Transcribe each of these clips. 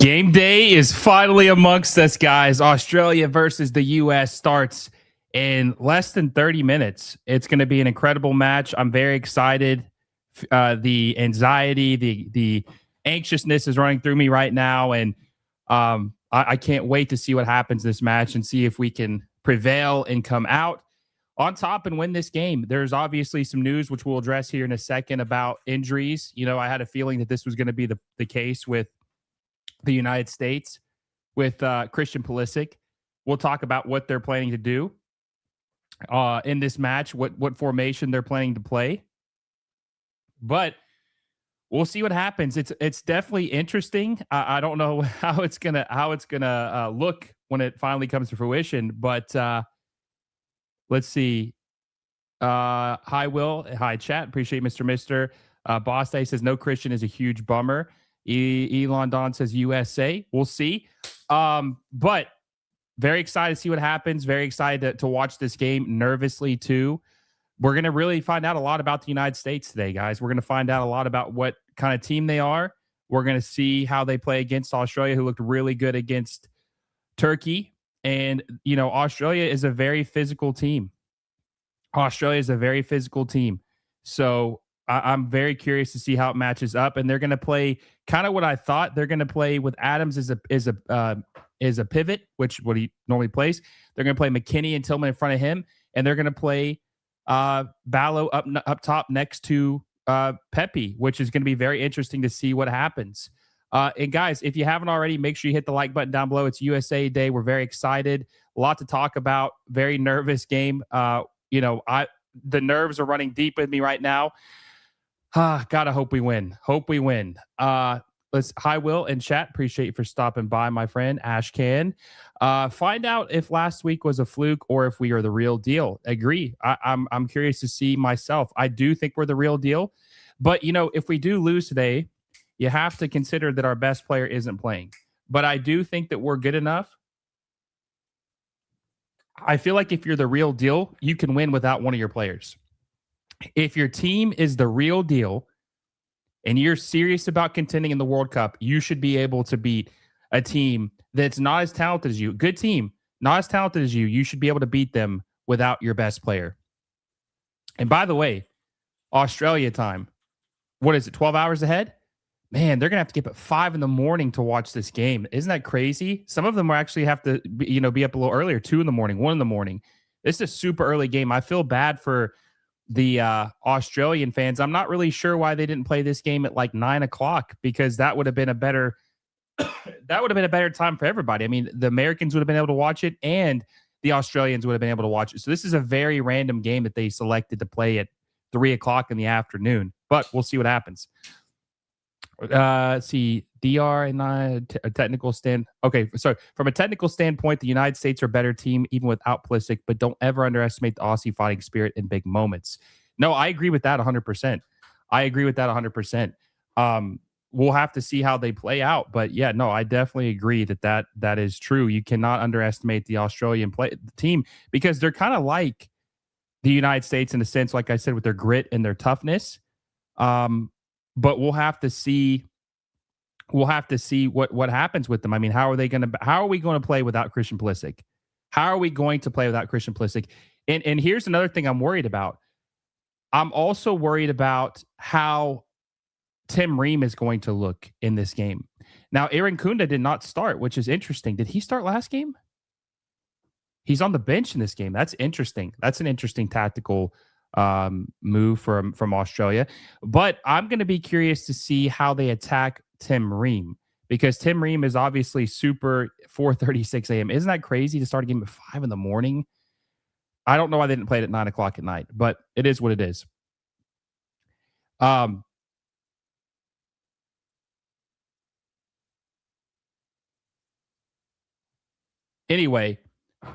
Game day is finally amongst us, guys. Australia versus the U.S. starts in less than 30 minutes. It's going to be an incredible match. I'm very excited. The anxiety, the anxiousness is running through me right now, and I can't wait to see what happens this match and see if we can prevail and come out on top and win this game. There's obviously some news which we'll address here in a second about injuries. You know, I had a feeling that this was going to be the case with the United States with Christian Pulisic. We'll talk about what they're planning to do in this match, what formation they're planning to play. But we'll see what happens. It's definitely interesting. I don't know how it's gonna look when it finally comes to fruition. But let's see. Hi Will, hi chat. Appreciate Mister. Boss Day says no Christian is a huge bummer. Elon Don says USA. We'll see. But very excited to see what happens. Very excited to watch this game nervously too. We're going to really find out a lot about the United States today, guys. We're going to find out a lot about what kind of team they are. We're going to see how they play against Australia, who looked really good against Turkey. And, you know, Australia is a very physical team. So I'm very curious to see how it matches up, and they're going to play kind of what I thought. They're going to play with Adams as a pivot, which what he normally plays. They're going to play McKennie and Tillman in front of him, and they're going to play Ballo up top next to Pepe, which is going to be very interesting to see what happens. And guys, if you haven't already, make sure you hit the like button down below. It's USA Day. We're very excited. A lot to talk about. Very nervous game. The nerves are running deep in me right now. Gotta hope we win. Hi Will and chat. Appreciate you for stopping by, my friend. Ash can find out if last week was a fluke or if we are the real deal. Agree. I'm curious to see myself. I do think we're the real deal, but you know, if we do lose today, you have to consider that our best player isn't playing. But I do think that we're good enough. I feel like if you're the real deal, you can win without one of your players. If your team is the real deal and you're serious about contending in the World Cup, you should be able to beat a team that's not as talented as you. Good team, not as talented as you. You should be able to beat them without your best player. And by the way, Australia time, what is it, 12 hours ahead? Man, they're going to have to get up at 5 a.m. to watch this game. Isn't that crazy? Some of them will actually have to be up a little earlier, 2 a.m, 1 a.m. This is a super early game. I feel bad for the Australian fans. I'm not really sure why they didn't play this game at like 9 o'clock, because that would have been a better time for everybody. I mean, the Americans would have been able to watch it and the Australians would have been able to watch it. So this is a very random game that they selected to play at 3 o'clock in the afternoon, but we'll see what happens. See, DR and a technical stand. Okay, so from a technical standpoint, the United States are a better team even without Pulisic, but don't ever underestimate the Aussie fighting spirit in big moments. No, I agree with that 100%. We'll have to see how they play out, but yeah, no, I definitely agree that is true. You cannot underestimate the Australian team, because they're kind of like the United States in a sense, like I said, with their grit and their toughness. But we'll have to see what happens with them. I mean, how are we going to play without Christian Pulisic? And here's another thing I'm worried about. I'm also worried about how Tim Ream is going to look in this game. Now, Irankunda did not start, which is interesting. Did he start last game? He's on the bench in this game. That's interesting. That's an interesting tactical move from Australia. But I'm going to be curious to see how they attack Tim Ream, because Tim Ream is obviously super 4:36 a.m. Isn't that crazy to start a game at 5 a.m? I don't know why they didn't play it at 9 o'clock at night, but it is what it is. Anyway,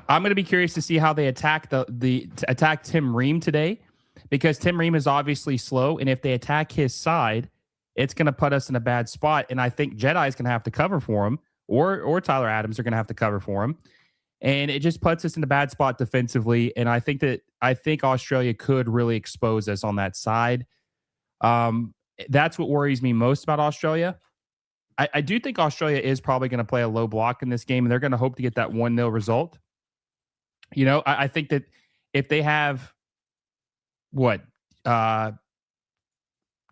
I'm going to be curious to see how they attack attack Tim Ream today, because Tim Ream is obviously slow, and if they attack his side, it's going to put us in a bad spot. And I think Jedi is going to have to cover for him, or Tyler Adams are going to have to cover for him, and it just puts us in a bad spot defensively. And I think Australia could really expose us on that side. That's what worries me most about Australia. I do think Australia is probably going to play a low block in this game, and they're going to hope to get that 1-0 result. I think that if they have what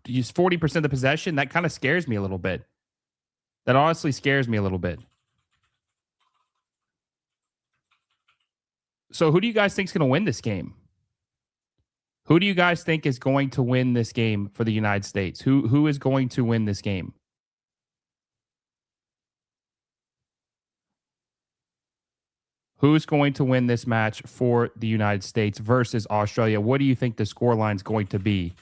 use 40% of the possession, that kind of scares me a little bit. That honestly scares me a little bit. So who do you guys think is going to win this game? Who do you guys think is going to win this game for the United States? Who is going to win this game? Who's going to win this match for the United States versus Australia? What do you think the scoreline is going to be?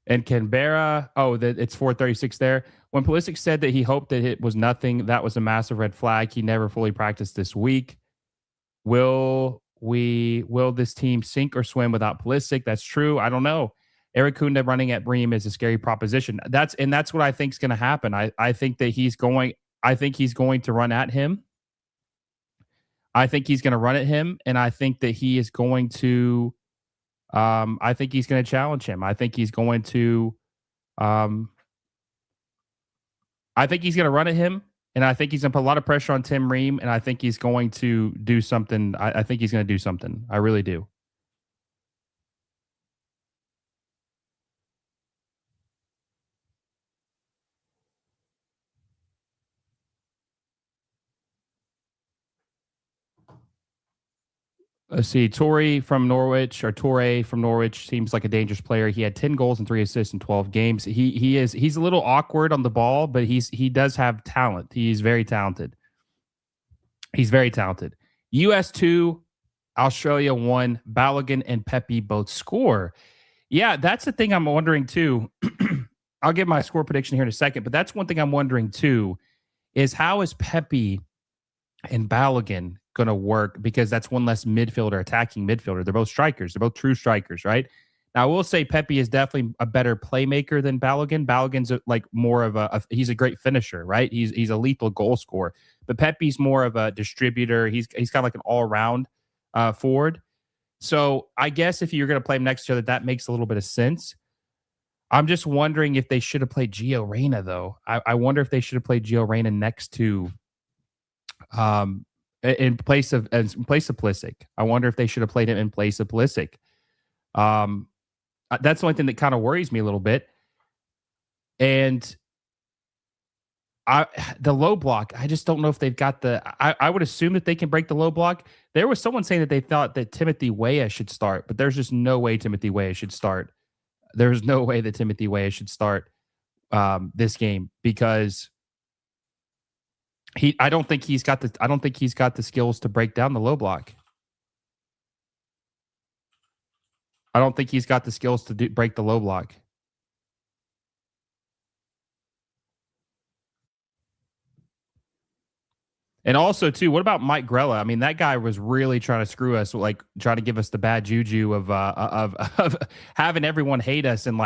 And Canberra, it's 4:36 there. When Pulisic said that he hoped that it was nothing, that was a massive red flag. He never fully practiced this week. Will this team sink or swim without Pulisic? That's true. I don't know. Irankunda running at Bream is a scary proposition. That's what I think is going to happen. I think he's going to run at him. I think he's going to run at him, and I think that he is going to I think he's going to challenge him. I think he's going to run at him, and I think he's going to put a lot of pressure on Tim Ream, and I think he's going to do something. I think he's going to do something. I really do. Let's see. Torre from Norwich seems like a dangerous player. He had 10 goals and 3 assists in 12 games. He's a little awkward on the ball, but he does have talent. He's very talented. US 2, Australia 1, Balogun and Pepe both score. Yeah, that's the thing I'm wondering too. I'll give my score prediction here in a second, but that's one thing I'm wondering too, is how is Pepe and Balogun going to work, because that's one less attacking midfielder. They're both strikers. They're both true strikers, right? Now, I will say Pepe is definitely a better playmaker than Balogun. Balogun's more of he's a great finisher, right? He's a lethal goal scorer. But Pepe's more of a distributor. He's kind of like an all-around forward. So I guess if you're going to play them next to each other, that makes a little bit of sense. I'm just wondering if they should have played Gio Reyna, though. I wonder if they should have played Gio Reyna next to in place of Pulisic. I wonder if they should have played him in place of Pulisic. That's the only thing that kind of worries me a little bit. And the low block, I just don't know if they've got I would assume that they can break the low block. There was someone saying that they thought that Timothy Weah should start, but there's just no way Timothy Weah should start. There's no way that Timothy Weah should start this game, because I don't think he's got the skills to break down the low block. I don't think he's got the skills to break the low block. And also, too, what about Mike Grella? I mean, that guy was really trying to screw us, like trying to give us the bad juju of having everyone hate us, and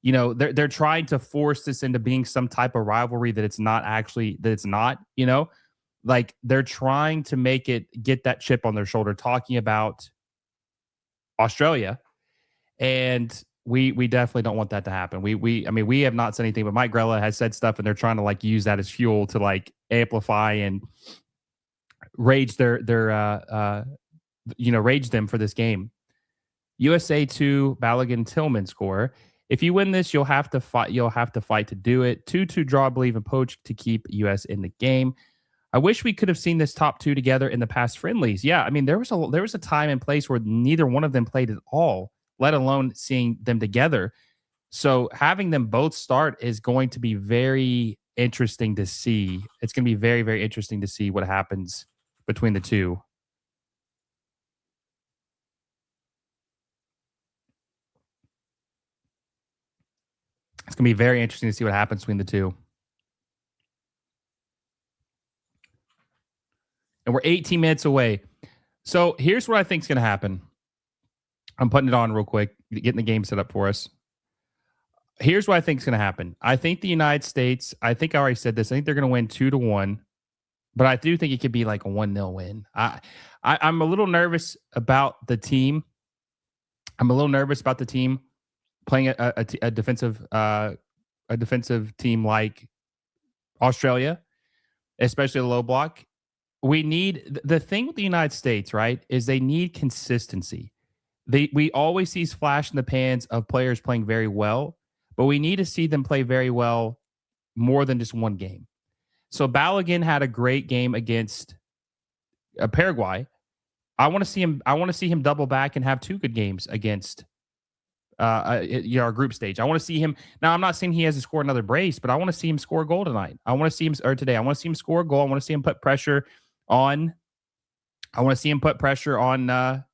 they're trying to force this into being some type of rivalry that it's not. Like they're trying to get that chip on their shoulder, talking about Australia, and we definitely don't want that to happen. We have not said anything, but Mike Grella has said stuff, and they're trying to use that as fuel to amplify and rage rage them for this game. USA 2, Balogun Tillman score. If you win this, you'll have to fight to do it. 2-2 draw, I believe, in Poach to keep US in the game. I wish we could have seen this top two together in the past friendlies. Yeah, I mean, there was a time and place where neither one of them played at all, let alone seeing them together. So having them both start is going to be very interesting to see. It's going to be very, very interesting to see what happens between the two. It's going to be very interesting to see what happens between the two. And we're 18 minutes away. So here's what I think is going to happen. I'm putting it on real quick, getting the game set up for us. Here's what I think is going to happen. I think the United States, I think I already said this, I think they're going to win 2-1, but I do think it could be like a 1-0 win. I'm a little nervous about the team. playing a defensive team like Australia, especially the low block. We need the thing with the United States, right? Is they need consistency. We always see flash in the pans of players playing very well, but we need to see them play very well more than just one game. So Balogun had a great game against Paraguay. I want to see him. I want to see him double back and have two good games against our group stage. I want to see him. Now, I'm not saying he has to score another brace, but I want to see him score a goal tonight. I want to see him or today. I want to see him score a goal. I want to see him put pressure on. I want to see him put pressure on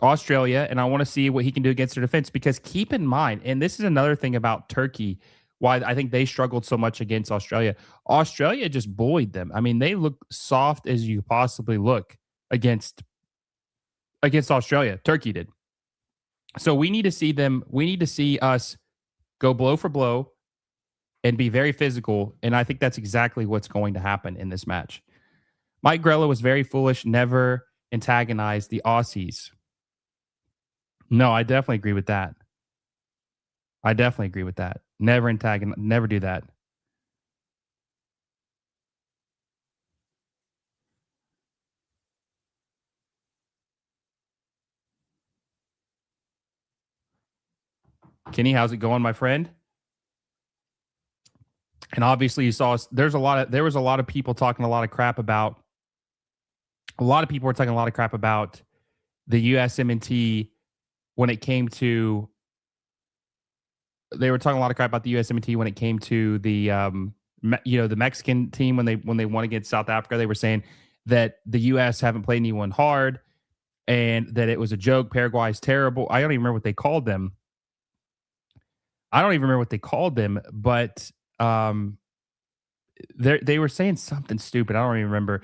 Australia, and I want to see what he can do against their defense. Because keep in mind, and this is another thing about Turkey, why I think they struggled so much against Australia. Australia just bullied them. I mean, they look soft as you possibly look against Australia. Turkey did. So we need to see them. We need to see us go blow for blow and be very physical. And I think that's exactly what's going to happen in this match. Mike Grella was very foolish, never antagonized the Aussies. No, I definitely agree with that. I definitely agree with that. Never antagonize, never do that. Kenny, how's it going, my friend? And obviously, you saw there was a lot of people talking a lot of crap about. A lot of people were talking a lot of crap about the USMNT when it came to. They were talking a lot of crap about the USMT when it came to the the Mexican team when they won against South Africa. They were saying that the US haven't played anyone hard and that it was a joke. Paraguay is terrible. I don't even remember what they called them. But they were saying something stupid. I don't even remember.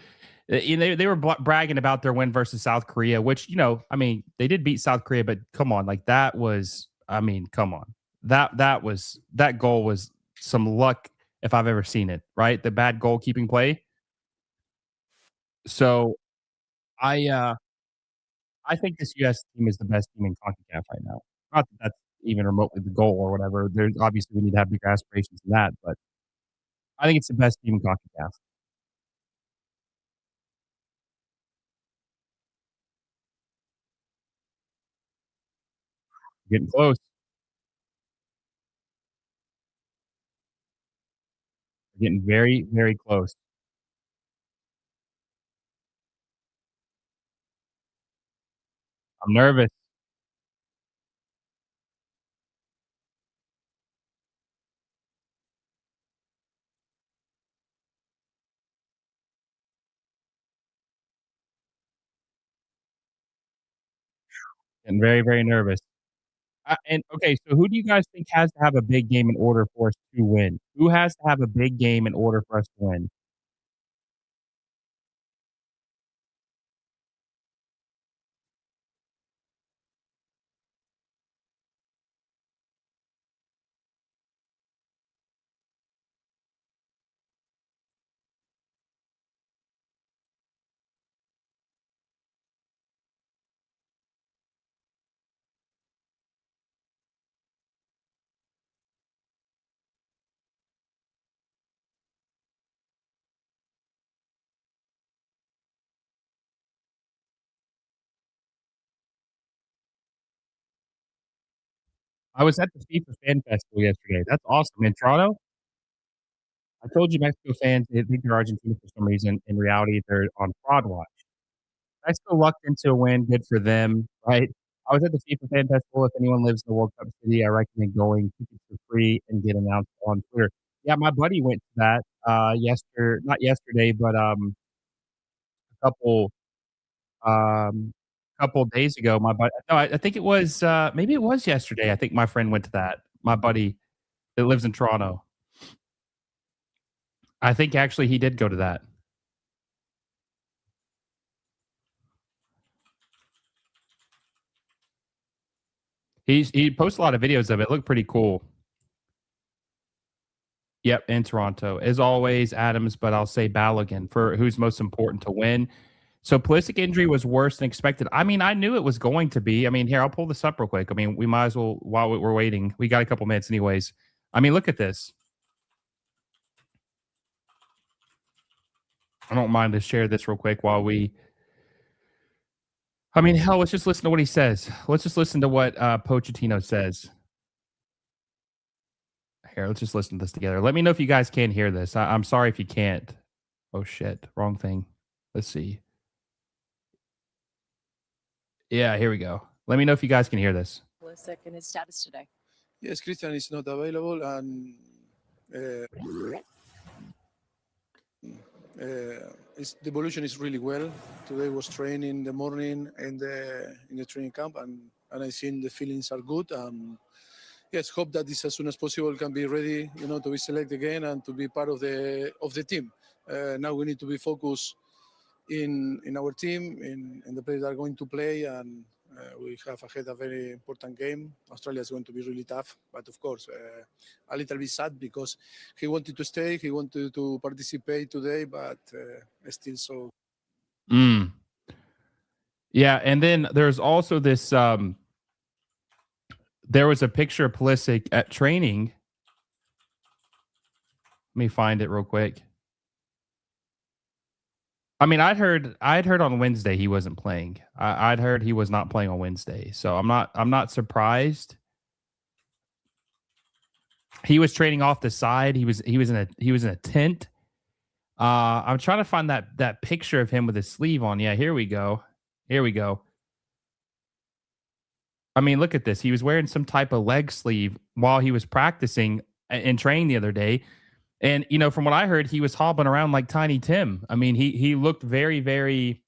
They were bragging about their win versus South Korea, which, I mean, they did beat South Korea, but come on, like that was, I mean, come on. That goal was some luck if I've ever seen it, right? The bad goalkeeping play. So I think this US team is the best team in CONCACAF right now. Not that that's even remotely the goal or whatever. There's obviously we need to have bigger aspirations than that, but I think it's the best team in CONCACAF. Getting close. Getting very, very close. I'm nervous. Getting very, very nervous. And okay, so who do you guys think has to have a big game in order for us to win? Who has to have a big game in order for us to win? I was at the FIFA Fan Festival yesterday. That's awesome. In Toronto, I told you Mexico fans, they think they're Argentina for some reason. In reality, they're on fraud watch. Mexico lucked into a win. Good for them, right? I was at the FIFA Fan Festival. If anyone lives in the World Cup city, I recommend going. Tickets are free and get announced on Twitter. Yeah, my buddy went to that not yesterday, but a couple days ago. My buddy, no, I think it was maybe it was yesterday. I think my friend went to that. My buddy that lives in Toronto. I think actually he did go to that. He posts a lot of videos of it. It looked pretty cool. Yep, in Toronto. As always, Adams, but I'll say Balogun for who's most important to win. So Pulisic injury was worse than expected. I mean, I knew it was going to be. I mean, here, I'll pull this up real quick. I mean, we might as well, while we're waiting, we got a couple minutes anyways. I mean, look at this. I don't mind to share this real quick while we. I mean, hell, let's just listen to what he says. Let's just listen to what Pochettino says. Here, let's just listen to this together. Let me know if you guys can hear this. I'm sorry if you can't. Oh, shit. Wrong thing. Let's see. Yeah, here we go. Let me know if you guys can hear this. Pulisic and his status today. Yes, Christian is not available, and the evolution is really well. Today was training in the morning in the training camp, and I think the feelings are good. Yes, hope that this as soon as possible can be ready, to be selected again and to be part of the team. Now we need to be focused in our team, in the players that are going to play, and we have ahead a very important game. Australia is going to be really tough, but of course, a little bit sad because he wanted to stay, he wanted to participate today, but still so. Yeah, and then there's also this. There was a picture of Pulisic at training. Let me find it real quick. I mean, I'd heard on Wednesday he wasn't playing. I'd heard he was not playing on Wednesday, so I'm not surprised. He was training off the side. He was in a tent. I'm trying to find that picture of him with his sleeve on. Yeah, here we go. Here we go. I mean, look at this. He was wearing some type of leg sleeve while he was practicing and training the other day. And, from what I heard, he was hobbling around like Tiny Tim. I mean, he looked very, very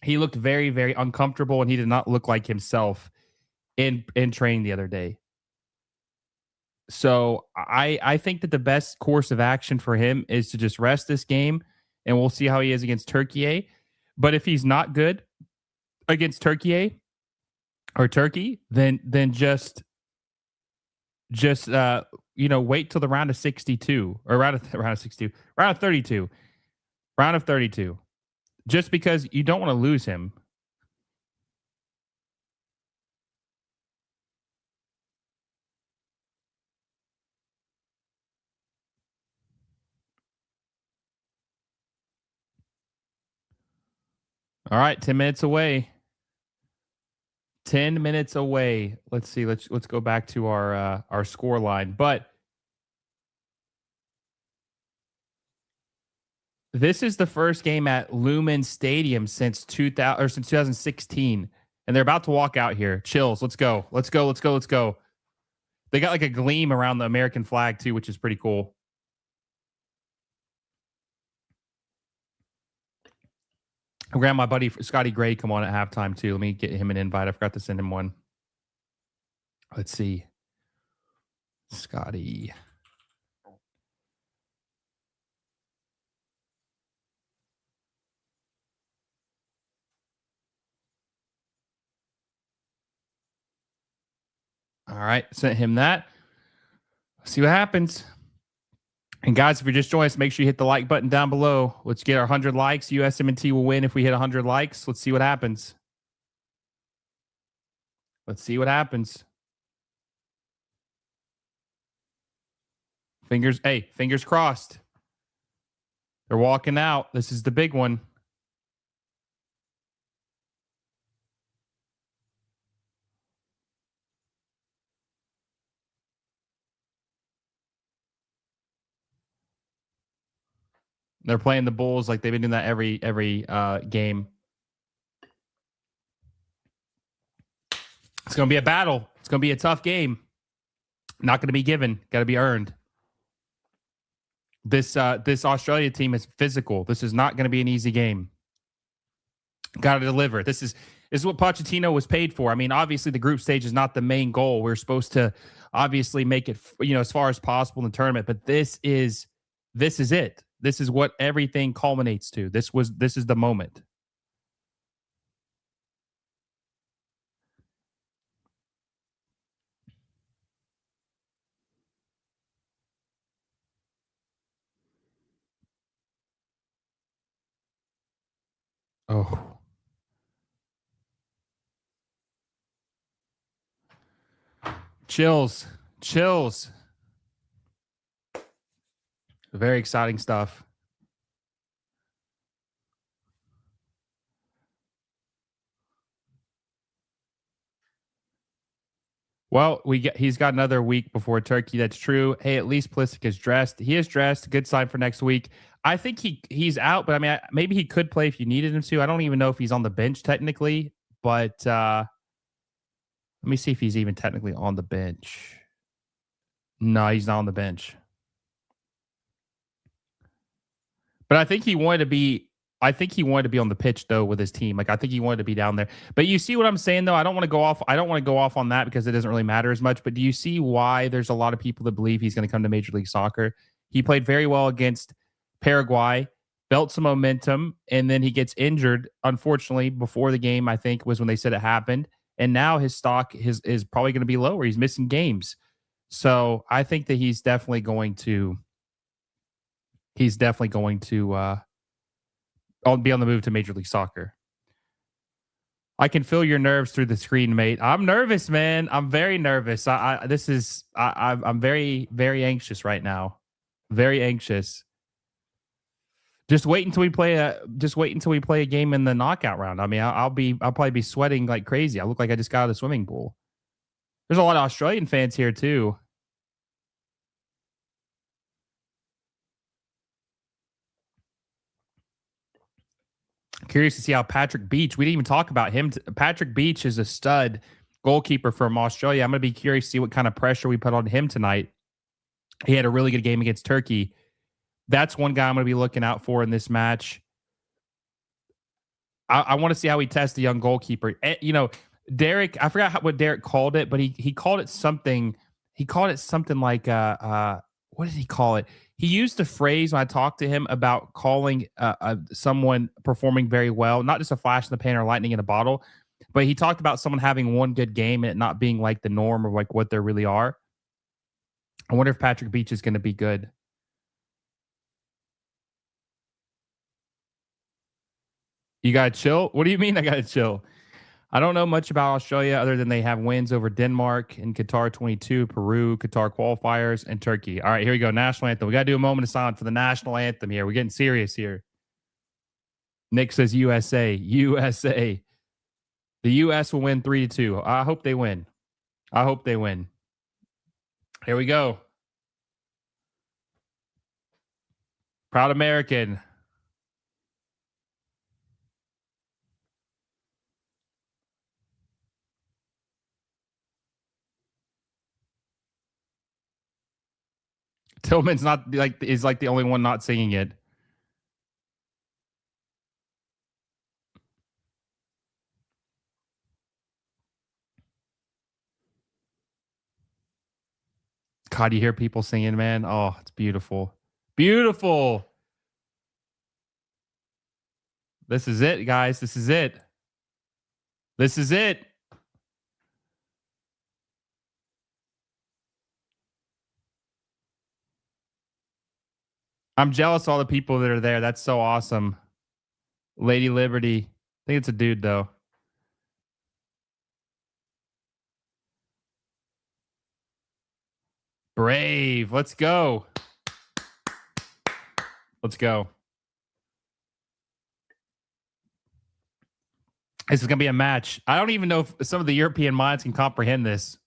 uncomfortable, and he did not look like himself in training the other day. So I think that the best course of action for him is to just rest this game, and we'll see how he is against Turkey. But if he's not good against Turkey, then just wait till the round of 62 or round of 32, just because you don't want to lose him. All right, 10 minutes away. 10 minutes away. Let's see. Let's go back to our score line. But this is the first game at Lumen Stadium since 2016, and they're about to walk out here. Chills. Let's go. Let's go. Let's go. Let's go. They got like a gleam around the American flag too, which is pretty cool. I'm gonna have my buddy Scotty Gray come on at halftime too. Let me get him an invite. I forgot to send him one. Let's see. Scotty. All right, sent him that. See what happens. And guys, if you're just joining us, make sure you hit the like button down below. Let's get our 100 likes. USMNT will win if we hit 100 likes. Let's see what happens. Let's see what happens. Fingers crossed. They're walking out. This is the big one. They're playing the Bulls like they've been doing that every game. It's going to be a battle. It's going to be a tough game. Not going to be given. Got to be earned. This Australia team is physical. This is not going to be an easy game. Got to deliver. This is what Pochettino was paid for. I mean, obviously the group stage is not the main goal. We're supposed to obviously make it, as far as possible in the tournament. But this is it. This is what everything culminates to. This is the moment. Oh. Chills. Chills. Very exciting stuff. Well, he's got another week before Turkey. That's true. Hey, at least Pulisic is dressed. He is dressed. Good sign for next week. I think he's out, but I mean, maybe he could play if you needed him to. I don't even know if he's on the bench technically, but let me see if he's even technically on the bench. No, he's not on the bench. But I think he wanted to be. I think he wanted to be on the pitch though with his team. Like I think he wanted to be down there. But you see what I'm saying though. I don't want to go off. I don't want to go off on that because it doesn't really matter as much. But do you see why there's a lot of people that believe he's going to come to Major League Soccer? He played very well against Paraguay, built some momentum, and then he gets injured. Unfortunately, before the game, I think was when they said it happened. And now his stock is probably going to be lower. He's missing games. So I think that he's definitely going to. He's definitely going to. I'll be on the move to Major League Soccer. I can feel your nerves through the screen, mate. I'm nervous, man. I'm very nervous. I'm very, very anxious right now. Very anxious. Just wait until we play a game in the knockout round. I mean, I'll probably be sweating like crazy. I look like I just got out of the swimming pool. There's a lot of Australian fans here too. Curious to see how Patrick Beach. We didn't even talk about him. Patrick Beach is a stud goalkeeper from Australia. I'm going to be curious to see what kind of pressure we put on him tonight. He had a really good game against Turkey. That's one guy I'm going to be looking out for in this match. I want to see how he tests the young goalkeeper. You know, Derek, I forgot what Derek called it, but he called it something. He called it something like, what did he call it? He used the phrase when I talked to him about calling someone performing very well, not just a flash in the pan or lightning in a bottle, but he talked about someone having one good game and it not being like the norm or like what they really are. I wonder if Patrick Beach is going to be good. You got to chill? What do you mean I got to chill? I don't know much about Australia other than they have wins over Denmark in Qatar 22, Peru, Qatar qualifiers, and Turkey. All right, here we go. National anthem. We got to do a moment of silence for the national anthem here. We're getting serious here. Nick says USA. USA. The U.S. will win 3-2. I hope they win. I hope they win. Here we go. Proud American. Tillman's not like is like the only one not singing it. God, you hear people singing, man. Oh, it's beautiful. Beautiful. This is it, guys. This is it. This is it. I'm jealous of all the people that are there. That's so awesome. Lady Liberty. I think it's a dude, though. Brave. Let's go. Let's go. This is going to be a match. I don't even know if some of the European minds can comprehend this.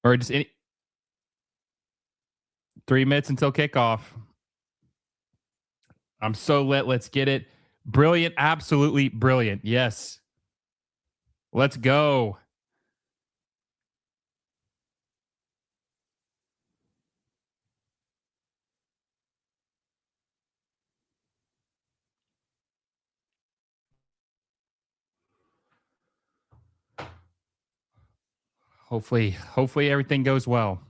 Or just 3 minutes until kickoff. I'm so lit. Let's get it. Brilliant. Absolutely brilliant. Yes. Let's go. Hopefully everything goes well.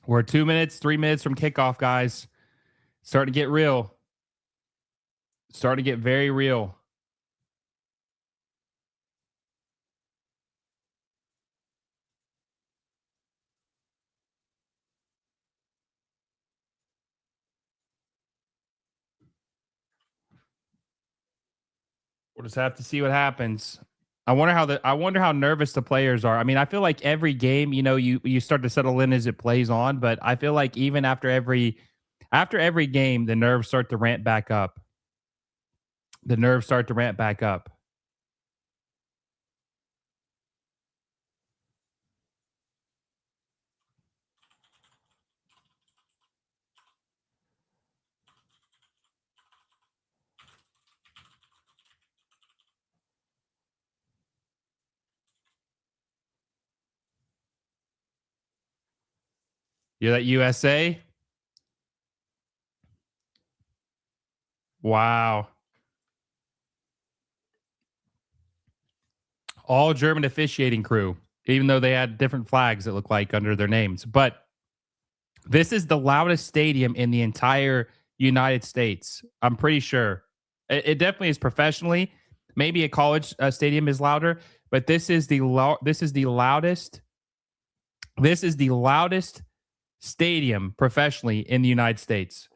We're 2 minutes, 3 minutes from kickoff, guys. Starting to get real. Starting to get very real. We'll just have to see what happens. I wonder how nervous the players are. I mean, I feel like every game, you start to settle in as it plays on, but I feel like even after every game, the nerves start to ramp back up. The nerves start to ramp back up. You're that USA? Wow. All German officiating crew, even though they had different flags that look like under their names. But this is the loudest stadium in the entire United States. I'm pretty sure. It definitely is professionally. Maybe a college stadium is louder, but this is the loudest. This is the loudest stadium professionally in the United States.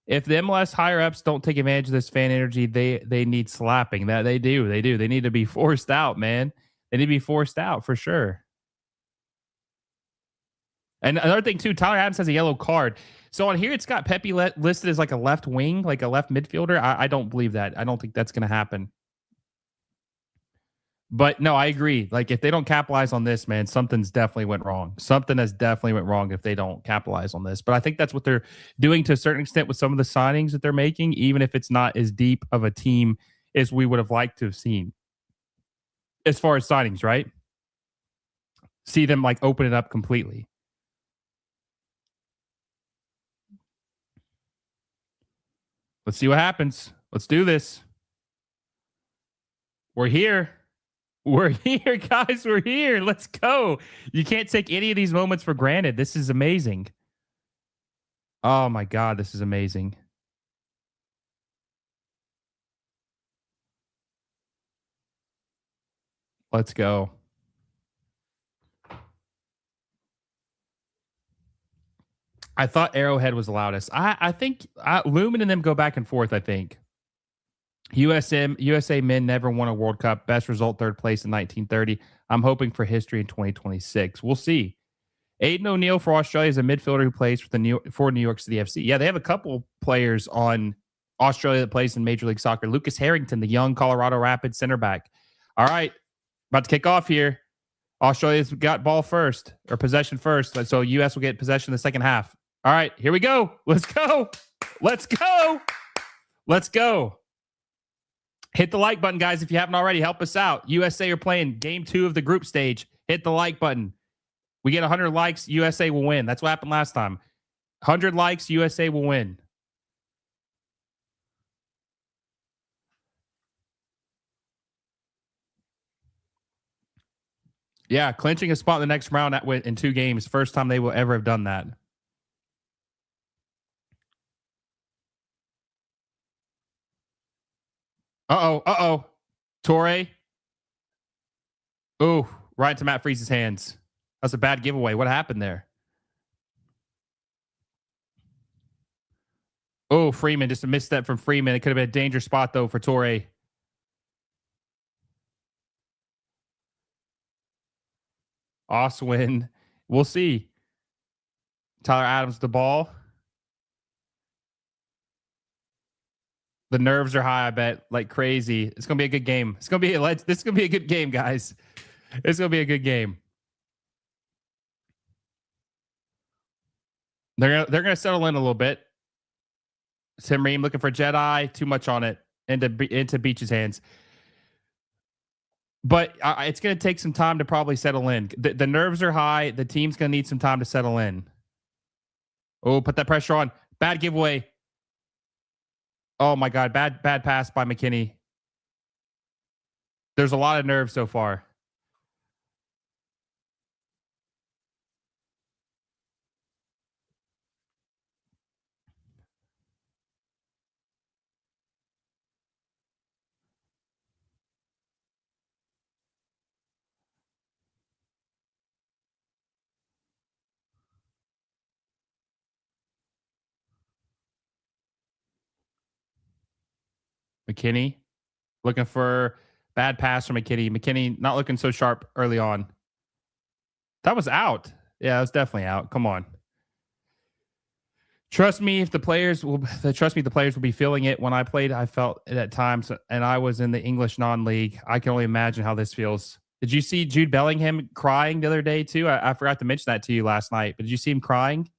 If the MLS higher ups don't take advantage of this fan energy, they need slapping. That they do. They need to be forced out, man. They need to be forced out for sure. And another thing too, Tyler Adams has a yellow card. So on here, it's got Pepe listed as like a left wing, like a left midfielder. I don't believe that. I don't think that's going to happen. But no, I agree. Like if they don't capitalize on this, man, something's definitely went wrong. Something has definitely went wrong if they don't capitalize on this. But I think that's what they're doing to a certain extent with some of the signings that they're making, even if it's not as deep of a team as we would have liked to have seen. As far as signings, right? See them like open it up completely. Let's see what happens. Let's do this. We're here. We're here, guys. We're here. Let's go. You can't take any of these moments for granted. This is amazing. Oh my God, this is amazing. Let's go. I thought Arrowhead was the loudest. I think Lumen and them go back and forth, I think. USA men never won a World Cup. Best result, third place in 1930. I'm hoping for history in 2026. We'll see. Aiden O'Neill for Australia is a midfielder who plays for New York City FC. Yeah, they have a couple players on Australia that plays in Major League Soccer. Lucas Harrington, the young Colorado Rapids center back. All right, about to kick off here. Australia's got ball first or possession first, so US will get possession in the second half. All right, here we go. Let's go. Let's go. Let's go. Hit the like button, guys, if you haven't already. Help us out. USA are playing game 2 of the group stage. Hit the like button. We get 100 likes, USA will win. That's what happened last time. 100 likes, USA will win. Yeah, clinching a spot in the next round in 2 games. First time they will ever have done that. Uh-oh. Torre. Ooh, right into Matt Freeze's hands. That's a bad giveaway. What happened there? Oh, Freeman, just a misstep from Freeman. It could have been a dangerous spot, though, for Torre. Oswin. We'll see. Tyler Adams, the ball. The nerves are high, I bet, like crazy. It's going to be a good game. This is going to be a good game, guys. It's going to be a good game. They're going to settle in a little bit. Tim Ream looking for Jedi. Too much on it into Beach's hands. But it's going to take some time to probably settle in. The nerves are high. The team's going to need some time to settle in. Oh, put that pressure on. Bad giveaway. Oh, my God. Bad pass by McKennie. There's a lot of nerves so far. McKennie. Looking for bad pass from McKennie. McKennie not looking so sharp early on. That was out. Yeah, that was definitely out. Come on. Trust me, the players will be feeling it. When I played, I felt it at times, and I was in the English non-league. I can only imagine how this feels. Did you see Jude Bellingham crying the other day too? I forgot to mention that to you last night, but did you see him crying?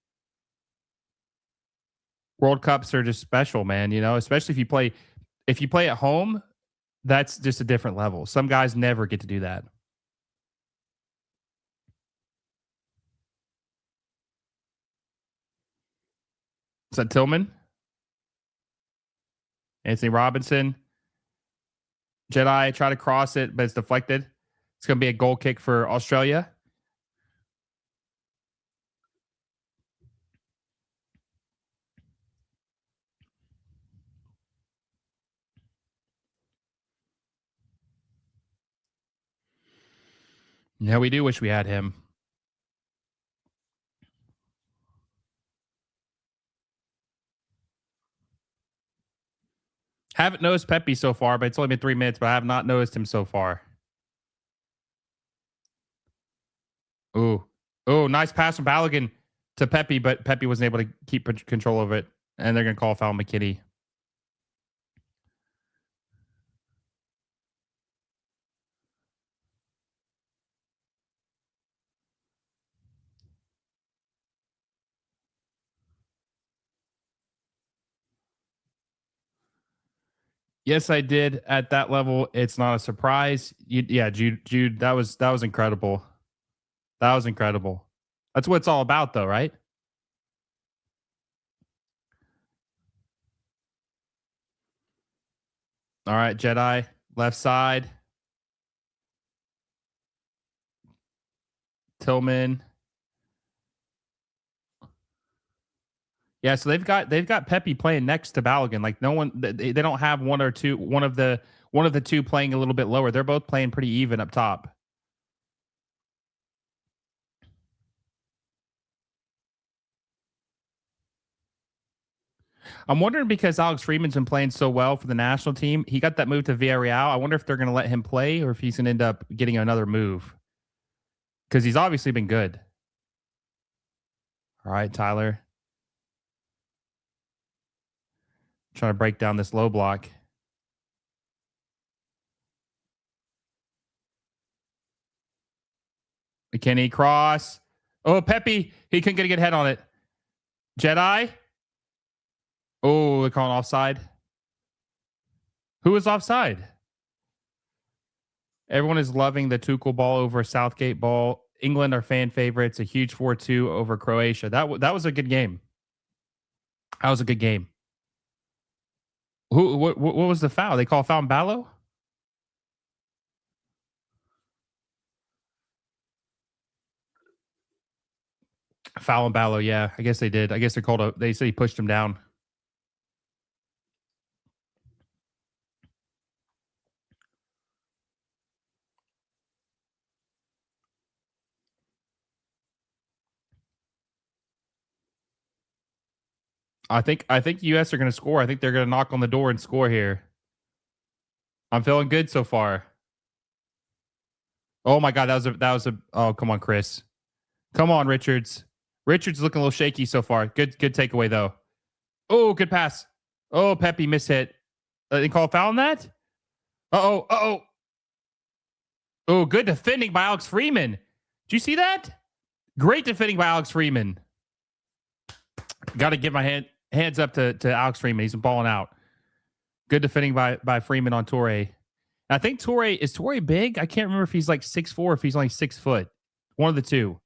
World Cups are just special, man. You know, especially if you play at home, that's just a different level. Some guys never get to do that. Is that Tillman? Antonee Robinson. Jedi try to cross it, but it's deflected. It's going to be a goal kick for Australia. Yeah, we do wish we had him. Haven't noticed Pepe so far, but it's only been 3 minutes, but I have not noticed him so far. Ooh. Oh, nice pass from Balogun to Pepe, but Pepe wasn't able to keep control of it. And they're going to call foul McKennie. Yes, I did. At that level, it's not a surprise. Jude, that was incredible. That was incredible. That's what it's all about, though, right? All right, Jedi, left side. Tillman. Yeah, so they've got Pepe playing next to Balogun. Like no one, they don't have one of the two playing a little bit lower. They're both playing pretty even up top. I'm wondering because Alex Freeman's been playing so well for the national team. He got that move to Villarreal. I wonder if they're going to let him play or if he's going to end up getting another move because he's obviously been good. All right, Tyler. Trying to break down this low block. McKennie cross. Oh, Pepe. He couldn't get a good head on it. Jedi. Oh, they're calling offside. Who is offside? Everyone is loving the Tuchel ball over Southgate ball. England are fan favorites. A huge 4-2 over Croatia. That was a good game. That was a good game. What was the foul? They call foul on Ballo? Foul on Ballo, yeah. I guess they did. I guess they said he pushed him down. I think US are going to score. I think they're going to knock on the door and score here. I'm feeling good so far. Oh my god, that was a oh, come on, Chris. Come on, Richards. Richards looking a little shaky so far. Good takeaway though. Oh, good pass. Oh, Pepe mishit. They call a foul on that? Uh-oh. Oh, good defending by Alex Freeman. Did you see that? Great defending by Alex Freeman. Got to give my hands up to Alex Freeman. He's balling out. Good defending by Freeman on Toure. I think Toure big? I can't remember if he's like 6'4" or if he's only 6 foot. One of the two.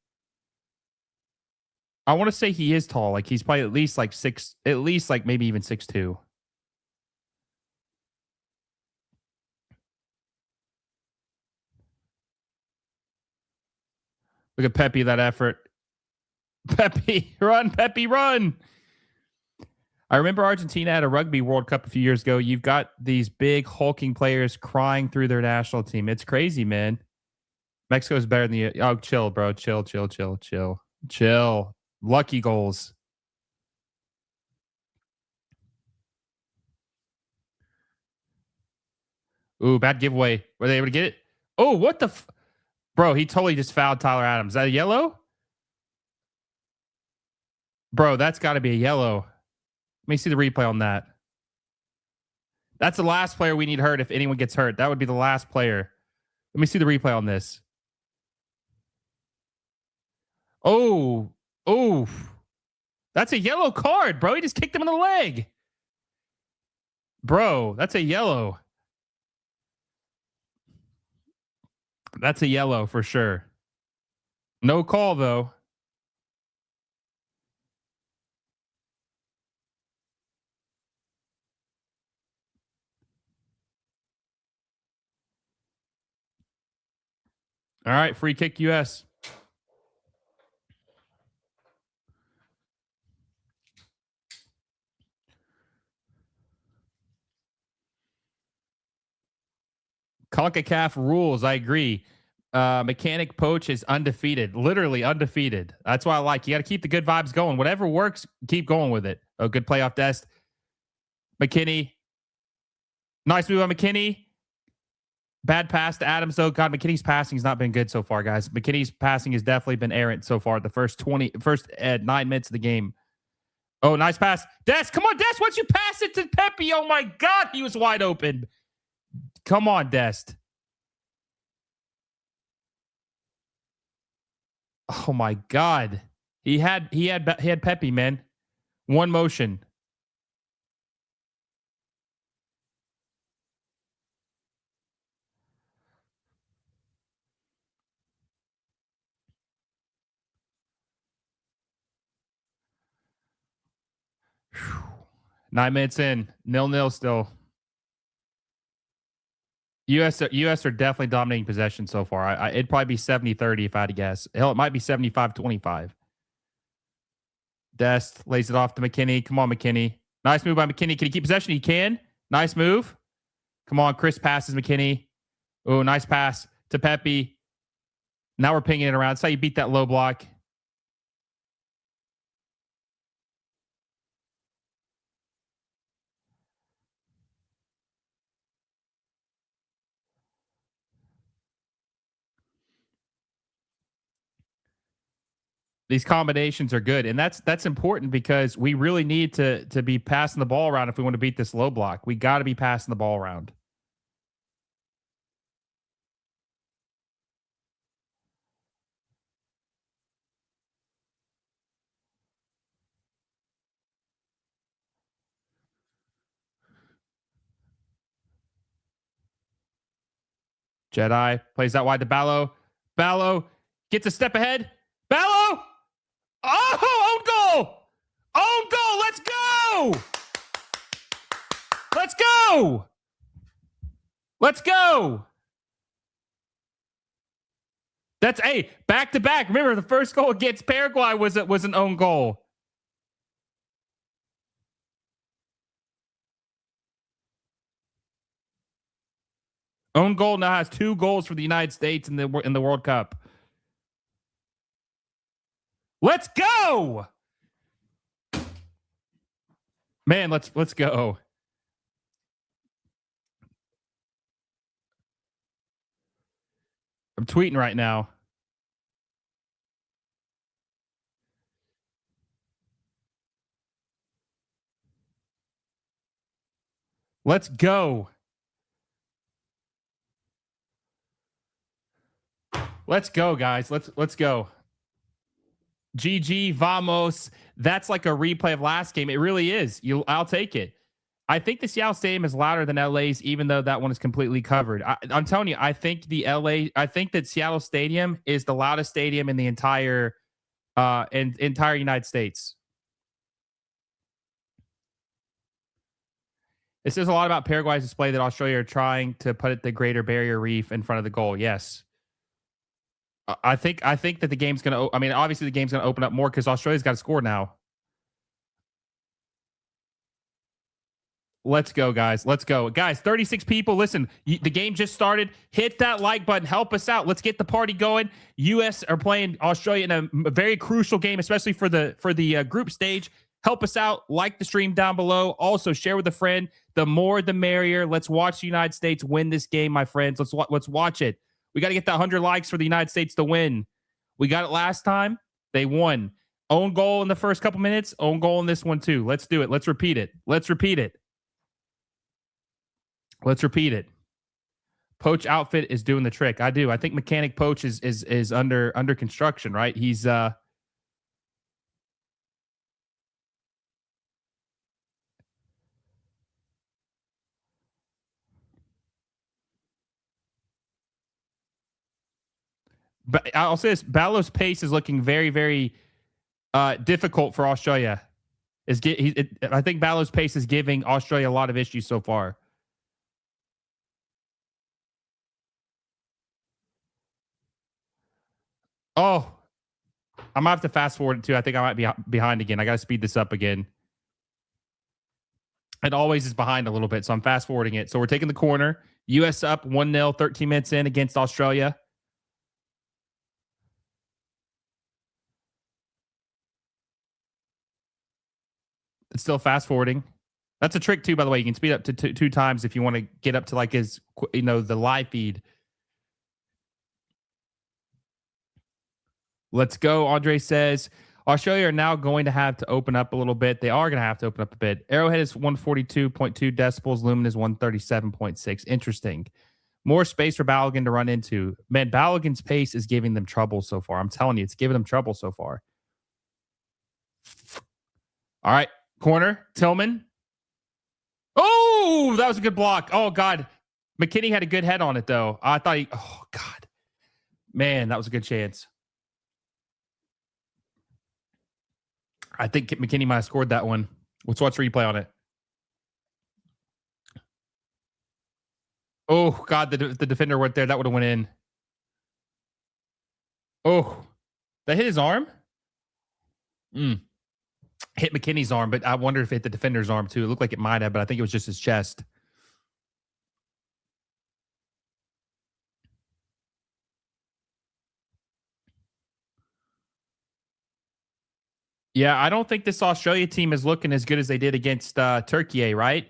I want to say he is tall. Like he's probably at least maybe even 6'2". Look at Pepe, that effort. Pepe, run, Pepe, run. I remember Argentina had a rugby World Cup a few years ago. You've got these big hulking players crying through their national team. It's crazy, man. Mexico's better than the... Oh, chill, bro. Chill. Lucky goals. Ooh, bad giveaway. Were they able to get it? Oh, what the... Bro, he totally just fouled Tyler Adams. Is that a yellow? Bro, that's got to be a yellow. Let me see the replay on that. That's the last player we need hurt if anyone gets hurt. That would be the last player. Let me see the replay on this. Oh, that's a yellow card, bro. He just kicked him in the leg. Bro, that's a yellow. That's a yellow for sure. No call, though. All right, free kick US. CONCACAF rules, I agree. Mechanic Poach is undefeated, literally undefeated. That's why I like. You got to keep the good vibes going. Whatever works, keep going with it. Oh, good playoff Dest. McKennie. Nice move on McKennie. Bad pass to Adams, though. God, McKinney's passing has not been good so far, guys. McKinney's passing has definitely been errant so far. The first 9 minutes of the game. Oh, nice pass. Dest, come on, Dest. Once you pass it to Pepe, oh my God, he was wide open. Come on, Dest. Oh my God. He had Pepe, man. One motion. Whew. 9 minutes in. 0-0 still. US are definitely dominating possession so far. It'd probably be 70-30 if I had to guess. Hell, it might be 75-25. Dest lays it off to McKennie. Come on, McKennie. Nice move by McKennie. Can he keep possession? He can. Nice move. Come on, Chris passes McKennie. Oh, nice pass to Pepe. Now we're pinging it around. That's how you beat that low block. These combinations are good, and that's important because we really need to be passing the ball around if we want to beat this low block. We got to be passing the ball around. Jedi plays that wide to Ballo. Ballo gets a step ahead. Ballo! Oh, own goal! Own goal! Let's go! Let's go! Let's go! That's back to back. Remember, the first goal against Paraguay was an own goal. Own goal now has 2 goals for the United States in the World Cup. Let's go, man. Let's go. I'm tweeting right now. Let's go. Let's go, guys. Let's go. GG, vamos. That's like a replay of last game. It really is. I'll take it. I think the Seattle Stadium is louder than LA's, even though that one is completely covered. I'm telling you, I think that Seattle Stadium is the loudest stadium in the entire United States. It says a lot about Paraguay's display that Australia are trying to put at the Greater Barrier Reef in front of the goal. Yes. I think that the game's going to, obviously the game's going to open up more because Australia's got to score now. Let's go, guys. Let's go. Guys, 36 people. Listen, the game just started. Hit that like button. Help us out. Let's get the party going. US are playing Australia in a very crucial game, especially for the group stage. Help us out. Like the stream down below. Also, share with a friend. The more, the merrier. Let's watch the United States win this game, my friends. Let's watch it. We got to get that 100 likes for the United States to win. We got it last time. They won. Own goal in the first couple minutes. Own goal in this one too. Let's do it. Let's repeat it. Let's repeat it. Let's repeat it. Poach outfit is doing the trick. I do. I think Mechanic Poach is under construction, right? He's but I'll say this: Ballow's pace is looking very, very difficult for Australia. I think Ballow's pace is giving Australia a lot of issues so far. Oh, I might have to fast forward it too. I think I might be behind again. I got to speed this up again. It always is behind a little bit, so I'm fast forwarding it. So we're taking the corner. US up 1-0, 13 minutes in against Australia. It's still fast forwarding. That's a trick too, by the way. You can speed up to two times if you want to get up to like his, the live feed. Let's go. Andre says Australia are now going to have to open up a little bit. They are going to have to open up a bit. Arrowhead is 142.2 decibels. Lumen is 137.6. Interesting. More space for Balogun to run into. Man, Balogun's pace is giving them trouble so far. I'm telling you, it's giving them trouble so far. All right. Corner. Tillman. Oh, that was a good block. Oh, God. McKennie had a good head on it, though. I thought oh, God. Man, that was a good chance. I think McKennie might have scored that one. Let's watch replay on it. Oh, God, the defender went there. That would have went in. Oh, that hit his arm? Hit McKennie's arm, but I wonder if it hit the defender's arm too. It looked like it might have, but I think it was just his chest. Yeah, I don't think this Australia team is looking as good as they did against Turkey, right?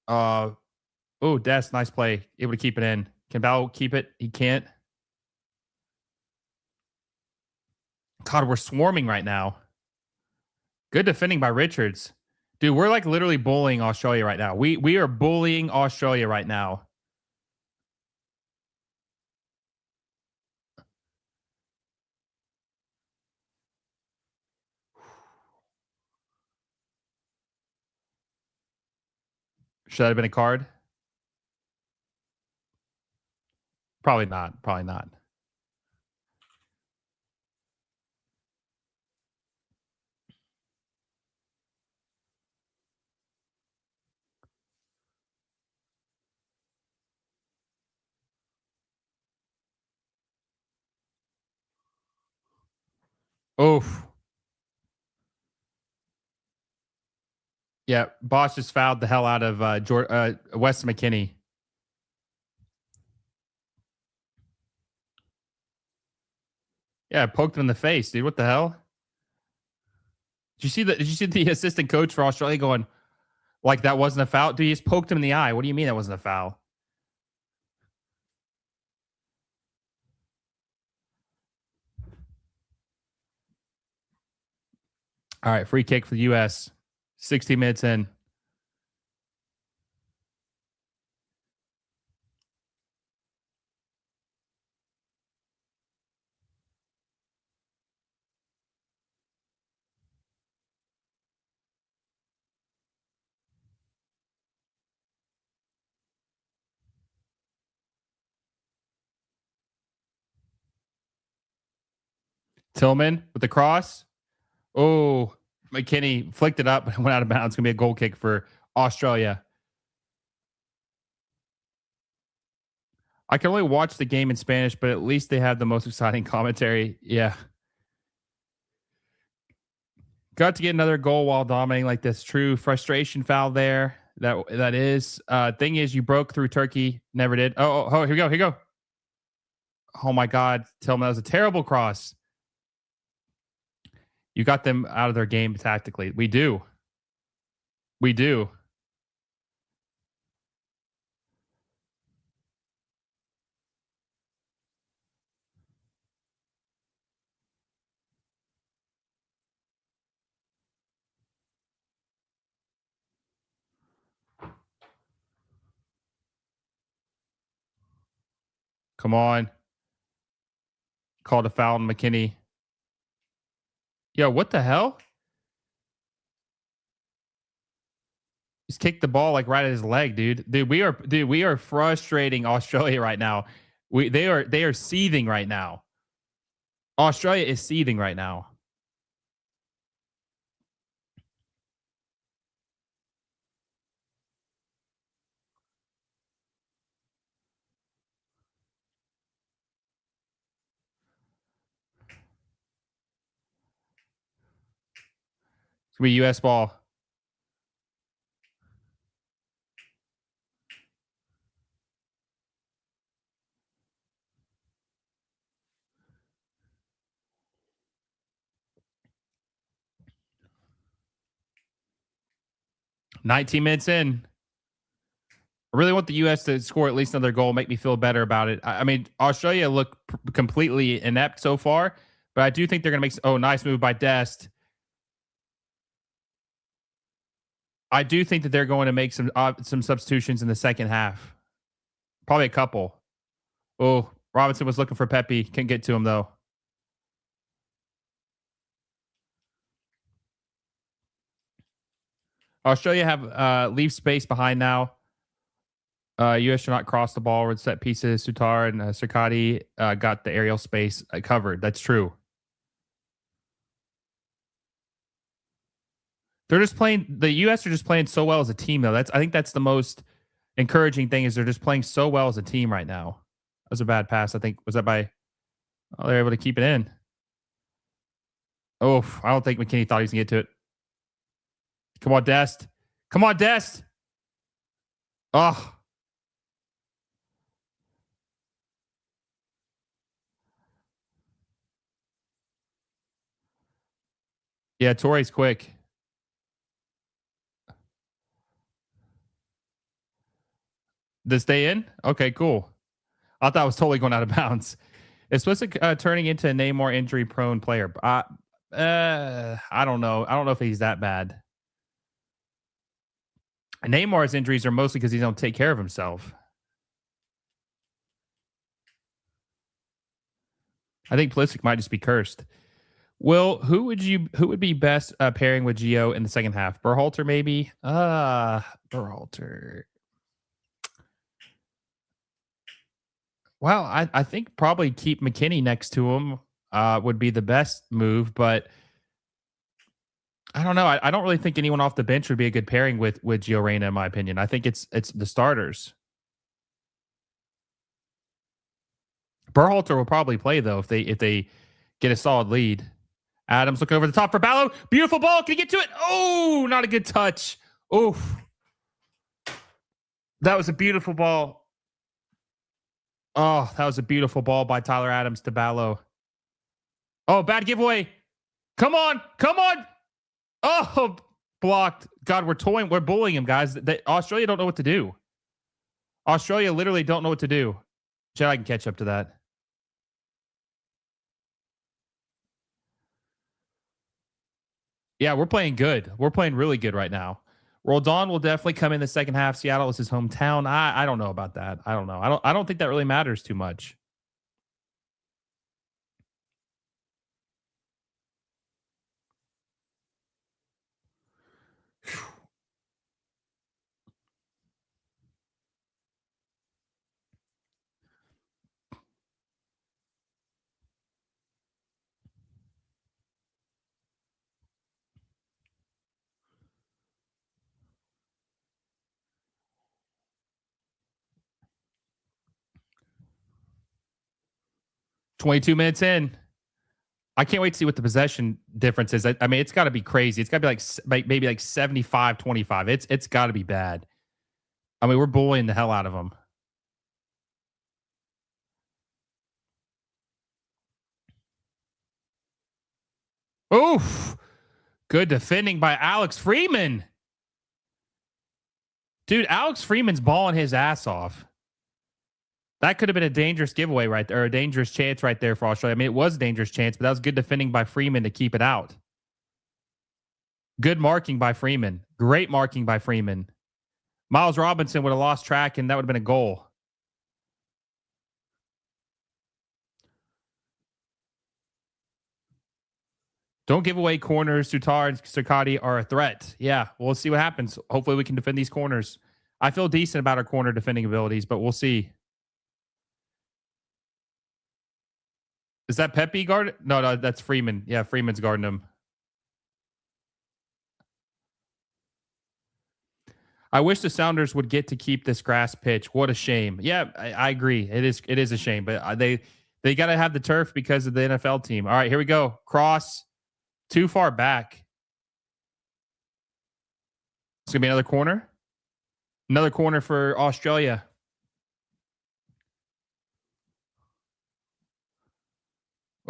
Oh, that's nice play. Able to keep it in. Can Bal keep it? He can't. God, we're swarming right now. Good defending by Richards. Dude, we're like literally bullying Australia right now. We are bullying Australia right now. Should that have been a card? Probably not. Probably not. Oof. Yeah, Bosch just fouled the hell out of Weston McKennie. Yeah, poked him in the face, dude. What the hell? Did you see the assistant coach for Australia going like that wasn't a foul? Dude, he just poked him in the eye. What do you mean that wasn't a foul? All right, free kick for the US. 60 minutes in. Tillman with the cross. Oh, McKennie flicked it up and went out of bounds. It's going to be a goal kick for Australia. I can only watch the game in Spanish, but at least they have the most exciting commentary. Yeah. Got to get another goal while dominating like this. True frustration foul there. That is. Thing is, you broke through Turkey. Never did. Oh, here we go. Here we go. Oh, my God. Tillman, that was a terrible cross. You got them out of their game tactically. We do. We do. Come on. Called a foul on McKennie. Yo, what the hell? He's kicked the ball like right at his leg, dude. We are frustrating Australia right now. They are seething right now. Australia is seething right now. It's gonna be US ball. $19 in. I really want the U.S. to score at least another goal, make me feel better about it. I mean, Australia look completely inept so far, but I do think they're going to make. Oh, nice move by Dest. I do think that they're going to make some substitutions in the second half. Probably a couple. Oh, Robinson was looking for Pepe. Can't get to him though. Australia have leave space behind now. U.S. should not cross the ball with set pieces. Souttar and Circati got the aerial space covered. That's true. They're just playing. The U.S. are just playing so well as a team, though. I think that's the most encouraging thing is they're just playing so well as a team right now. That was a bad pass. I think was that by. Oh, they're able to keep it in. Oh, I don't think McKennie thought he was gonna get to it. Come on, Dest. Come on, Dest. Oh. Yeah, Torre's quick. Did stay in? Okay, cool. I thought I was totally going out of bounds. It's supposed to turning into a Neymar injury prone player. I don't know. I don't know if he's that bad. Neymar's injuries are mostly because he don't take care of himself. I think Pulisic might just be cursed. Will, who would be best pairing with Gio in the second half? Berhalter maybe? Berhalter. Well, I think probably keep McKennie next to him would be the best move, but I don't know. I don't really think anyone off the bench would be a good pairing with Gio Reyna, in my opinion. I think it's the starters. Berhalter will probably play though if they get a solid lead. Adams looking over the top for Ballo. Beautiful ball. Can he get to it? Oh, not a good touch. Oof. That was a beautiful ball. Oh, that was a beautiful ball by Tyler Adams to Ballo. Oh, bad giveaway. Come on. Come on. Oh, blocked. God, we're bullying him, guys. Australia don't know what to do. Australia literally don't know what to do. Chad, I can catch up to that. Yeah, we're playing good. We're playing really good right now. Roldan will definitely come in the second half. Seattle is his hometown. I don't know about that. I don't know. I don't think that really matters too much. $22 in. I can't wait to see what the possession difference is. I mean, it's got to be crazy. It's got to be like maybe like 75-25. It's got to be bad. I mean, we're bullying the hell out of them. Oof. Good defending by Alex Freeman. Dude, Alex Freeman's balling his ass off. That could have been a dangerous giveaway right there, or a dangerous chance right there for Australia. I mean, it was a dangerous chance, but that was good defending by Freeman to keep it out. Good marking by Freeman. Great marking by Freeman. Miles Robinson would have lost track, and that would have been a goal. Don't give away corners. Souttar and Sakati are a threat. Yeah, we'll see what happens. Hopefully we can defend these corners. I feel decent about our corner defending abilities, but we'll see. Is that Pepe guard? No, that's Freeman. Yeah, Freeman's guarding him. I wish the Sounders would get to keep this grass pitch. What a shame. Yeah, I agree. It is a shame, but they got to have the turf because of the NFL team. All right, here we go. Cross. Too far back. It's going to be another corner. Another corner for Australia.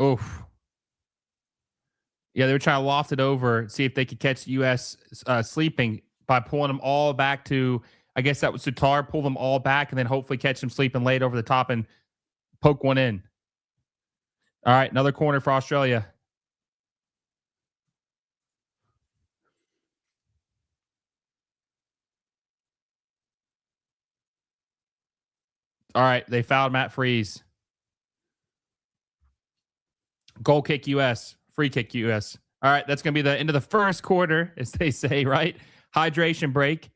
Oof. Yeah, they were trying to loft it over, see if they could catch US sleeping by pulling them all back to, I guess that was Souttar, pull them all back and then hopefully catch them sleeping late over the top and poke one in. All right, another corner for Australia. All right, they fouled Matt Freeze. Goal kick US. Free kick US. All right, that's going to be the end of the first quarter, as they say, right? Hydration break.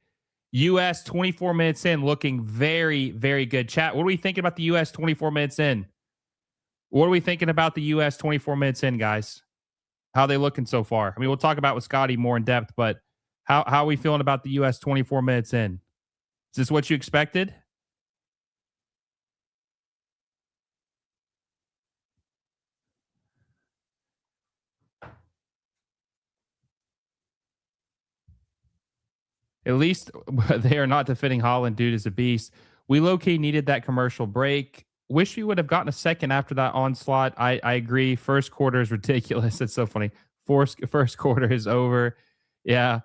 US 24 minutes in, looking very, very good. Chat, what are we thinking about the US 24 minutes in? What are we thinking about the US 24 minutes in, guys? How are they looking so far? I mean, we'll talk about with Scotty more in depth, but how are we feeling about the US 24 minutes in? Is this what you expected? At least they are not defending Holland. Dude is a beast. We low-key needed that commercial break. Wish we would have gotten a second after that onslaught. I agree. First quarter is ridiculous. It's so funny. First quarter is over. Yeah.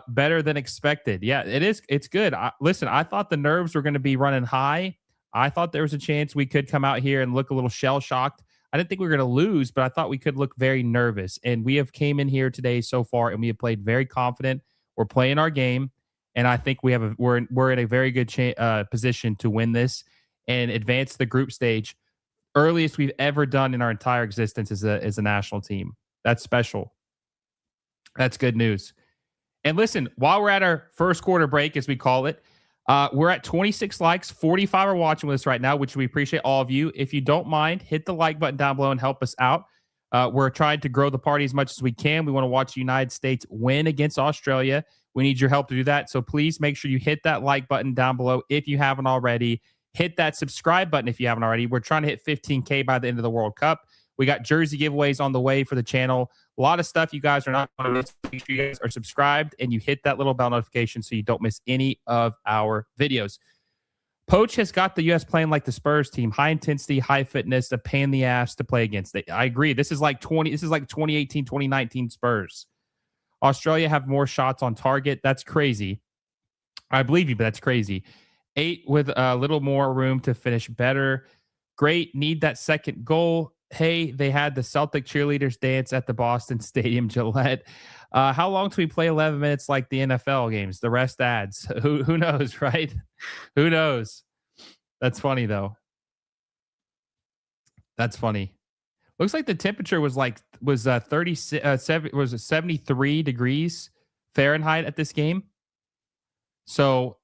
Better than expected. Yeah, it is. It's good. Listen, I thought the nerves were going to be running high. I thought there was a chance we could come out here and look a little shell-shocked. I didn't think we were going to lose, but I thought we could look very nervous. And we have came in here today so far, and we have played very confident. We're playing our game, and I think we're in a very good position to win this and advance the group stage, earliest we've ever done in our entire existence as a national team. That's special. That's good news. And listen, while we're at our first quarter break, as we call it, we're at 26 likes. 45 are watching with us right now, which we appreciate all of you. If you don't mind, hit the like button down below and help us out. We're trying to grow the party as much as we can. We want to watch the United States win against Australia. We need your help to do that. So please make sure you hit that like button down below if you haven't already. Hit that subscribe button if you haven't already. We're trying to hit 15K by the end of the World Cup. We got jersey giveaways on the way for the channel. A lot of stuff you guys are not going to miss. Make sure you guys are subscribed and you hit that little bell notification so you don't miss any of our videos. Poach has got the U.S. playing like the Spurs team. High intensity, high fitness, a pain in the ass to play against. I agree. This is like 2018, 2019 Spurs. Australia have more shots on target. That's crazy. I believe you, but that's crazy. 8 with a little more room to finish better. Great. Need that second goal. Hey, they had the Celtic cheerleaders dance at the Boston Stadium Gillette. How long do we play 11 minutes like the NFL games? The rest adds. Who knows, right? Who knows? That's funny, though. That's funny. Looks like the temperature was 73 degrees Fahrenheit at this game. So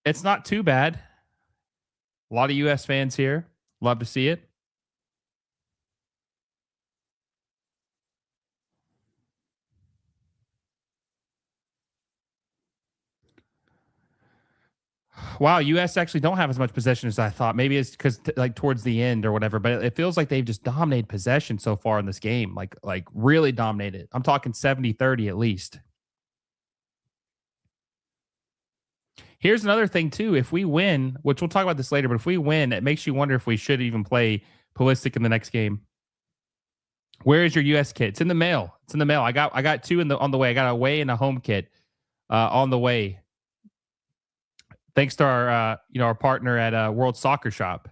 it's not too bad. A lot of U.S. fans here. Love to see it. Wow, U.S. actually don't have as much possession as I thought. Maybe it's because like towards the end or whatever, but it feels like they've just dominated possession so far in this game. Like really dominated. I'm talking 70-30 at least. Here's another thing, too. If we win, which we'll talk about this later, but if we win, it makes you wonder if we should even play Pulisic in the next game. Where is your U.S. kit? It's in the mail. It's in the mail. I got 2 on the way. I got a away and a home kit. on the way. Thanks to our our partner at World Soccer Shop.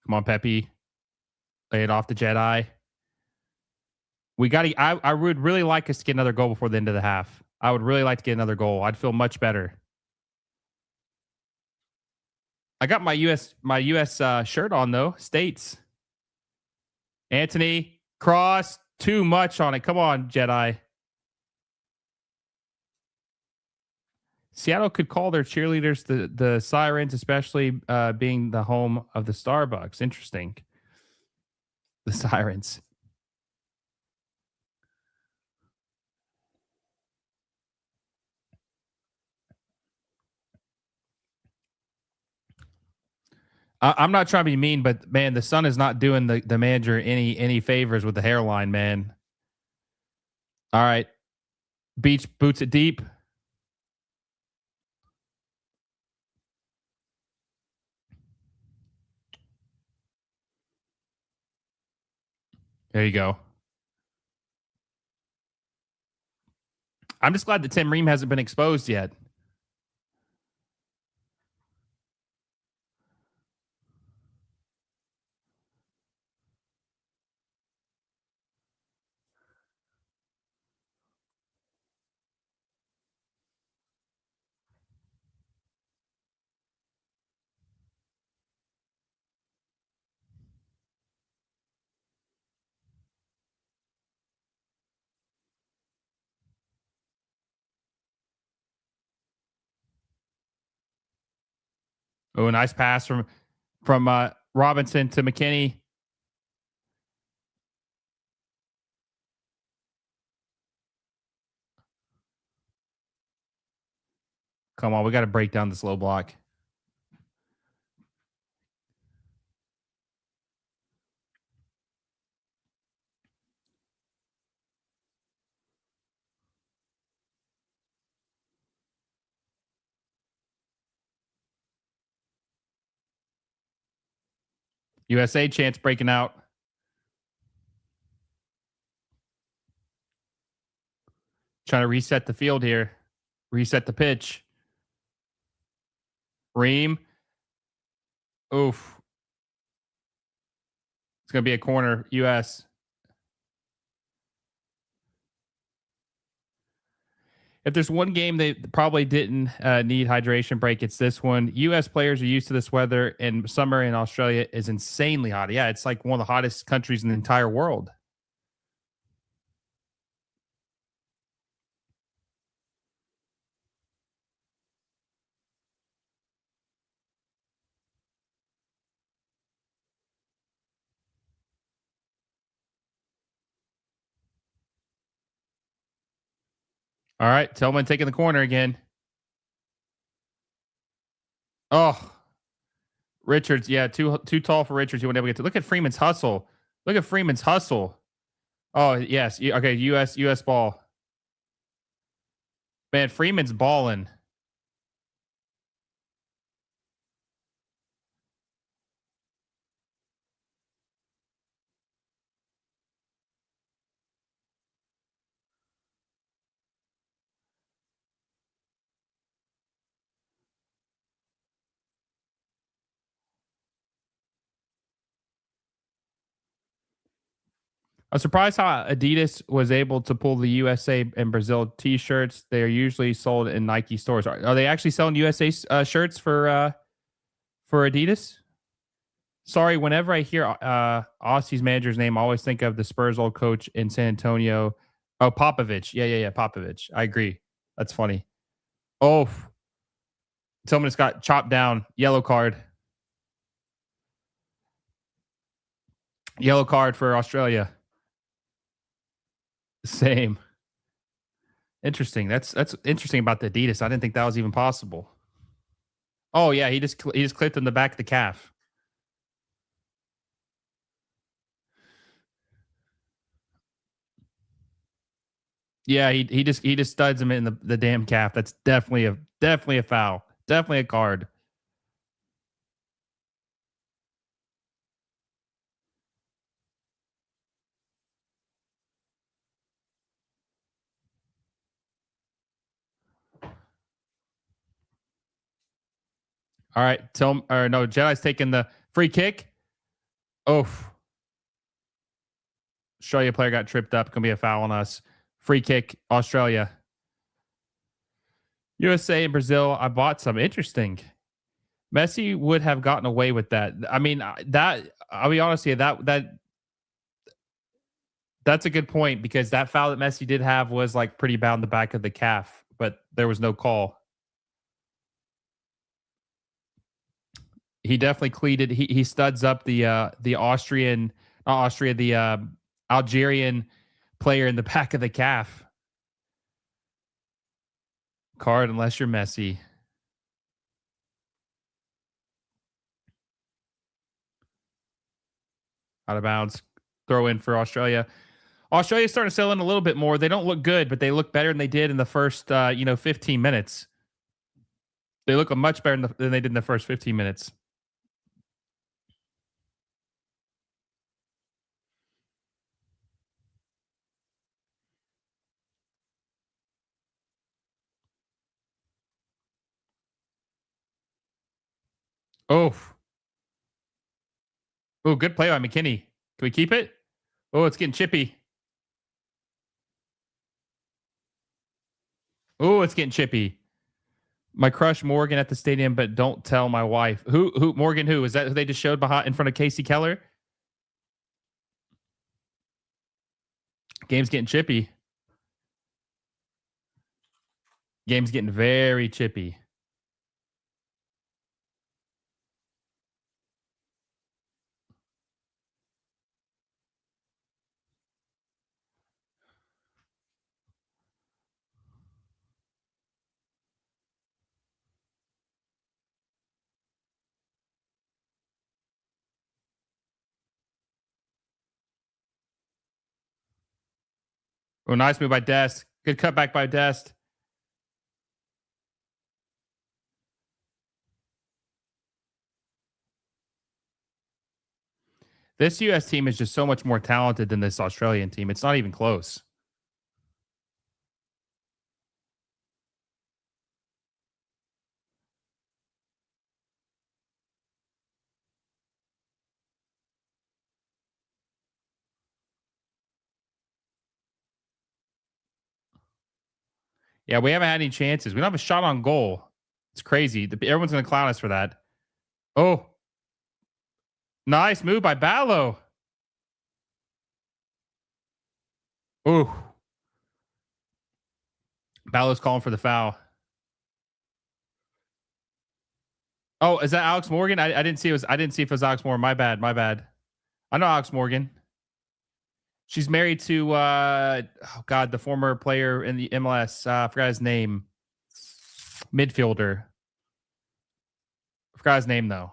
Come on, Pepe. Lay it off the Jedi. We got to. I would really like us to get another goal before the end of the half. I would really like to get another goal. I'd feel much better. I got my US shirt on though. States. Antonee, cross, too much on it. Come on, Jedi. Seattle could call their cheerleaders the Sirens, especially being the home of the Starbucks. Interesting. The Sirens. I'm not trying to be mean, but man, the sun is not doing the manager any favors with the hairline, man. All right. Beach boots it deep. There you go. I'm just glad that Tim Ream hasn't been exposed yet. Oh, a nice pass from Robinson to McKennie. Come on, we got to break down this low block. USA chance breaking out. Trying to reset the field here. Reset the pitch. Ream. Oof. It's going to be a corner, US. If there's one game they probably didn't need hydration break, it's this one. U.S. players are used to this weather, and summer in Australia is insanely hot. Yeah, it's like one of the hottest countries in the entire world. All right, Tillman taking the corner again. Oh, Richards, yeah, too tall for Richards. You won't able to get to. Look at Freeman's hustle. Look at Freeman's hustle. Oh yes, okay. U.S. ball. Man, Freeman's balling. I'm surprised how Adidas was able to pull the USA and Brazil T-shirts. They are usually sold in Nike stores. Are they actually selling USA shirts for Adidas? Sorry, whenever I hear Aussie's manager's name, I always think of the Spurs old coach in San Antonio. Oh, Popovich. Yeah. Popovich. I agree. That's funny. Oh, Tillman just got chopped down. Yellow card. Yellow card for Australia. Same. Interesting. That's interesting about the Adidas. I didn't think that was even possible. Oh yeah, he just clipped in the back of the calf. Yeah, he just studs him in the damn calf. That's definitely a foul. Definitely a card. All right. Jedi's taking the free kick. Oh. Australia player got tripped up. Going to be a foul on us. Free kick, Australia. USA and Brazil. I bought some. Interesting. Messi would have gotten away with that. I mean, I'll be honest here, that's a good point, because that foul that Messi did have was like pretty bad in the back of the calf, but there was no call. He definitely cleated. He studs up the Austrian, not Austria, the Algerian player in the back of the calf. Card unless you're Messi. Out of bounds. Throw in for Australia. Australia's starting to settle in a little bit more. They don't look good, but they look better than they did in the first 15 minutes. They look much better than they did in the first 15 minutes. Oh, good play by McKennie. Can we keep it? Oh, it's getting chippy. Oh, it's getting chippy. My crush Morgan at the stadium, but don't tell my wife. Who Morgan? Who is that? Who they just showed behind in front of Casey Keller? Game's getting chippy. Game's getting very chippy. Oh, nice move by Dest. Good cutback by Dest. This US team is just so much more talented than this Australian team. It's not even close. Yeah, we haven't had any chances. We don't have a shot on goal. It's crazy. Everyone's going to clown us for that. Oh, nice move by Ballo. Ooh. Ballo's calling for the foul. Oh, is that Alex Morgan? I didn't see I didn't see if it was Alex Morgan. My bad. I know Alex Morgan. She's married to the former player in the MLS. I forgot his name. Midfielder. I forgot his name though.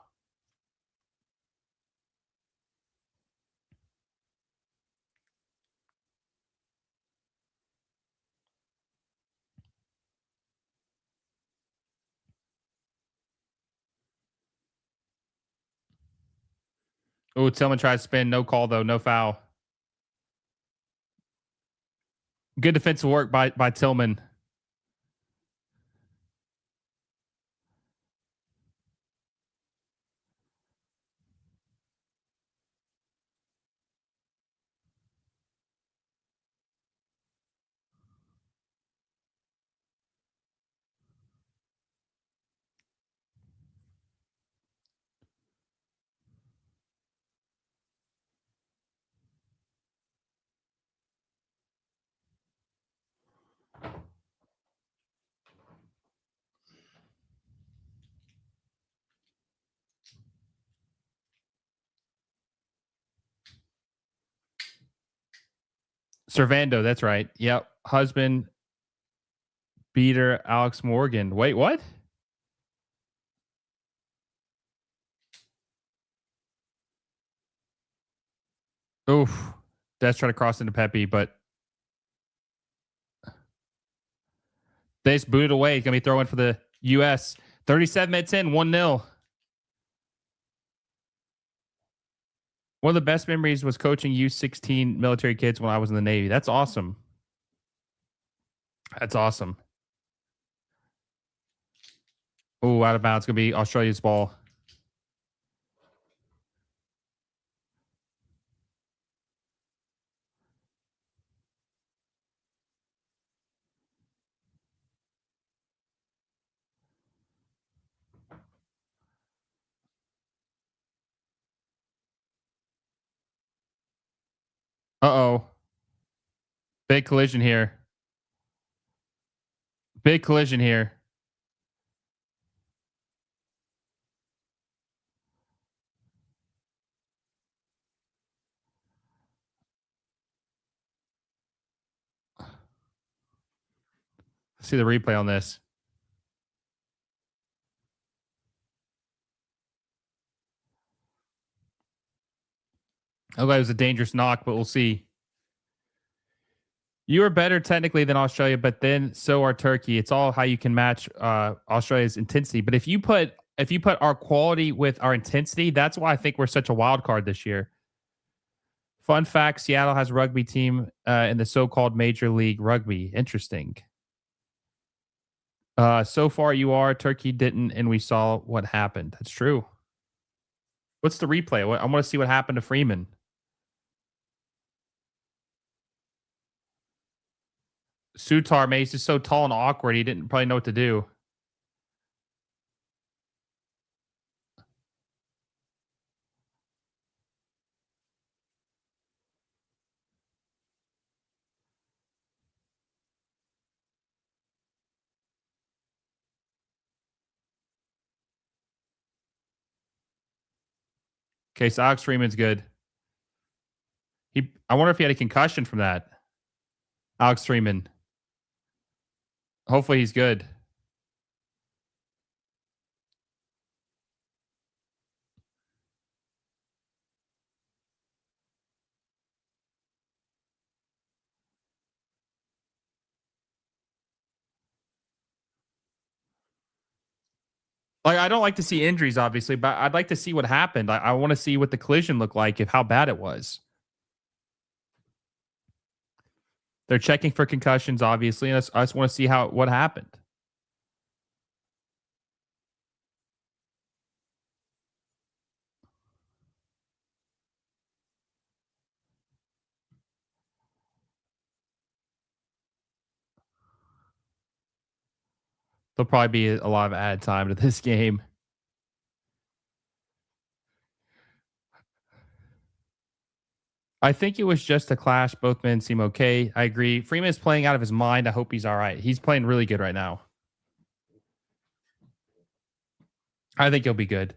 Oh, Tillman tries to spin. No call though. No foul. Good defensive work by Tillman. Servando, that's right. Yep. Husband, beater, Alex Morgan. Wait, what? Oof. That's trying to cross into Pepe, but they just booted away. It's going to be throwing for the U.S. 37 minutes in, 1-0. One of the best memories was coaching U16 military kids when I was in the Navy. That's awesome. That's awesome. Oh, out of bounds. Going to be Australia's ball. Uh-oh. Big collision here. Big collision here. Let's see the replay on this. Okay, it was a dangerous knock, but we'll see. You are better technically than Australia, but then so are Turkey. It's all how you can match Australia's intensity. But if you put our quality with our intensity, that's why I think we're such a wild card this year. Fun fact: Seattle has a rugby team in the so-called Major League Rugby. Interesting. So far, you are. Turkey didn't, and we saw what happened. That's true. What's the replay? I want to see what happened to Freeman. Souttar, man, he's just so tall and awkward. He didn't probably know what to do. Okay, so Alex Freeman's good. I wonder if he had a concussion from that. Alex Freeman. Hopefully he's good. Like, I don't like to see injuries, obviously, but I'd like to see what happened. I want to see what the collision looked like, if how bad it was. They're checking for concussions, obviously, and I just want to see what happened. There'll probably be a lot of added time to this game. I think it was just a clash. Both men seem okay. I agree. Freeman is playing out of his mind. I hope he's all right. He's playing really good right now. I think he'll be good.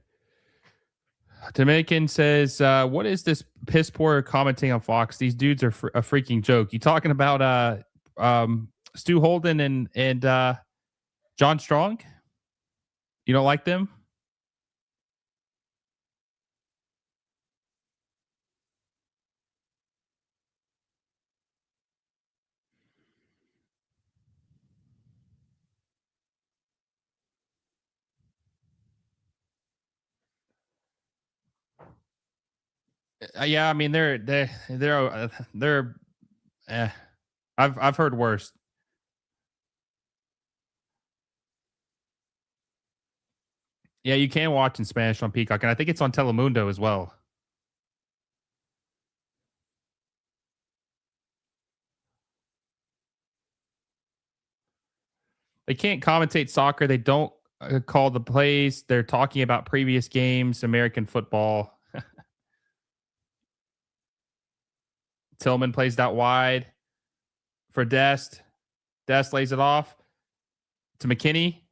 Dominican says, what is this piss poor commenting on Fox? These dudes are a freaking joke. You talking about Stu Holden and John Strong? You don't like them? Yeah, I mean they're I've heard worse. Yeah, you can watch in Spanish on Peacock, and I think it's on Telemundo as well. They can't commentate soccer. They don't call the plays. They're talking about previous games, American football. Tillman plays that wide for Dest. Dest lays it off to McKennie.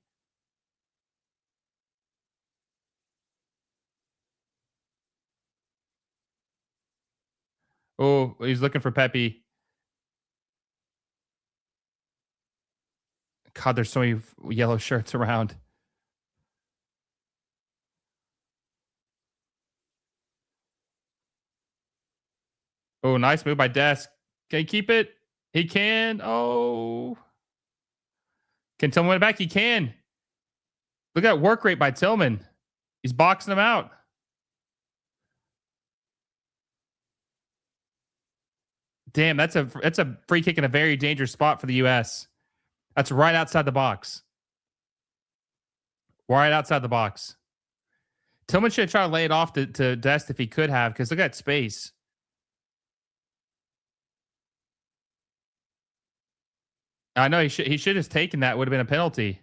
Oh, he's looking for Pepe. God, there's so many yellow shirts around. Oh, nice move by Desk. Can he keep it? He can. Oh. Can Tillman win it back? He can. Look at that work rate by Tillman. He's boxing him out. Damn, that's a free kick in a very dangerous spot for the US. That's right outside the box. Right outside the box. Tillman should try to lay it off to Dest if he could have, because look at space. I know he should have taken that. Would have been a penalty.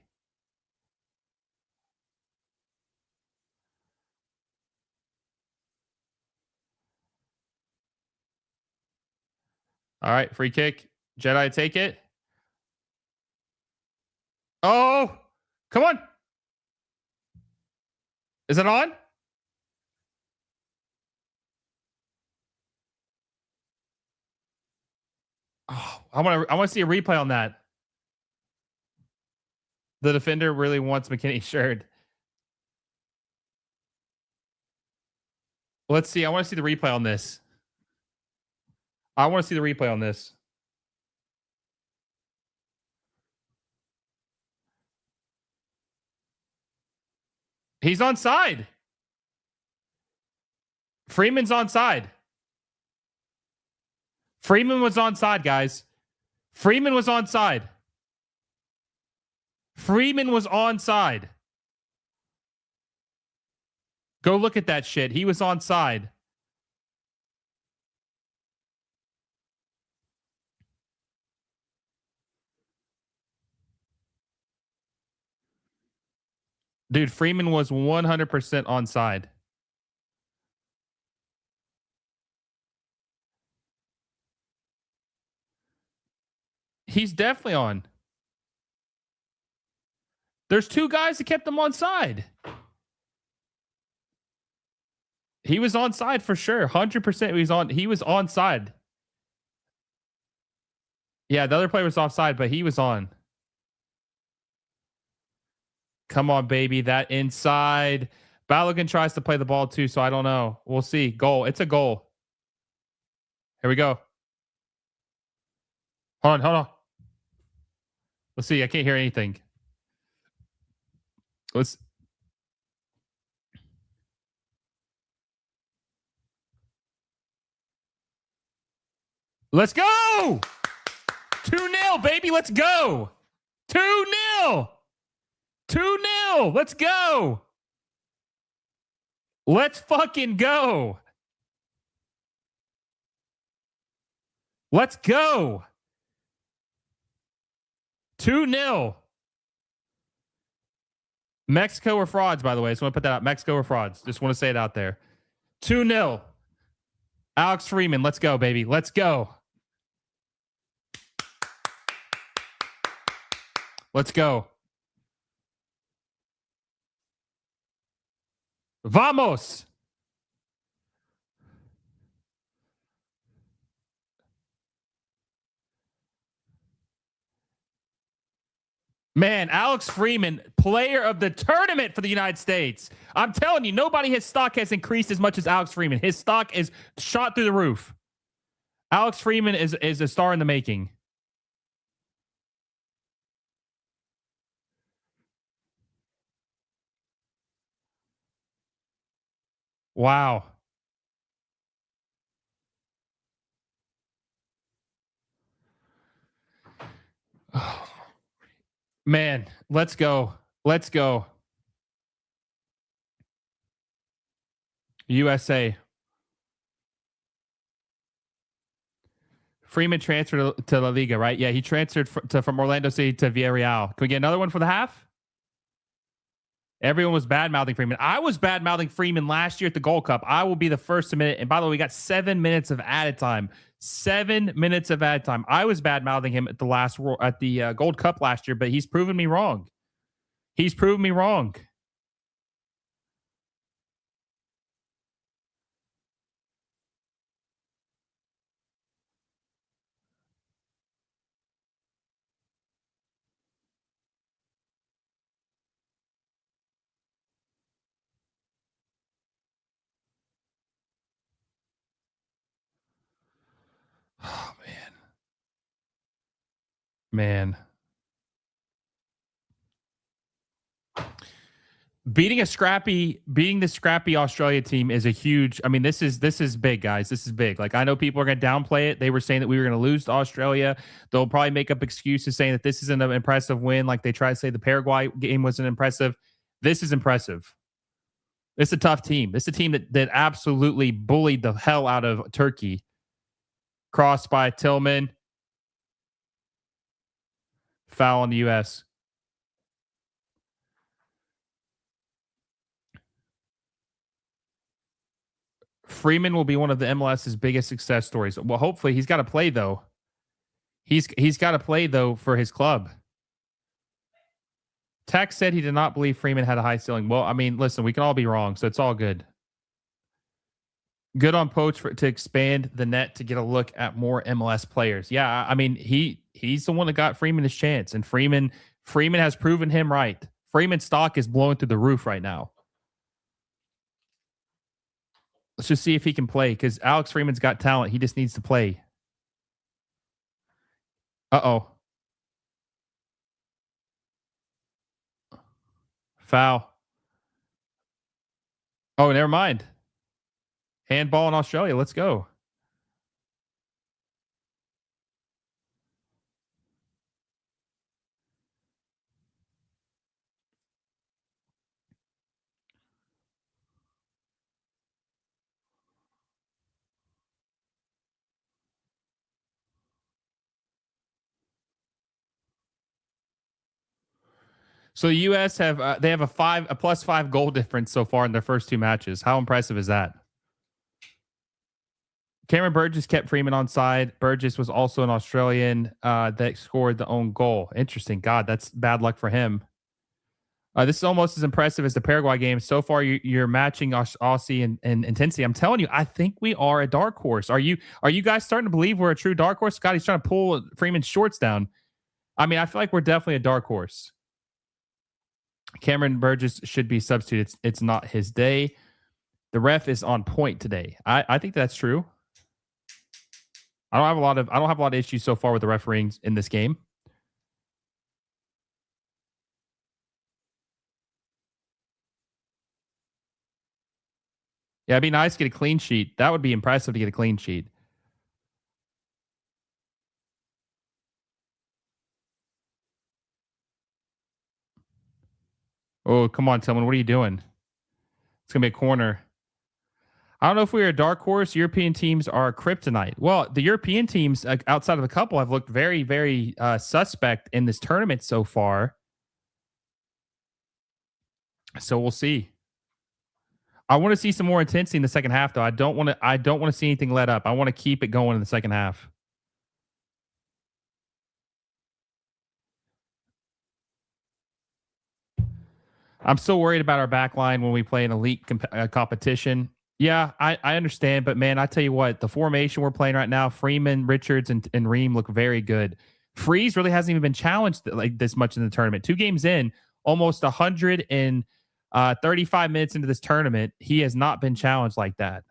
All right, free kick. Jedi, take it. Oh, come on. Is it on? Oh, I want to see a replay on that. The defender really wants McKennie's shirt. Let's see. I want to see the replay on this. I want to see the replay on this. He's onside. Freeman's onside. Freeman was onside, guys. Freeman was onside. Freeman was onside. Go look at that shit. He was onside. Dude, Freeman was 100% onside. He's definitely on. There's two guys that kept him onside. He was onside for sure. 100% he was onside. Yeah, the other player was offside, but he was on. Come on, baby. That inside. Balogun tries to play the ball too, so I don't know. We'll see. Goal. It's a goal. Here we go. Hold on. Let's see. I can't hear anything. Let's go. 2-0, baby. Let's go. 2-0. 2-0. Let's go. Let's fucking go. Let's go. 2-0. Mexico or frauds, by the way. Just want to put that out. Mexico or frauds. Just want to say it out there. 2-0. Alex Freeman. Let's go, baby. Let's go. Let's go. Vamos. Man, Alex Freeman, player of the tournament for the United States. I'm telling you, his stock has increased as much as Alex Freeman. His stock is shot through the roof. Alex Freeman is a star in the making. Wow. Oh. Man, let's go. Let's go. USA. Freeman transferred to La Liga, right? Yeah, he transferred from Orlando City to Villarreal. Can we get another one for the half? Everyone was bad-mouthing Freeman. I was bad-mouthing Freeman last year at the Gold Cup. I will be the first to admit it. And by the way, we got 7 minutes of added time. 7 minutes of added time. I was bad-mouthing him at the Gold Cup last year, but he's proven me wrong. He's proven me wrong. Oh, man. Beating the scrappy Australia team is a huge. I mean, this is big, guys. This is big. Like, I know people are going to downplay it. They were saying that we were going to lose to Australia. They'll probably make up excuses saying that this isn't an impressive win. Like they try to say the Paraguay game wasn't impressive. This is impressive. It's a tough team. It's a team that absolutely bullied the hell out of Turkey. Crossed by Tillman. Foul on the U.S. Freeman will be one of the MLS's biggest success stories. Well, hopefully he's got to play though. He's got to play though for his club. Tex said he did not believe Freeman had a high ceiling. Well, I mean, listen, we can all be wrong, so it's all good. Good on Poach to expand the net to get a look at more MLS players. Yeah, I mean, he's the one that got Freeman his chance, and Freeman has proven him right. Freeman's stock is blowing through the roof right now. Let's just see if he can play, because Alex Freeman's got talent. He just needs to play. Uh-oh. Foul. Oh, never mind. Handball in Australia. Let's go. So the U.S. have a +5 goal difference so far in their first two matches. How impressive is that? Cameron Burgess kept Freeman on side. Burgess was also an Australian that scored the own goal. Interesting. God, that's bad luck for him. This is almost as impressive as the Paraguay game. So far, you're matching Aussie in intensity. I'm telling you, I think we are a dark horse. Are you guys starting to believe we're a true dark horse? Scotty's trying to pull Freeman's shorts down. I mean, I feel like we're definitely a dark horse. Cameron Burgess should be substituted. It's not his day. The ref is on point today. I think that's true. I don't have a lot of issues so far with the refereeing in this game. Yeah, it'd be nice to get a clean sheet. That would be impressive to get a clean sheet. Oh, come on, Tillman. What are you doing? It's going to be a corner. I don't know if we're a dark horse. European teams are kryptonite. Well, the European teams, outside of a couple, have looked very, very suspect in this tournament so far. So we'll see. I want to see some more intensity in the second half, though. I don't want to see anything let up. I want to keep it going in the second half. I'm still worried about our back line when we play an elite competition. Yeah, I understand, but man, I tell you what, the formation we're playing right now, Freeman, Richards, and Ream look very good. Freeze really hasn't even been challenged like this much in the tournament. 2 games in, almost 135 minutes into this tournament, he has not been challenged like that.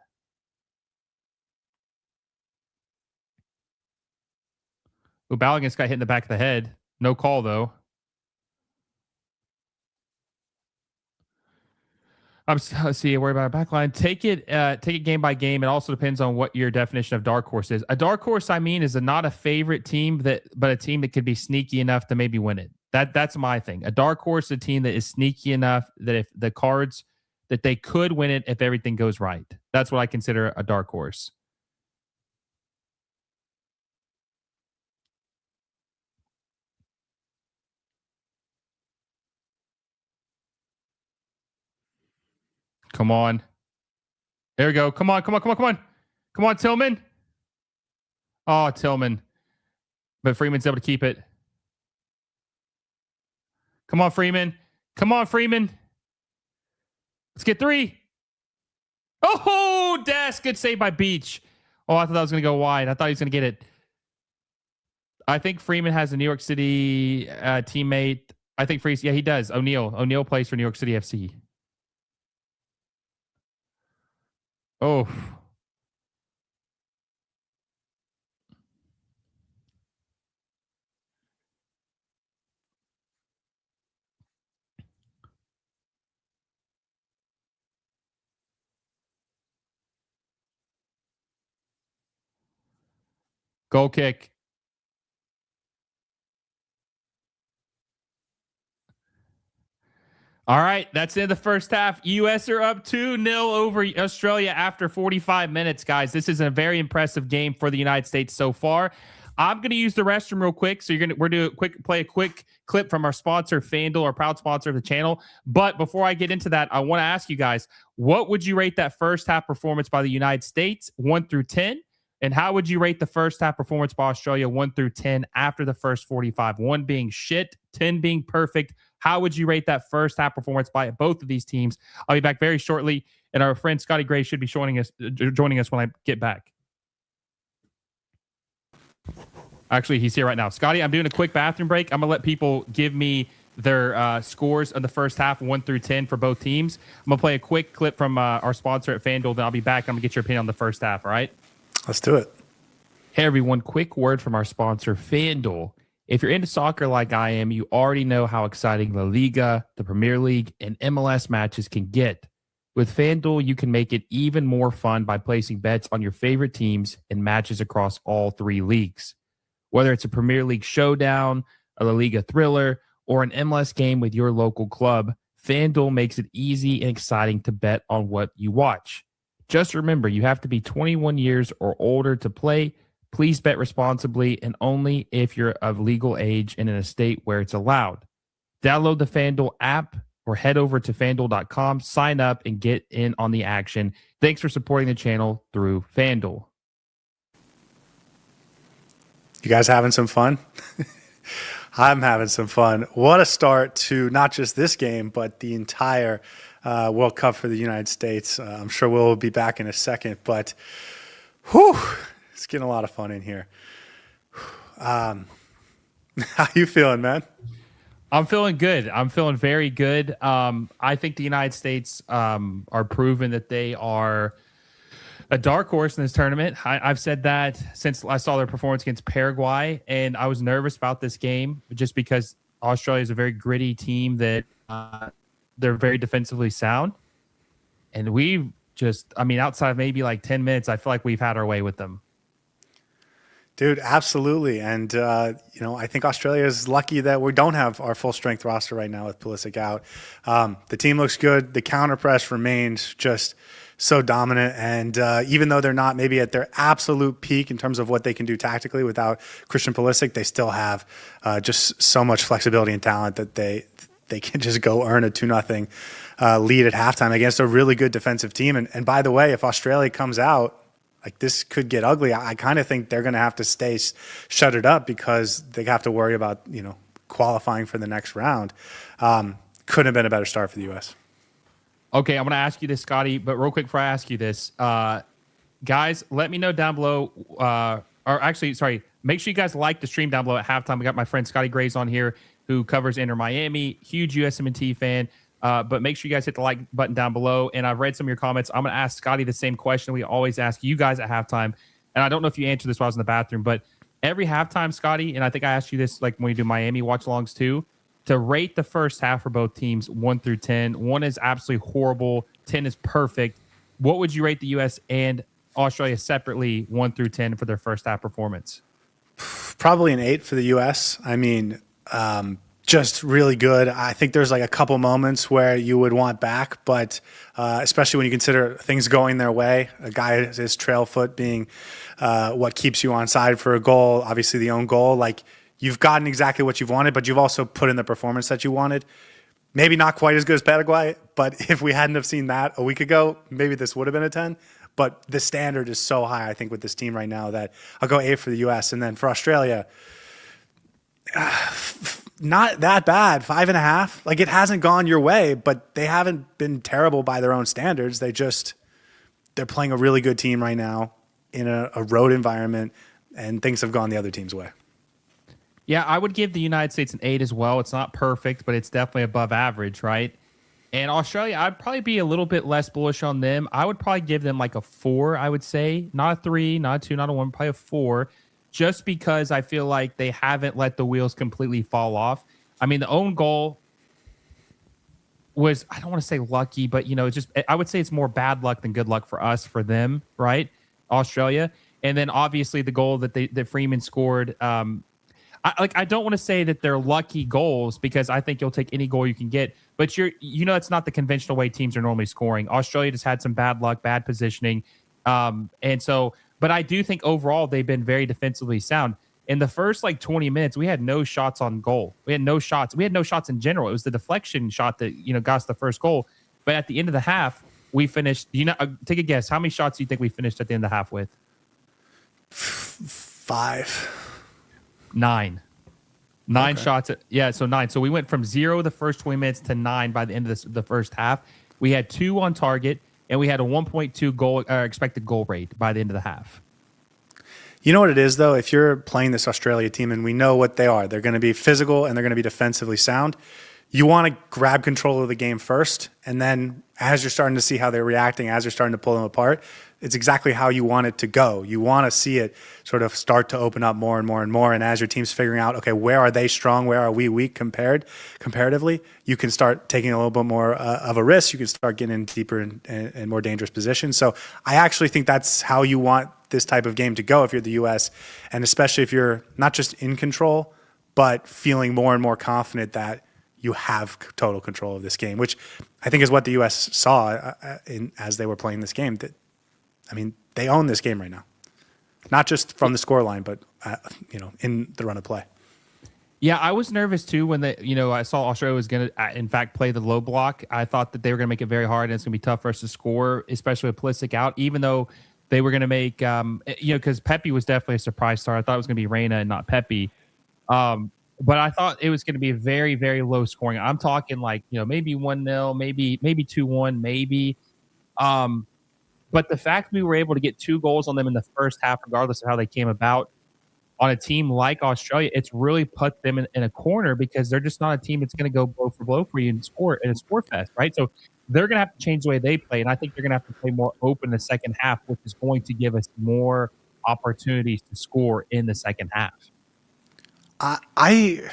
Ooh, Balogun got hit in the back of the head. No call, though. Let's see. Worry about our backline. Take it game by game. It also depends on what your definition of dark horse is. A dark horse, I mean, is not a favorite team but a team that could be sneaky enough to maybe win it. That's my thing. A dark horse, a team that is sneaky enough that if the cards that they could win it if everything goes right. That's what I consider a dark horse. Come on. There we go. Come on. Come on, Tillman. Oh, Tillman. But Freeman's able to keep it. Come on, Freeman. Let's get 3. Oh, Des. Good save by Beach. Oh, I thought that was going to go wide. I thought he was going to get it. I think Freeman has a New York City teammate. I think Freeze. Yeah, he does. O'Neal plays for New York City FC. Oh. Goal kick. All right, that's in the first half. U.S. are up 2-0 over Australia after 45 minutes, guys. This is a very impressive game for the United States so far. I'm going to use the restroom real quick, so we're going to play a quick clip from our sponsor, FanDuel, our proud sponsor of the channel. But before I get into that, I want to ask you guys, what would you rate that first half performance by the United States, 1 through 10? And how would you rate the first half performance by Australia, 1 through 10, after the first 45? 1 being shit, 10 being perfect. How would you rate that first half performance by both of these teams? I'll be back very shortly, and our friend Scotty Gray should be joining us when I get back. Actually, he's here right now. Scotty, I'm doing a quick bathroom break. I'm going to let people give me their scores of the first half, 1 through 10 for both teams. I'm going to play a quick clip from our sponsor at FanDuel, then I'll be back. I'm going to get your opinion on the first half, all right? Let's do it. Hey, everyone. Quick word from our sponsor, FanDuel. If you're into soccer like I am, you already know how exciting La Liga, the Premier League, and MLS matches can get. With FanDuel, you can make it even more fun by placing bets on your favorite teams and matches across all 3 leagues. Whether it's a Premier League showdown, a La Liga thriller, or an MLS game with your local club, FanDuel makes it easy and exciting to bet on what you watch. Just remember, you have to be 21 years or older to play. Please bet responsibly and only if you're of legal age and in a state where it's allowed. Download the FanDuel app or head over to FanDuel.com, sign up, and get in on the action. Thanks for supporting the channel through FanDuel. You guys having some fun? I'm having some fun. What a start to not just this game, but the entire World Cup for the United States. I'm sure we'll be back in a second, but whew, it's getting a lot of fun in here. How you feeling, man? I'm feeling good. I'm feeling very good. I think the United States are proving that they are a dark horse in this tournament. I've said that since I saw their performance against Paraguay, and I was nervous about this game just because Australia is a very gritty team that they're very defensively sound. And we've outside of maybe like 10 minutes, I feel like we've had our way with them. Dude, absolutely. And, I think Australia is lucky that we don't have our full strength roster right now with Pulisic out. The team looks good. The counter press remains just so dominant. And even though they're not maybe at their absolute peak in terms of what they can do tactically without Christian Pulisic, they still have just so much flexibility and talent that they can just go earn a 2-0 lead at halftime against a really good defensive team. And by the way, if Australia comes out, like this could get ugly. I kind of think they're going to have to stay shuttered up because they have to worry about, qualifying for the next round. Couldn't have been a better start for the U.S. Okay, I'm going to ask you this, Scotty, but real quick before I ask you this, guys, let me know down below, make sure you guys like the stream down below at halftime. We got my friend Scotty Grays on here who covers Inter Miami, huge USMNT fan. But make sure you guys hit the like button down below. And I've read some of your comments. I'm going to ask Scotty the same question we always ask you guys at halftime. And I don't know if you answered this while I was in the bathroom, but every halftime, Scotty, and I think I asked you this like when we do Miami watch-alongs too, to rate the first half for both teams 1 through 10. 1 is absolutely horrible. 10 is perfect. What would you rate the U.S. and Australia separately 1 through 10 for their first half performance? Probably an 8 for the U.S. I mean, just really good. I think there's like a couple moments where you would want back, but especially when you consider things going their way, a guy his trail foot being what keeps you on side for a goal, obviously the own goal, like you've gotten exactly what you've wanted, but you've also put in the performance that you wanted. Maybe not quite as good as Paraguay, but if we hadn't have seen that a week ago, maybe this would have been a 10. But the standard is so high, I think, with this team right now that I'll go 8 for the U.S. And then for Australia, not that bad, 5.5. Like it hasn't gone your way, but they haven't been terrible by their own standards. They're playing a really good team right now in a road environment, and things have gone the other team's way. Yeah, I would give the United States an 8 as well. It's not perfect, but it's definitely above average, right? And Australia, I'd probably be a little bit less bullish on them. I would probably give them like a 4, I would say. Not a 3, not a 2, not a 1, probably a 4. Just because I feel like they haven't let the wheels completely fall off. I mean, the own goal was, I don't want to say lucky, but, it's just, I would say it's more bad luck than good luck for us, for them, right? Australia. And then obviously the goal that Freeman scored, I don't want to say that they're lucky goals because I think you'll take any goal you can get, but it's not the conventional way teams are normally scoring. Australia just had some bad luck, bad positioning. But I do think overall they've been very defensively sound. In the first 20 minutes, we had no shots on goal. We had no shots. We had no shots in general. It was the deflection shot that got us the first goal. But at the end of the half, we finished. Take a guess. How many shots do you think we finished at the end of the half with? 5. 9. 9 shots. So 9. So we went from 0 the first 20 minutes to 9 by the end of the first half. We had 2 on target, and we had a 1.2 goal expected goal rate by the end of the half. You know what it is, though? If you're playing this Australia team, and we know what they are, they're going to be physical and they're going to be defensively sound. You want to grab control of the game first, and then as you're starting to see how they're reacting, as you're starting to pull them apart, it's exactly how you want it to go. You want to see it sort of start to open up more and more and more, and as your team's figuring out, okay, where are they strong, where are we weak comparatively, you can start taking a little bit more of a risk. You can start getting in deeper and more dangerous positions. So I actually think that's how you want this type of game to go if you're the U.S., and especially if you're not just in control, but feeling more and more confident that you have total control of this game, which I think is what the U.S. saw as they were playing this game. They own this game right now, not just from the scoreline, but in the run of play. Yeah, I was nervous too when I saw Australia was going to, in fact, play the low block. I thought that they were going to make it very hard and it's going to be tough for us to score, especially with Pulisic out. Even though they were going to make, because Pepe was definitely a surprise star. I thought it was going to be Reina and not Pepe. But I thought it was going to be very, very low scoring. I'm talking maybe 1-0, maybe 2-1, maybe. But the fact we were able to get 2 goals on them in the first half, regardless of how they came about, on a team like Australia, it's really put them in a corner because they're just not a team that's going to go blow for blow for you and score in a score fest, right? So they're going to have to change the way they play, and I think they're going to have to play more open in the second half, which is going to give us more opportunities to score in the second half. I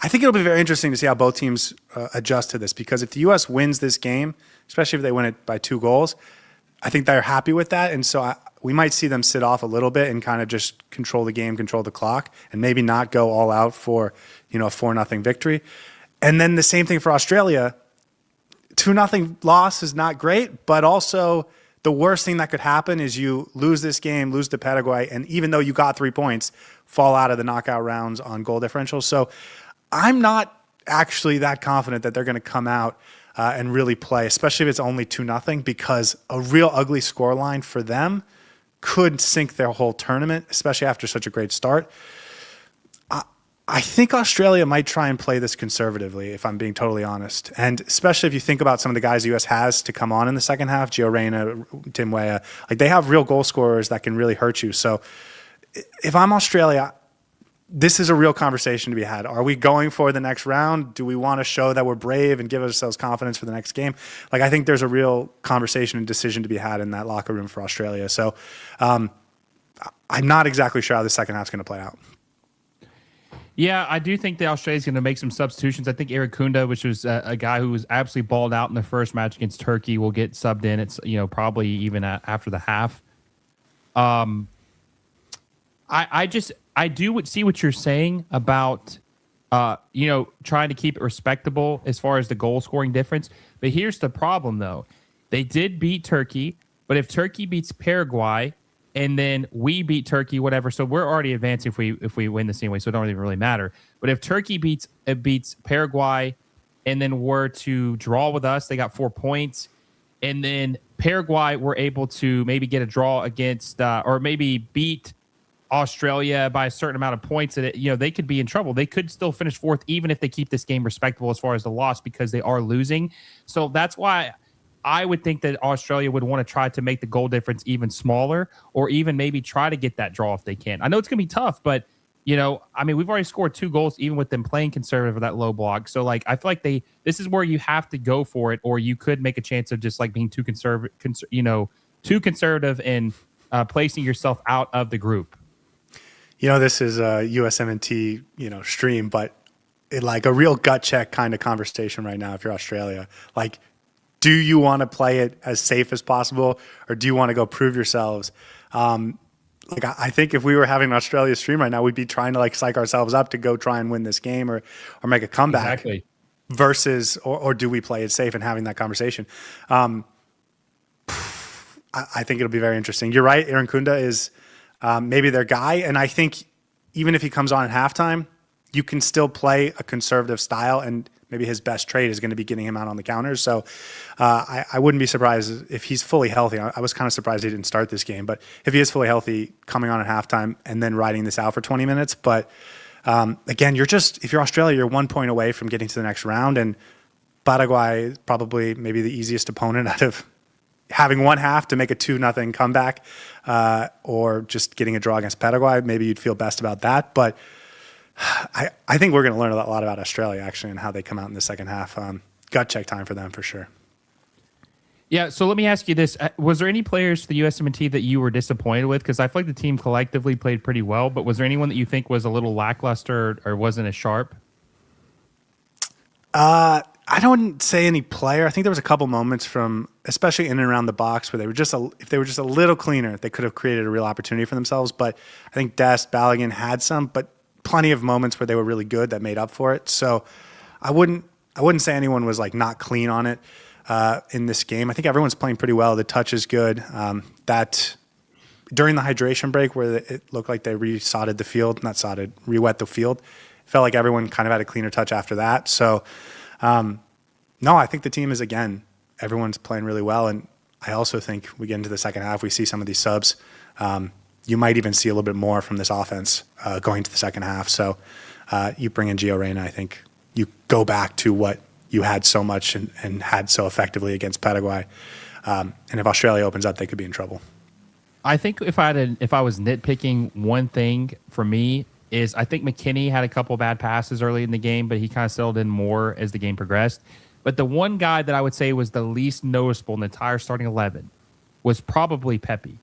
think it'll be very interesting to see how both teams adjust to this, because if the U.S. wins this game, especially if they win it by 2 goals, I think they're happy with that. And so we might see them sit off a little bit and kind of just control the game, control the clock, and maybe not go all out for a 4-0 victory. And then the same thing for Australia. 2-0 loss is not great, but also the worst thing that could happen is you lose this game, lose to Paraguay, and even though you got 3 points, fall out of the knockout rounds on goal differential. So I'm not actually that confident that they're going to come out and really play, especially if it's only 2-0, because a real ugly scoreline for them could sink their whole tournament, especially after such a great start. I think Australia might try and play this conservatively, if I'm being totally honest. And especially if you think about some of the guys the U.S. has to come on in the second half, Gio Reyna, Tim Weah, they have real goal scorers that can really hurt you. So if I'm Australia, this is a real conversation to be had. Are we going for the next round? Do we want to show that we're brave and give ourselves confidence for the next game? I think there's a real conversation and decision to be had in that locker room for Australia. So I'm not exactly sure how the second half's going to play out. Yeah, I do think that Australia's going to make some substitutions. I think Irankunda, which was a guy who was absolutely balled out in the first match against Turkey, will get subbed in. It's probably even after the half. I do see what you're saying about trying to keep it respectable as far as the goal scoring difference. But here's the problem, though. They did beat Turkey, but if Turkey beats Paraguay and then we beat Turkey, whatever, so we're already advancing if we win the same way, so it don't even really matter. But if Turkey beats Paraguay and then were to draw with us, they got 4 points, and then Paraguay were able to maybe get a draw against or maybe beat Australia by a certain amount of points, that they could be in trouble. They could still finish 4th even if they keep this game respectable as far as the loss, because they are losing. So that's why I would think that Australia would want to try to make the goal difference even smaller, or even maybe try to get that draw if they can. I know it's going to be tough, but we've already scored 2 goals even with them playing conservative with that low block. So I feel like this is where you have to go for it, or you could make a chance of just being too conservative, and placing yourself out of the group. This is a USMNT, stream, but a real gut check kind of conversation right now if you're Australia. Do you want to play it as safe as possible, or do you want to go prove yourselves? like I think if we were having an Australia stream right now, we'd be trying to like psych ourselves up to go try and win this game or make a comeback. Exactly. Versus, or do we play it safe and having that conversation? I think it'll be very interesting. You're right. Irankunda is maybe their guy. And I think even if he comes on at halftime, you can still play a conservative style, and maybe his best trait is going to be getting him out on the counters. So I wouldn't be surprised if he's fully healthy. I was kind of surprised he didn't start this game, but if he is fully healthy, coming on at halftime and then riding this out for 20 minutes. But again, if you're Australia, you're 1 point away from getting to the next round, and Paraguay is probably maybe the easiest opponent out of having one half to make a 2-0 comeback, or just getting a draw against Paraguay. Maybe you'd feel best about that. But I think we're going to learn a lot about Australia, actually, and how they come out in the second half. Gut check time for them, for sure. Yeah, so let me ask you this. Was there any players for the USMNT that you were disappointed with? Because I feel like the team collectively played pretty well, but was there anyone that you think was a little lackluster or wasn't as sharp? I don't say any player. I think there was a couple moments from, especially in and around the box, where they were if they were just a little cleaner, they could have created a real opportunity for themselves. But I think Balogun had some, but plenty of moments where they were really good that made up for it. So I wouldn't say anyone was like not clean on it in this game. I think everyone's playing pretty well. The touch is good. That during the hydration break where it looked like they rewet the field, it felt like everyone kind of had a cleaner touch after that. So no, I think the team is, again, everyone's playing really well. And I also think we get into the second half, we see some of these subs. You might even see a little bit more from this offense going to the second half. So you bring in Gio Reyna, I think you go back to what you had so much and had so effectively against Paraguay. And if Australia opens up, they could be in trouble. I think if I was nitpicking one thing for me is I think McKennie had a couple bad passes early in the game, but he kind of settled in more as the game progressed. But the one guy that I would say was the least noticeable in the entire starting 11 was probably Pepe.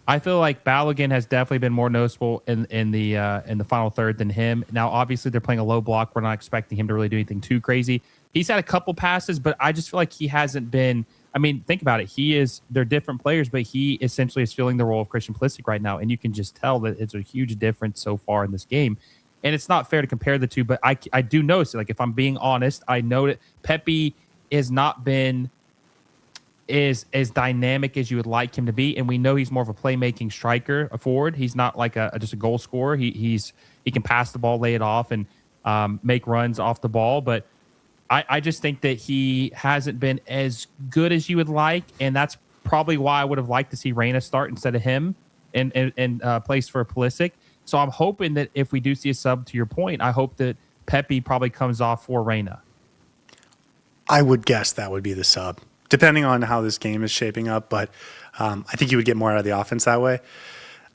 I feel like Balogun has definitely been more noticeable in the final third than him. Now, obviously, they're playing a low block. We're not expecting him to really do anything too crazy. He's had a couple passes, but I just feel like he hasn't been. I mean, think about it. They're different players, but he essentially is filling the role of Christian Pulisic right now, and you can just tell that it's a huge difference so far in this game. And it's not fair to compare the two, but I do notice it. Like, if I'm being honest, I know that Pepe has not been as dynamic as you would like him to be, and we know he's more of a playmaking striker, a forward. He's not like just a goal scorer. He can pass the ball, lay it off, and make runs off the ball. But I just think that he hasn't been as good as you would like, and that's probably why I would have liked to see Reyna start instead of him and place for Pulisic. So I'm hoping that if we do see a sub, to your point, I hope that Pepe probably comes off for Reyna. I would guess that would be the sub, depending on how this game is shaping up. But I think you would get more out of the offense that way.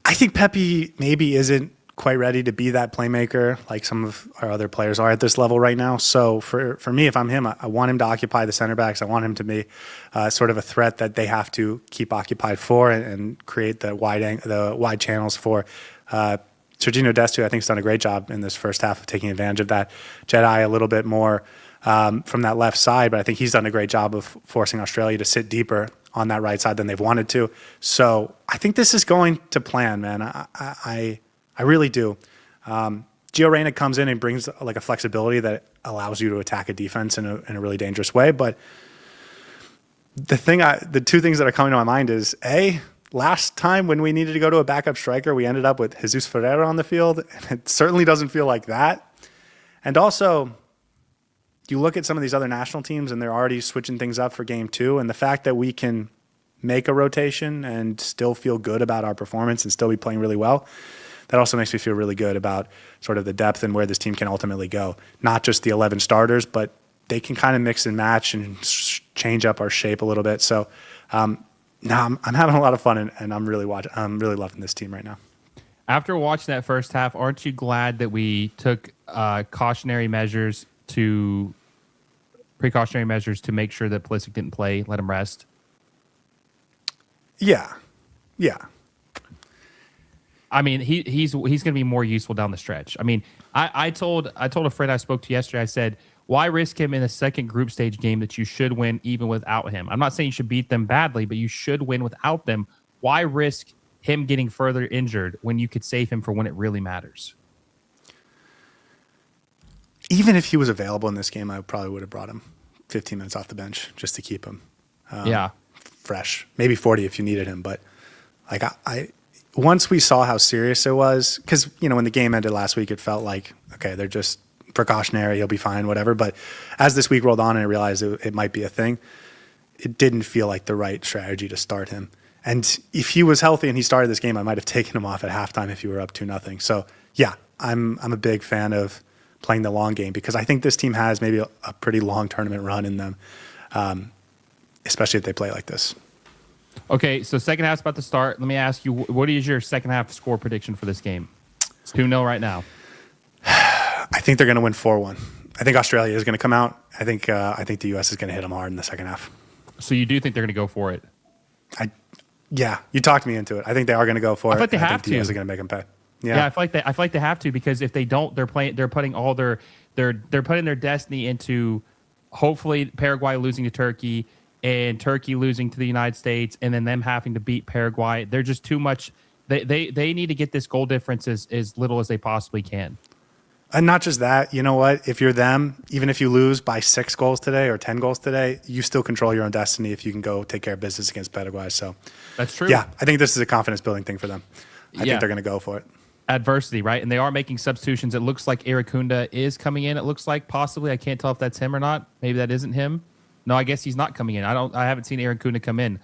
I think Pepe maybe isn't quite ready to be that playmaker like some of our other players are at this level right now. So for me, if I'm him, I want him to occupy the center backs. I want him to be sort of a threat that they have to keep occupied for and create the wide channels for. Serginho Dest, I think, has done a great job in this first half of taking advantage of that. Jedi a little bit more from that left side, but I think he's done a great job of forcing Australia to sit deeper on that right side than they've wanted to. So I think this is going to plan, man. I really do. Gio Reyna comes in and brings like a flexibility that allows you to attack a defense in a really dangerous way. But the two things that are coming to my mind is last time when we needed to go to a backup striker, we ended up with Jesus Ferreira on the field, and it certainly doesn't feel like that. And also, you look at some of these other national teams, and they're already switching things up for game 2, and the fact that we can make a rotation and still feel good about our performance and still be playing really well, that also makes me feel really good about sort of the depth and where this team can ultimately go. Not just the 11 starters, but they can kind of mix and match and change up our shape a little bit. So, I'm having a lot of fun, and I'm really loving this team right now. After watching that first half, aren't you glad that we took precautionary measures to make sure that Pulisic didn't play, let him rest? Yeah. I mean, he's going to be more useful down the stretch. I mean, I told a friend I spoke to yesterday, I said, why risk him in a second group stage game that you should win even without him? I'm not saying you should beat them badly, but you should win without them. Why risk him getting further injured when you could save him for when it really matters? Even if he was available in this game, I probably would have brought him 15 minutes off the bench just to keep him fresh. Maybe 40 if you needed him. But like I once we saw how serious it was, because when the game ended last week, it felt like, okay, they're just precautionary, he'll be fine, whatever. But as this week rolled on and I realized it might be a thing, it didn't feel like the right strategy to start him. And if he was healthy and he started this game, I might have taken him off at halftime if you were up 2-0. So yeah, I'm a big fan of playing the long game, because I think this team has maybe a pretty long tournament run in them, especially if they play like this. Okay, so second half's about to start. Let me ask you, what is your second half score prediction for this game? It's 2-0 right now. I think they're going to win 4-1. I think Australia is going to come out. I think the U.S. is going to hit them hard in the second half. So you do think they're going to go for it? Yeah, you talked me into it. I think they are going to go for it. I feel like they have to. The U.S. are going to make them pay. Yeah, I feel like they have to, because if they don't, they're putting all they're putting their destiny into hopefully Paraguay losing to Turkey and Turkey losing to the United States, and then them having to beat Paraguay. They're just too much. They need to get this goal difference as little as they possibly can. And not just that, you know what? If you're them, even if you lose by 6 goals today or 10 goals today, you still control your own destiny if you can go take care of business against Paraguay. So that's true. Yeah, I think this is a confidence building thing for them. I think they're going to go for it. Adversity, right? And they are making substitutions. It looks like Irankunda is coming in. It looks like possibly. I can't tell if that's him or not. Maybe that isn't him. No, I guess he's not coming in. I haven't seen Irankunda come in.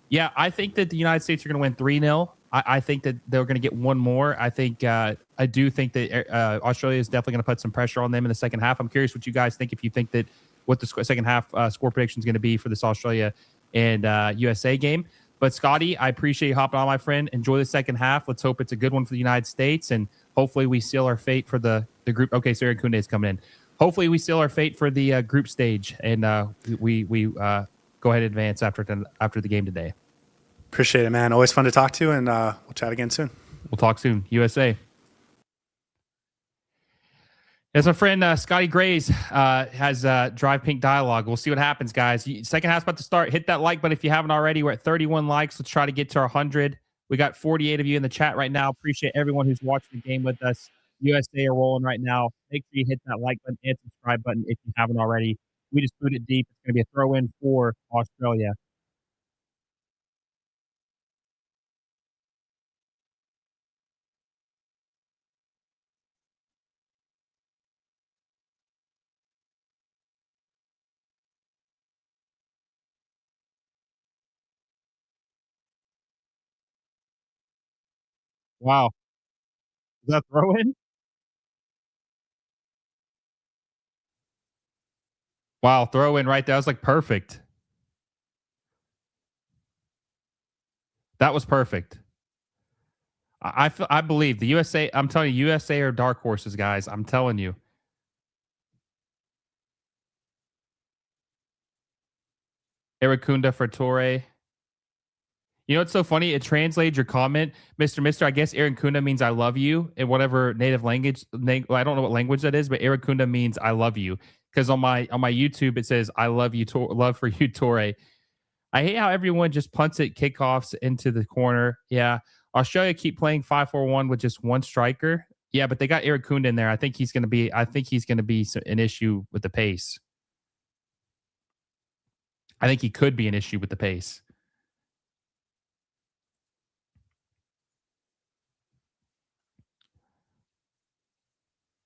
Yeah, I think that the United States are going to win 3-0. I think that they're going to get one more. I do think that Australia is definitely going to put some pressure on them in the second half. I'm curious what you guys think, if you think that what the second half score prediction is going to be for this Australia and USA game. But Scotty, I appreciate you hopping on, my friend. Enjoy the second half. Let's hope it's a good one for the United States, and hopefully we seal our fate for the group. Okay, so Irankunda is coming in. Hopefully we seal our fate for the group stage, and we go ahead and advance after the game today. Appreciate it, man. Always fun to talk to, and we'll chat again soon. We'll talk soon. USA. As my friend Scotty Grays has Drive Pink Dialogue. We'll see what happens, guys. Second half's about to start. Hit that like button if you haven't already. We're at 31 likes. Let's try to get to our 100. We got 48 of you in the chat right now. Appreciate everyone who's watching the game with us. USA are rolling right now. Make sure you hit that like button and subscribe button if you haven't already. We just put it deep. It's going to be a throw-in for Australia. Wow. Is that throw-in? Wow, throw-in right there. That was like perfect. That was perfect. I believe the USA. I'm telling you, USA are dark horses, guys. I'm telling you. Irankunda for Torre. You know what's so funny? It translates your comment, Mr. I guess Irankunda means I love you in whatever native language. I don't know what language that is, but Irankunda means I love you. Because on my YouTube it says I love you, love for you, Torre. I hate how everyone just punts it kickoffs into the corner. Yeah, Australia keep playing 5-4-1 with just one striker. Yeah, but they got Irankunda in there. I think he's going to be an issue with the pace. I think he could be an issue with the pace.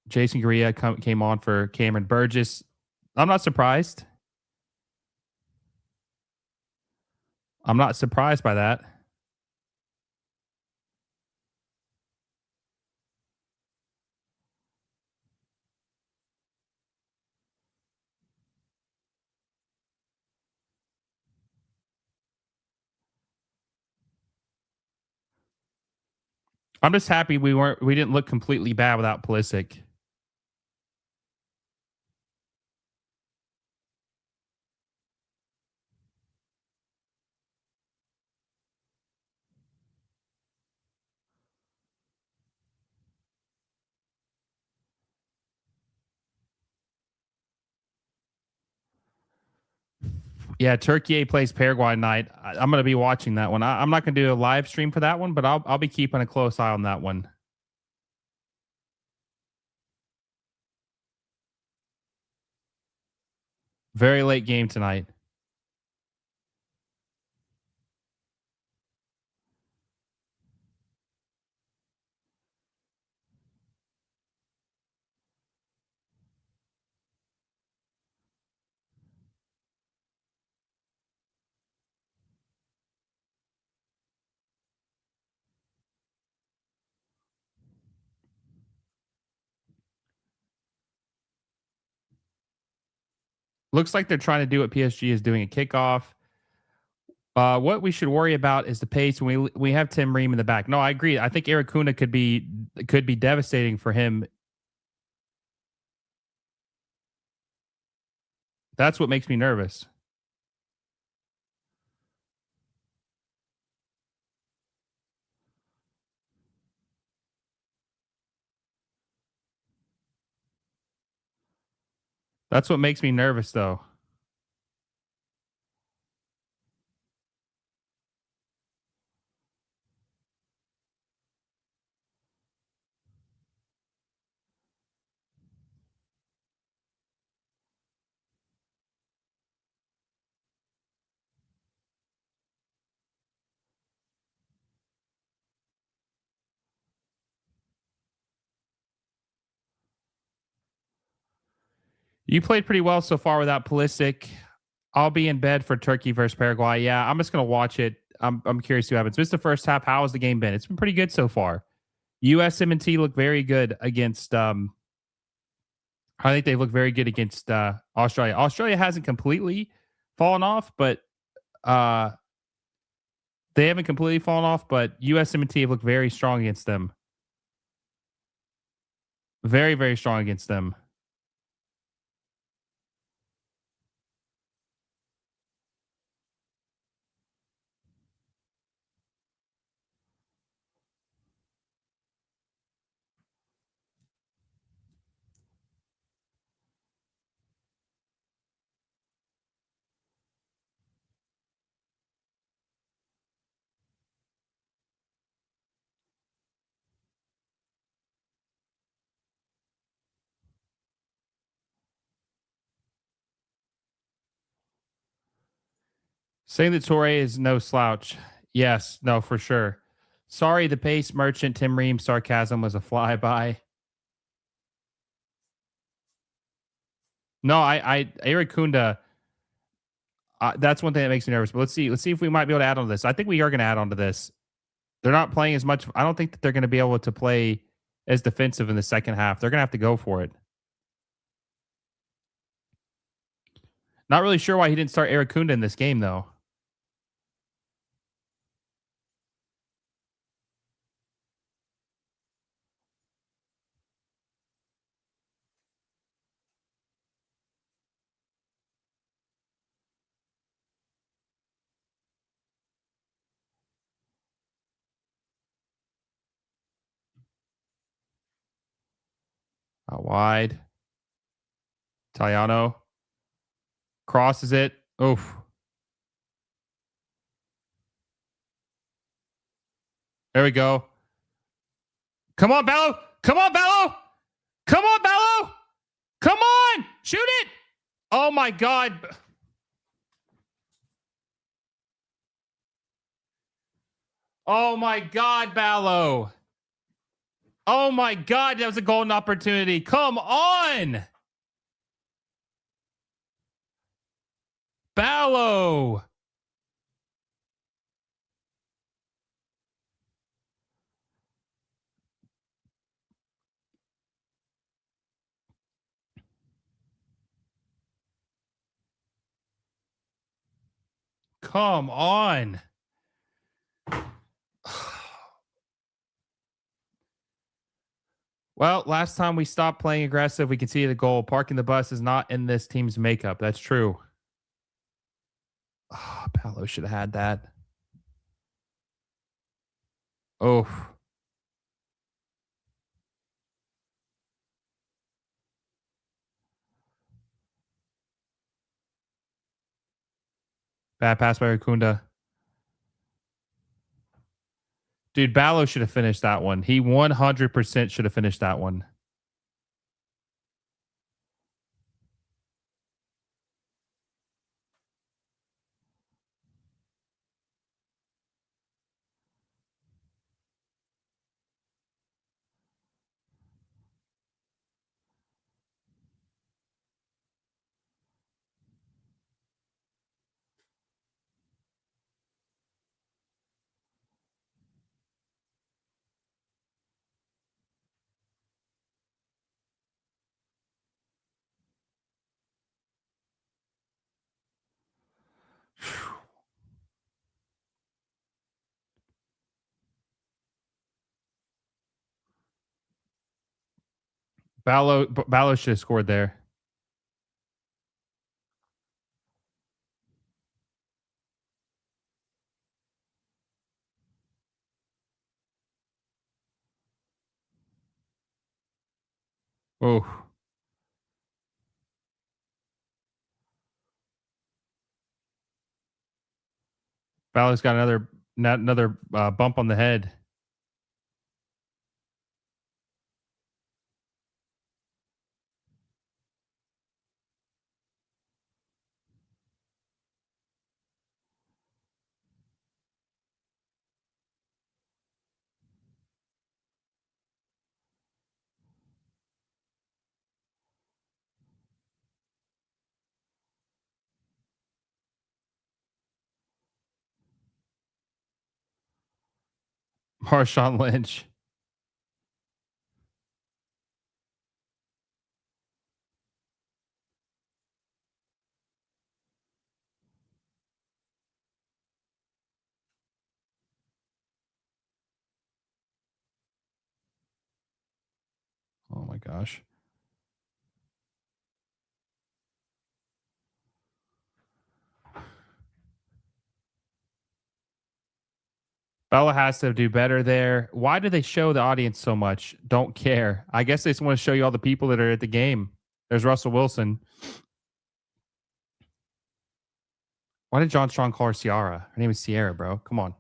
Jason Correa came on for Cameron Burgess. I'm not surprised. I'm not surprised by that. I'm just happy we didn't look completely bad without Pulisic. Yeah, Turkey plays Paraguay tonight. I'm going to be watching that one. I'm not going to do a live stream for that one, but I'll be keeping a close eye on that one. Very late game tonight. Looks like they're trying to do what PSG is doing, a kickoff. What we should worry about is the pace when we have Tim Ream in the back. No, I agree. I think Irankunda could be devastating for him. That's what makes me nervous. That's what makes me nervous, though. You played pretty well so far without Pulisic. I'll be in bed for Turkey versus Paraguay. Yeah, I'm just gonna watch it. I'm curious what happens. This is the first half. How has the game been? It's been pretty good so far. USMNT look very good against. I think they look very good against Australia. Australia hasn't completely fallen off, but they haven't completely fallen off. But USMNT have looked very strong against them. Very, very strong against them. Saying that Torre is no slouch. Yes, no, for sure. Sorry, the pace merchant Tim Ream sarcasm was a flyby. No, Irankunda. That's one thing that makes me nervous. But let's see if we might be able to add on to this. I think we are going to add on to this. They're not playing as much. I don't think that they're going to be able to play as defensive in the second half. They're going to have to go for it. Not really sure why he didn't start Irankunda in this game, though. Out wide. Tayano crosses it. Oof. There we go. Come on, Bello. Come on, Bello. Come on, Bello. Come on. Shoot it. Oh, my God. Oh, my God, Ballo. Oh, my God. That was a golden opportunity. Come on. Ballo. Come on. Well, last time we stopped playing aggressive, we conceded a goal. Parking the bus is not in this team's makeup. That's true. Oh, Paolo should have had that. Oh. Bad pass by Irankunda. Dude, Ballo should have finished that one. He 100% should have finished that one. Ballo should have scored there. Oh. Ballo's got another bump on the head. Marshawn Lynch. Oh my gosh. Bella has to do better there. Why do they show the audience so much? Don't care. I guess they just want to show you all the people that are at the game. There's Russell Wilson. Why did John Strong call her Ciara? Her name is Sierra, bro. Come on.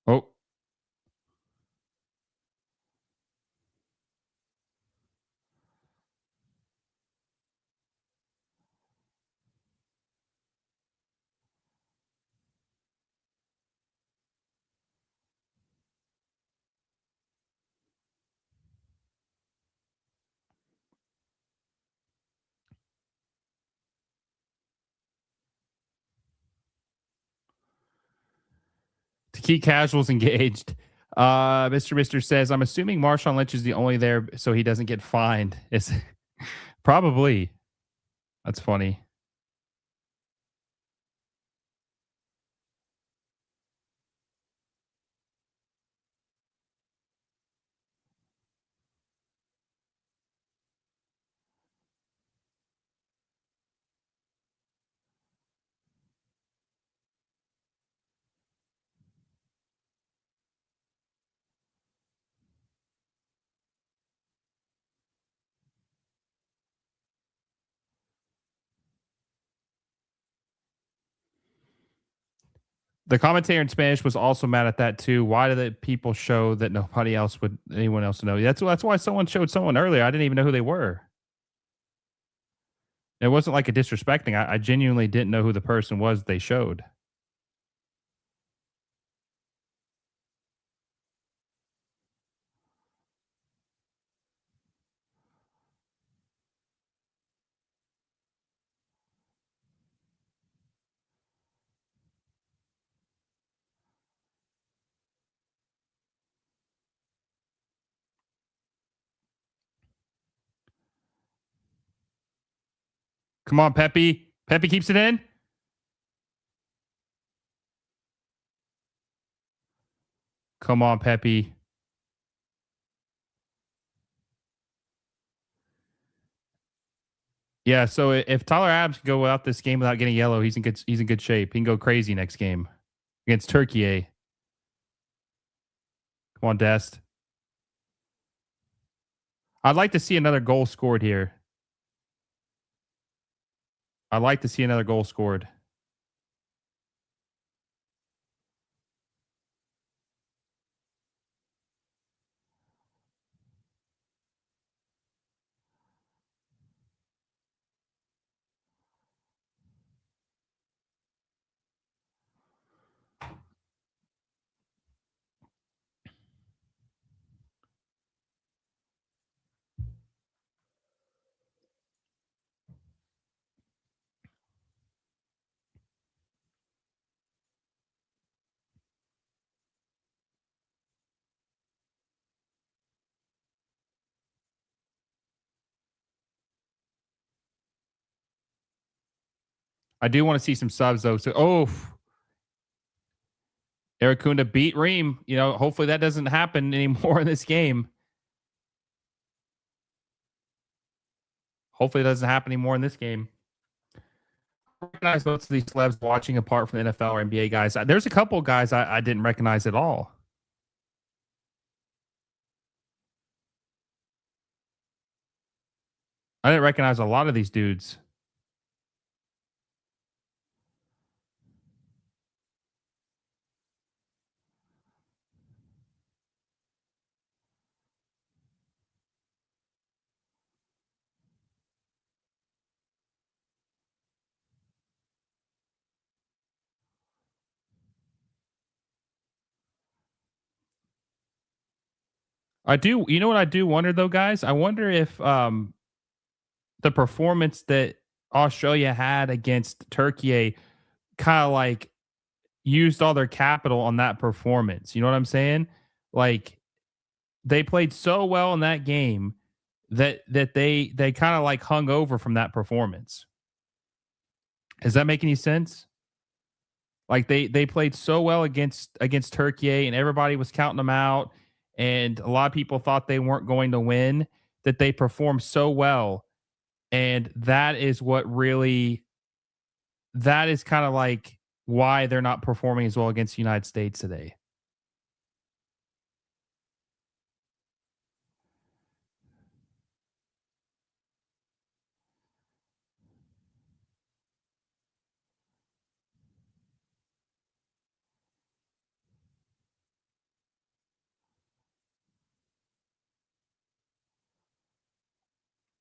Oh. To keep casuals engaged. Mr. Mister says, I'm assuming Marshawn Lynch is the only there so he doesn't get fined. It's probably. That's funny. The commentator in Spanish was also mad at that too. Why do the people show that anyone else know? That's why someone showed someone earlier. I didn't even know who they were. It wasn't like a disrespecting. I genuinely didn't know who the person was they showed. Come on, Pepe. Pepe keeps it in. Come on, Pepe. Yeah, so if Tyler Adams can go out this game without getting yellow, he's in good shape. He can go crazy next game against Turkey. Come on, Dest. I'd like to see another goal scored here. I'd like to see another goal scored. I do want to see some subs though. So, Irankunda beat Ream. You know, hopefully that doesn't happen anymore in this game. Hopefully it doesn't happen anymore in this game. I recognize most of these celebs watching apart from the NFL or NBA guys. There's a couple of guys I didn't recognize at all. I didn't recognize a lot of these dudes. I do. You know what I do wonder though, guys? I wonder if the performance that Australia had against Turkey kind of like used all their capital on that performance. You know what I'm saying? Like they played so well in that game that they kind of like hung over from that performance. Does that make any sense? Like they played so well against Turkey and everybody was counting them out and a lot of people thought they weren't going to win that they performed so well and that is what really that is kind of like why they're not performing as well against the United States today.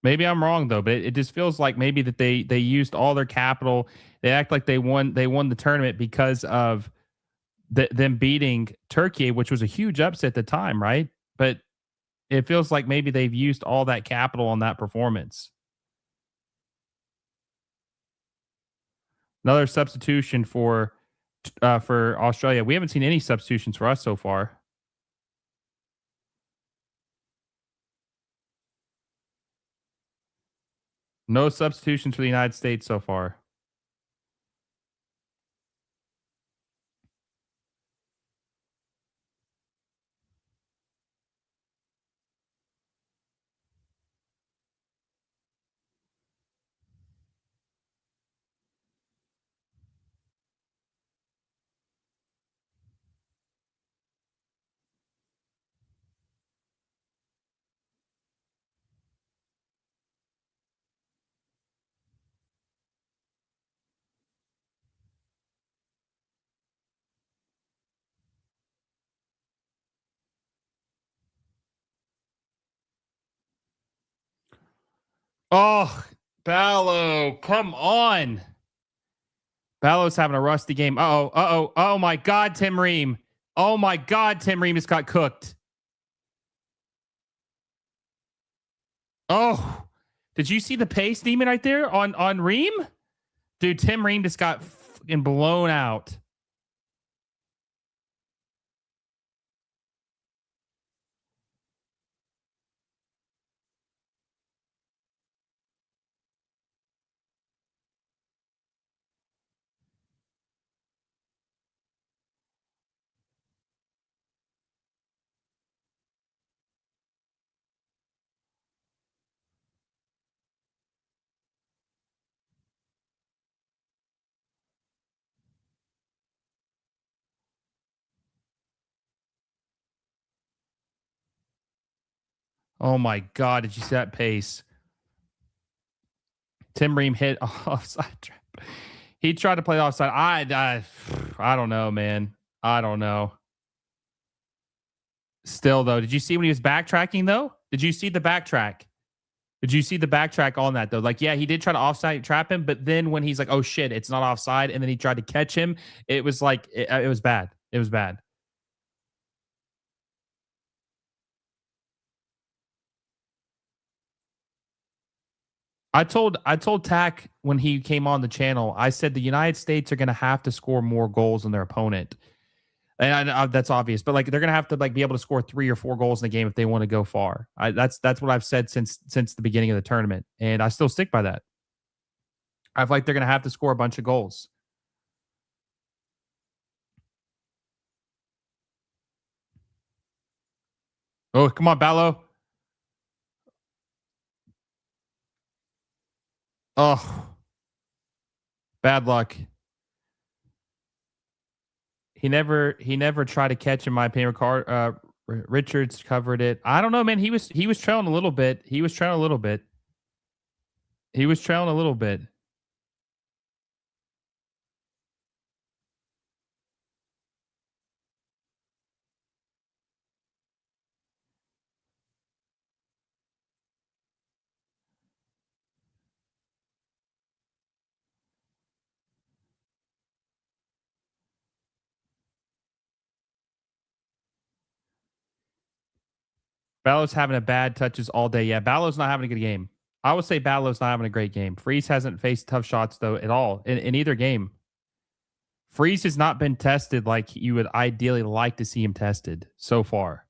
Maybe I'm wrong though, but it just feels like maybe that they used all their capital. They act like they won the tournament because of them beating Turkey, which was a huge upset at the time, right? But it feels like maybe they've used all that capital on that performance. Another substitution for Australia. We haven't seen any substitutions for us so far. No substitutions for the United States so far. Oh, Ballo, come on. Ballo's having a rusty game. Oh my God, Tim Ream. Oh my God, Tim Ream just got cooked. Oh, did you see the pace demon right there on Ream? Dude, Tim Ream just got fucking blown out. Oh my God. Did you see that pace? Tim Ream hit offside trap. He tried to play offside. I don't know, man. I don't know. Still, though, did you see when he was backtracking, though? Did you see the backtrack? Did you see the backtrack on that, though? Like, yeah, he did try to offside trap him, but then when he's like, oh, shit, it's not offside, and then he tried to catch him, it was like, it was bad. It was bad. I told Tack when he came on the channel, I said the United States are going to have to score more goals than their opponent. And that's obvious, but like they're gonna have to like be able to score 3 or 4 goals in the game if they want to go far. That's what I've said since the beginning of the tournament, and I still stick by that. I feel like they're gonna have to score a bunch of goals. Oh, come on, Ballo. Oh, bad luck. He never tried to catch, in my opinion. Richards covered it. I don't know, man. He was trailing a little bit. He was trailing a little bit. He was trailing a little bit. Ballo's having a bad touches all day. Yeah, Ballo's not having a good game. I would say Ballo's not having a great game. Freeze hasn't faced tough shots, though, at all in either game. Freeze has not been tested like you would ideally like to see him tested so far.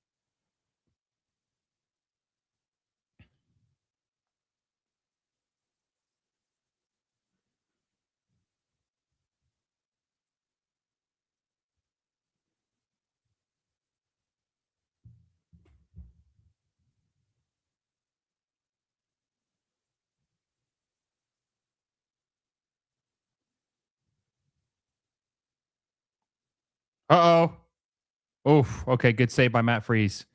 Uh-oh. Oof. Okay, good save by Matt Freeze.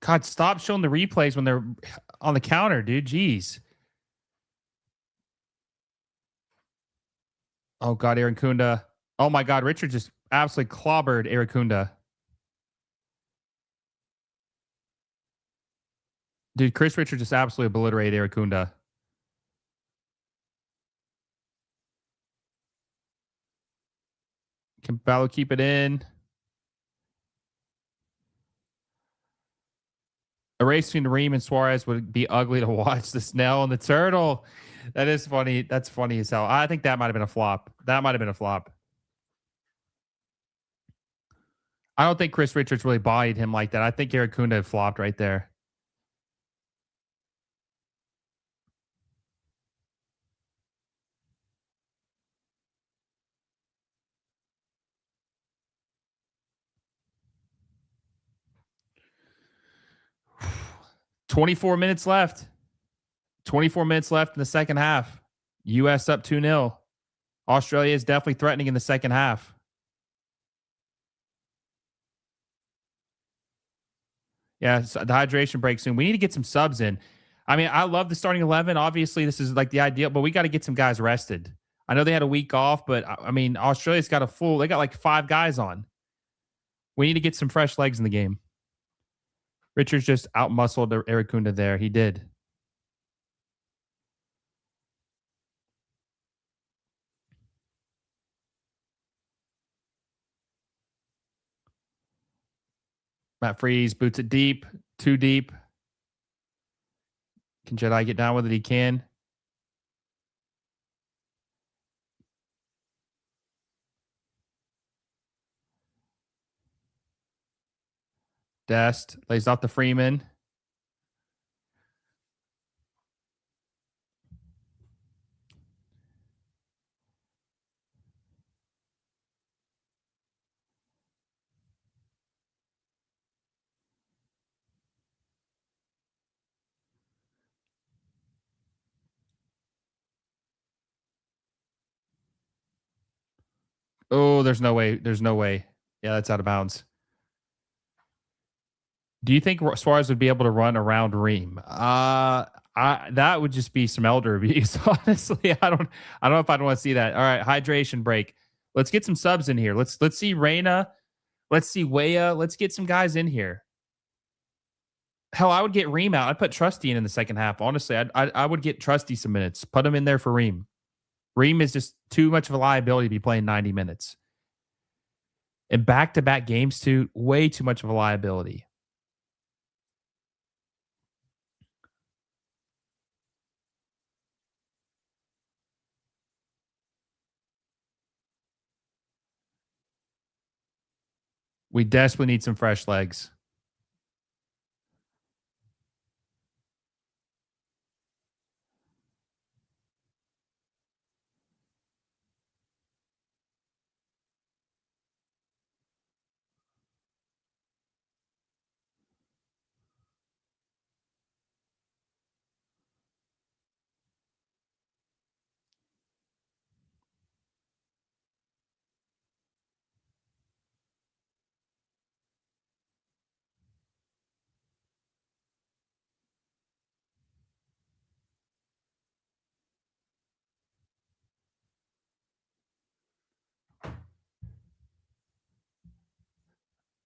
God, stop showing the replays when they're on the counter, dude. Jeez. Oh, God, Irankunda. Oh, my God. Richard just absolutely clobbered Irankunda. Dude, Chris Richard just absolutely obliterated Irankunda. Can Ballo keep it in? Erasing Reem and Suarez would be ugly to watch. The snail and the turtle. That is funny. That's funny as hell. I think that might have been a flop. That might have been a flop. I don't think Chris Richards really bodied him like that. I think Irankunda had flopped right there. "24 minutes left. 24 minutes left in the second half. U.S. up 2-0. Australia is definitely threatening in the second half. Yeah, so the hydration break soon. We need to get some subs in. I mean, I love the starting 11. Obviously, this is like the ideal, but we got to get some guys rested. I know they had a week off, but I mean, Australia's got they got like 5 guys on. We need to get some fresh legs in the game. Richards just outmuscled Irankunda there. He did. Matt Freeze boots it deep, too deep. Can Jedi get down with it? He can. Dest lays off the Freeman. Oh, there's no way. There's no way. Yeah, that's out of bounds. Do you think Suarez would be able to run around Ream? That would just be some elder abuse. Honestly, I don't know if I'd want to see that. All right, hydration break. Let's get some subs in here. Let's see Reyna. Let's see Weah. Let's get some guys in here. Hell, I would get Ream out. I'd put Trusty in the second half. Honestly, I would get Trusty some minutes. Put him in there for Ream. Ream is just too much of a liability to be playing 90 minutes. And back-to-back games, too, way too much of a liability. We desperately need some fresh legs.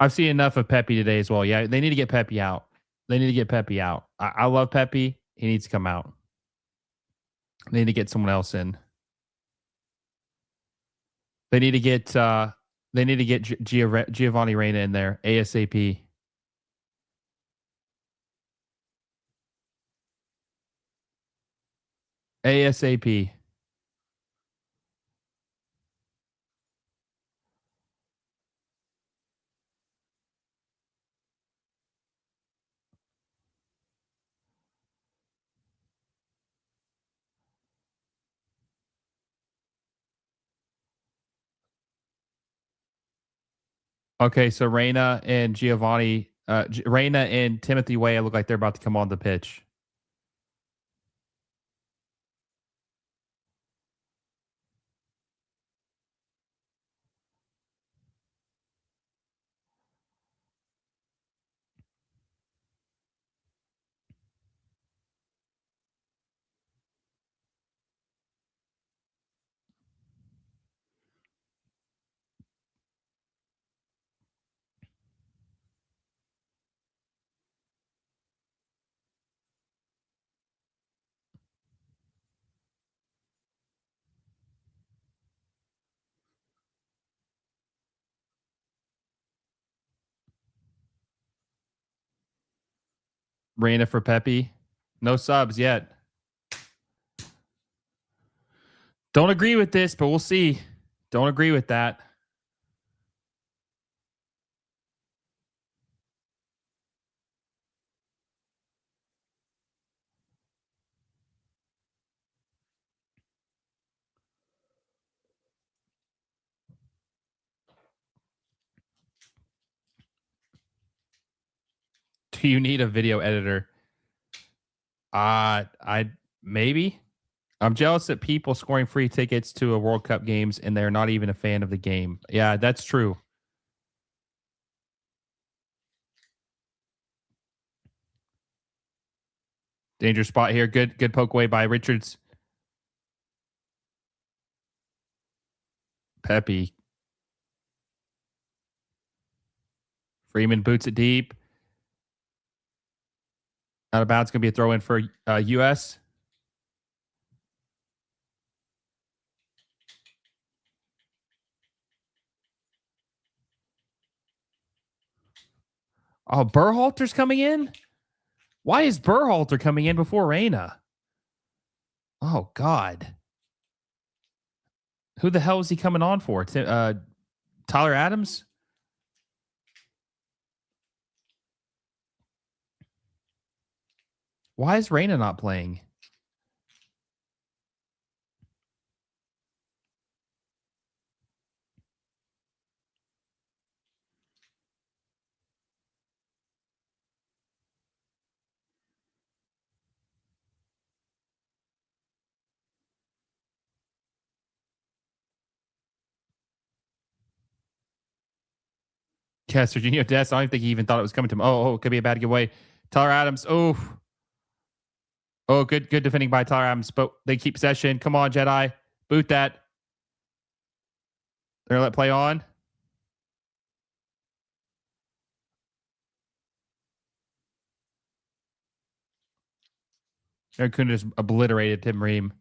I've seen enough of Pepe today as well. Yeah, they need to get Pepe out. They need to get Pepe out. I love Pepe. He needs to come out. They need to get someone else in. They need to get Giovanni Reyna in there ASAP. ASAP. Okay, so Reyna and Giovanni, Reyna and Timothy Weah look like they're about to come on the pitch. Reyna for Pepe. No subs yet. Don't agree with this, but we'll see. Don't agree with that. Do you need a video editor? I maybe. I'm jealous that people scoring free tickets to a World Cup games and they're not even a fan of the game. Yeah, that's true. Danger spot here. Good poke away by Richards. Pepe. Freeman boots it deep. Out of bounds. Going to be a throw in for US. Oh, Berhalter's coming in? Why is Berhalter coming in before Reyna? Oh, God. Who the hell is he coming on for? Tyler Adams? Why is Reyna not playing? Yeah, Serginho Dest. I don't even think he even thought it was coming to him. It could be a bad giveaway. Tyler Adams. Good defending by Tyler Adams, but they keep possession. Come on, Jedi. Boot that. They're going to let play on. Irankunda just obliterated Tim Ream.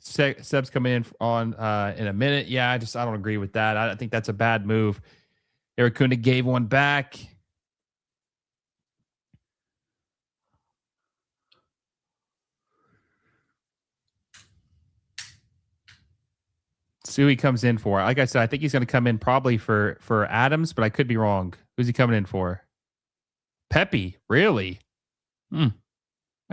Seb's coming in on in a minute. Yeah, I don't agree with that. I think that's a bad move. Irankunda gave one back. See who he comes in for. Like I said, I think he's going to come in probably for Adams, but I could be wrong. Who's he coming in for? Pepe, really? I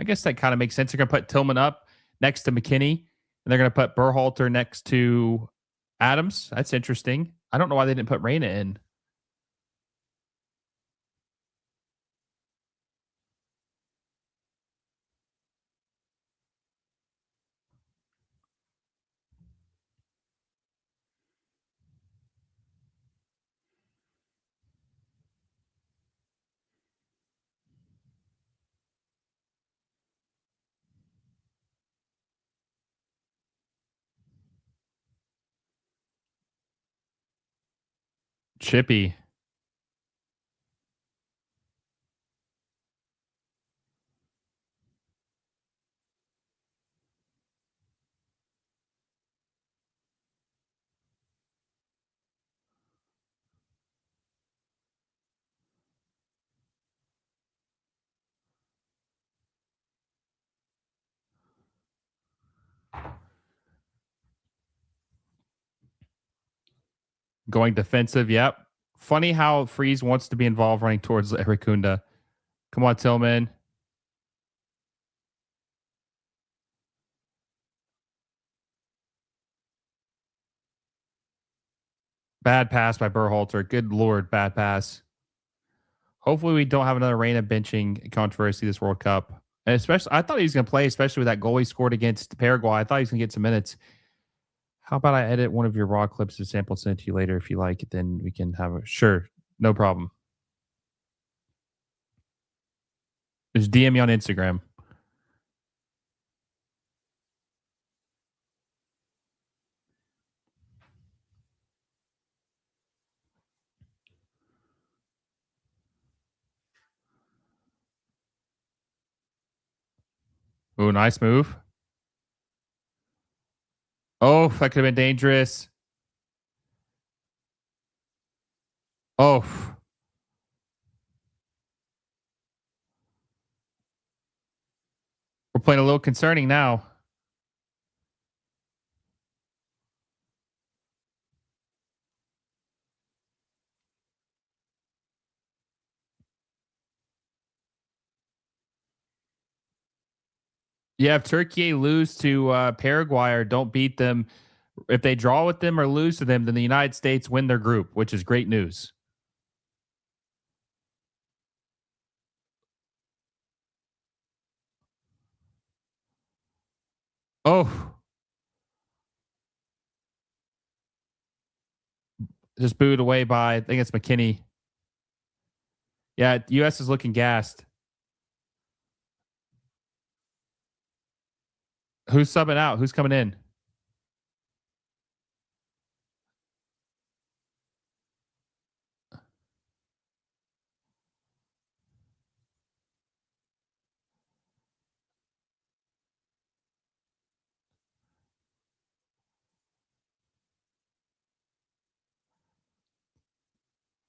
guess that kind of makes sense. They're going to put Tillman up next to McKennie, and they're going to put Berhalter next to Adams. That's interesting. I don't know why they didn't put Reyna in. Chippy. Going defensive. Yep. Funny how Freeze wants to be involved running towards Irankunda. Come on, Tillman. Bad pass by Berhalter. Good Lord, bad pass. Hopefully we don't have another Reyna benching controversy this World Cup. And especially, I thought he was going to play, especially with that goal he scored against Paraguay. I thought he was going to get some minutes. How about I edit one of your raw clips to sample send it to you later if you like it? Then we can have a sure, no problem. Just DM me on Instagram. Oh, nice move. Oh, that could have been dangerous. Oh. We're playing a little concerning now. Yeah, if Turkey lose to Paraguay or don't beat them, if they draw with them or lose to them, then the United States win their group, which is great news. Oh. Just booed away by, I think it's McKennie. Yeah, U.S. is looking gassed. Who's subbing out? Who's coming in?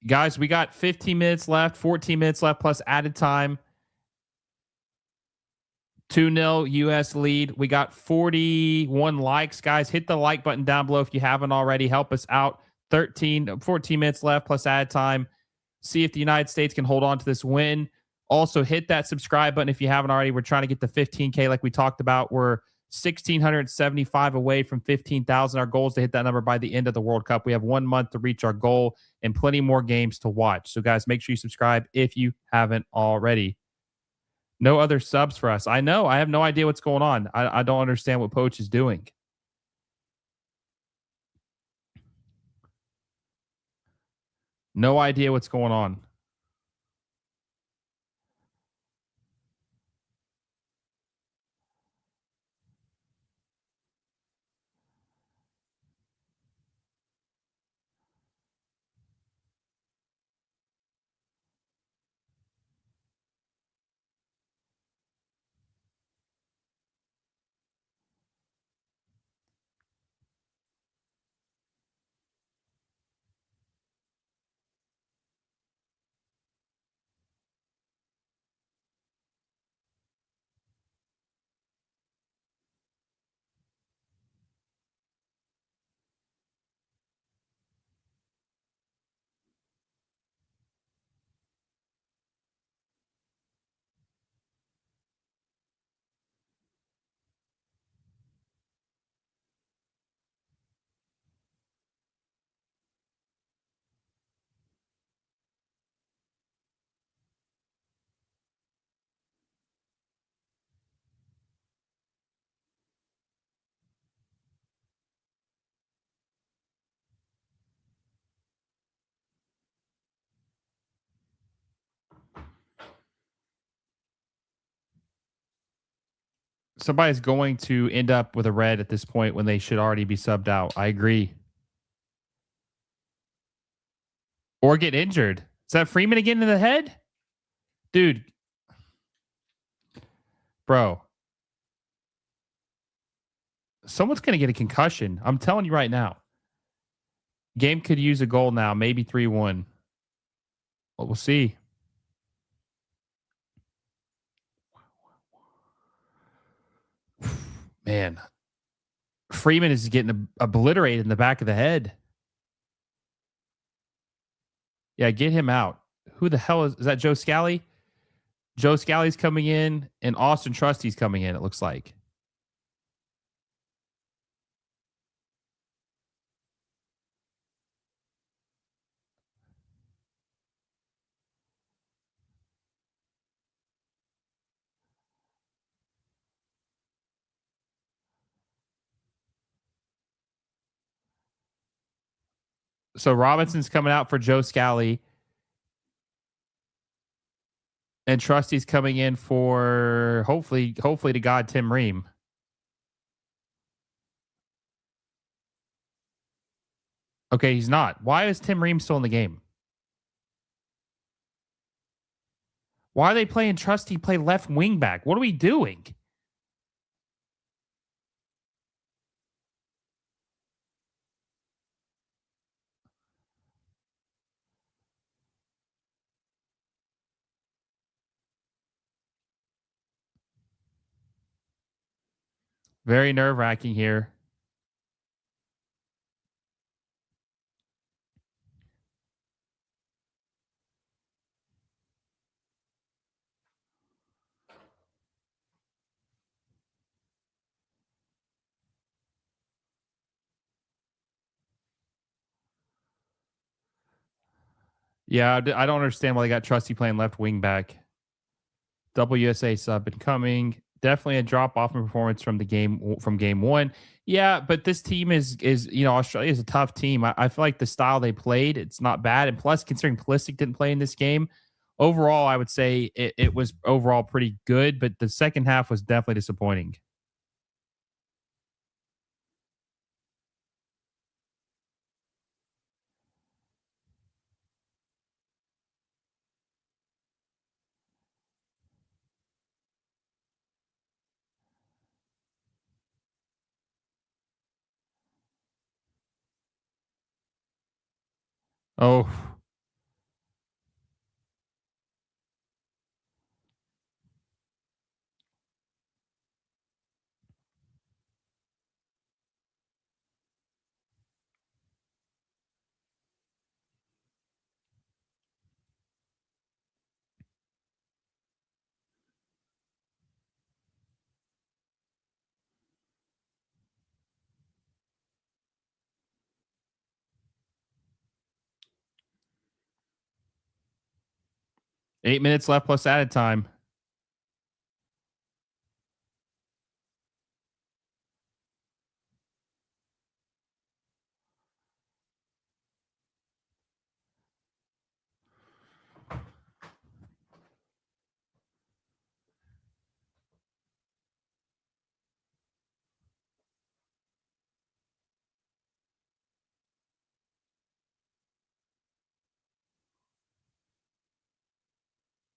Guys, we got 15 minutes left, 14 minutes left plus added time. 2-0 US lead. We got 41 likes. Guys, hit the like button down below if you haven't already. Help us out. 14 minutes left plus added time. See if the United States can hold on to this win. Also, hit that subscribe button if you haven't already. We're trying to get to 15K like we talked about. We're 1,675 away from 15,000. Our goal is to hit that number by the end of the World Cup. We have 1 month to reach our goal and plenty more games to watch. So, guys, make sure you subscribe if you haven't already. No other subs for us. I know. I have no idea what's going on. I don't understand what Poach is doing. No idea what's going on. Somebody's going to end up with a red at this point when they should already be subbed out. I agree. Or get injured. Is that Freeman again in the head? Dude. Bro. Someone's going to get a concussion. I'm telling you right now. Game could use a goal now, maybe 3-1. Well, we'll see. Man. Freeman is getting obliterated in the back of the head. Yeah, get him out. Who the hell is that? Joe Scally? Joe Scally's coming in, and Austin Trusty's coming in, it looks like. So Robinson's coming out for Joe Scally. And Trusty's coming in for hopefully to God Tim Ream. Okay, he's not. Why is Tim Ream still in the game? Why are they playing Trusty play left wing back? What are we doing? Very nerve-wracking here. Yeah, I don't understand why they got Trusty playing left wing back. WSA sub incoming. Definitely a drop off in performance from game one. Yeah, but this team is Australia is a tough team. I feel like the style they played, it's not bad. And plus, considering Pulisic didn't play in this game, overall, I would say it was overall pretty good. But the second half was definitely disappointing. Oh, 8 minutes left plus added time.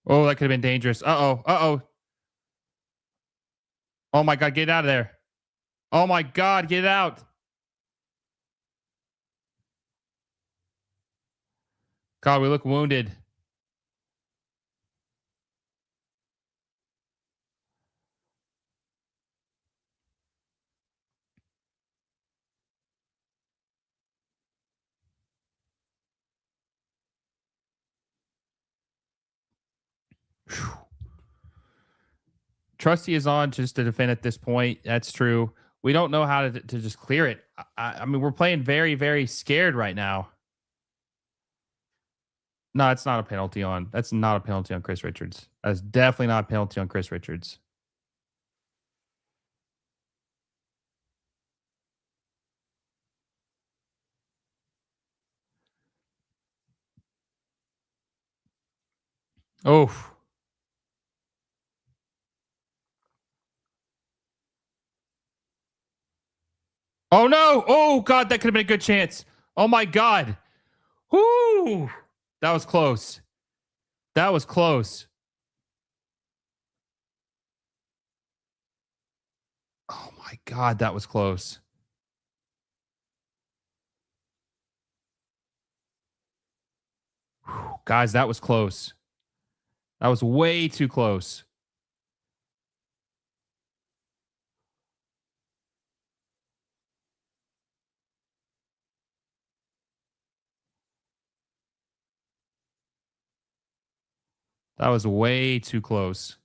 Oh, that could have been dangerous. Uh-oh. Oh my God, get out of there. Oh my God, get out. God, we look wounded. Whew. Trusty is on just to defend at this point. That's true. We don't know how to just clear it. I mean, we're playing very, very scared right now. No, it's not a penalty on. That's not a penalty on Chris Richards. That's definitely not a penalty on Chris Richards. Oh. Oh no. Oh God, that could have been a good chance. Oh my God. Whoo. That was close. That was close. Oh my God, that was close. Whew. Guys, that was close. That was way too close. That was way too close.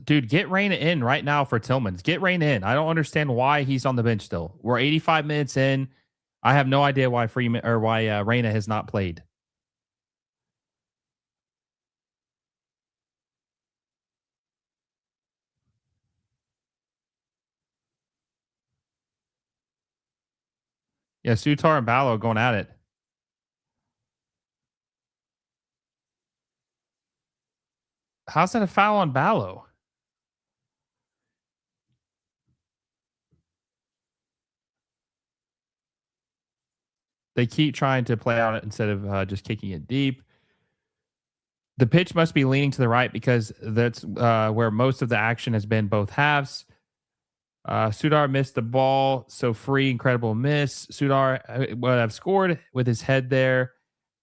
Dude, get Reyna in right now for Tillmans. Get Reyna in. I don't understand why he's on the bench still. We're 85 minutes in. I have no idea why Freeman or why Reyna has not played. Yeah, Souttar and Ballo going at it. How's that a foul on Ballo? They keep trying to play out it instead of just kicking it deep. The pitch must be leaning to the right because that's where most of the action has been both halves. Souttar missed the ball, so free, incredible miss. Souttar would have scored with his head there.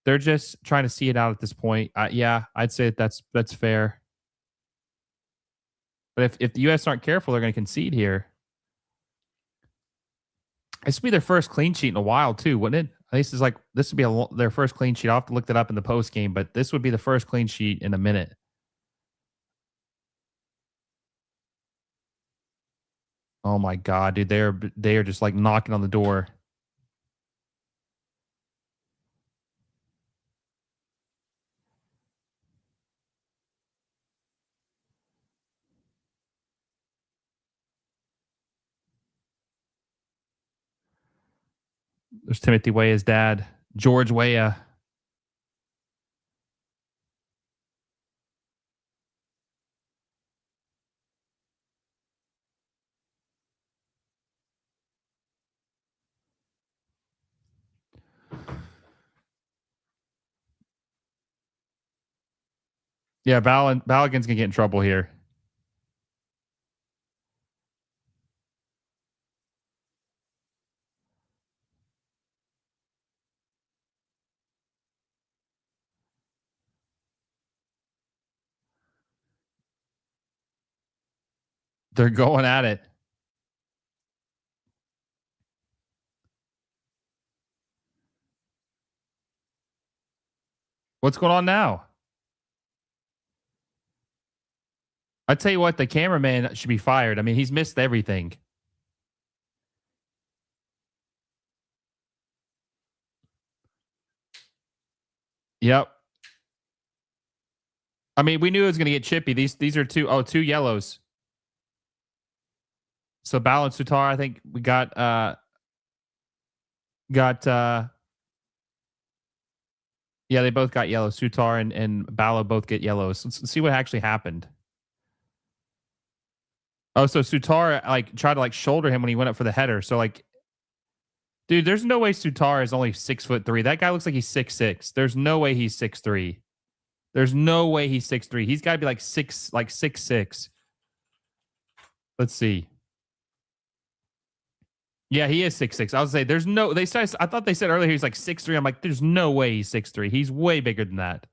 They're just trying to see it out at this point. Yeah, I'd say that's fair. But if the U.S. aren't careful, they're going to concede here. This would be their first clean sheet in a while, too, wouldn't it? This would be their first clean sheet. I'll have to look that up in the post game, but this would be the first clean sheet in a minute. Oh my God, dude, they are just like knocking on the door. There's Timothy Weah's dad, George Weah. Yeah, Balogun's gonna get in trouble here. They're going at it. What's going on now? I tell you what, the cameraman should be fired. I mean, he's missed everything. Yep. I mean, we knew it was going to get chippy. These are two yellows. So Bal and Souttar, I think we got yeah, they both got yellow. Souttar and Balo both get yellows. Let's see what actually happened. Oh, so Souttar like tried to like shoulder him when he went up for the header. So like, dude, there's no way Souttar is only 6'3". That guy looks like he's 6'6". There's no way he's 6'3". There's no way he's 6'3". He's got to be like 6'6". Let's see. Yeah, he is 6'6". I was say there's no. I thought they said earlier he was like 6'3". I'm like, there's no way he's 6'3". He's way bigger than that.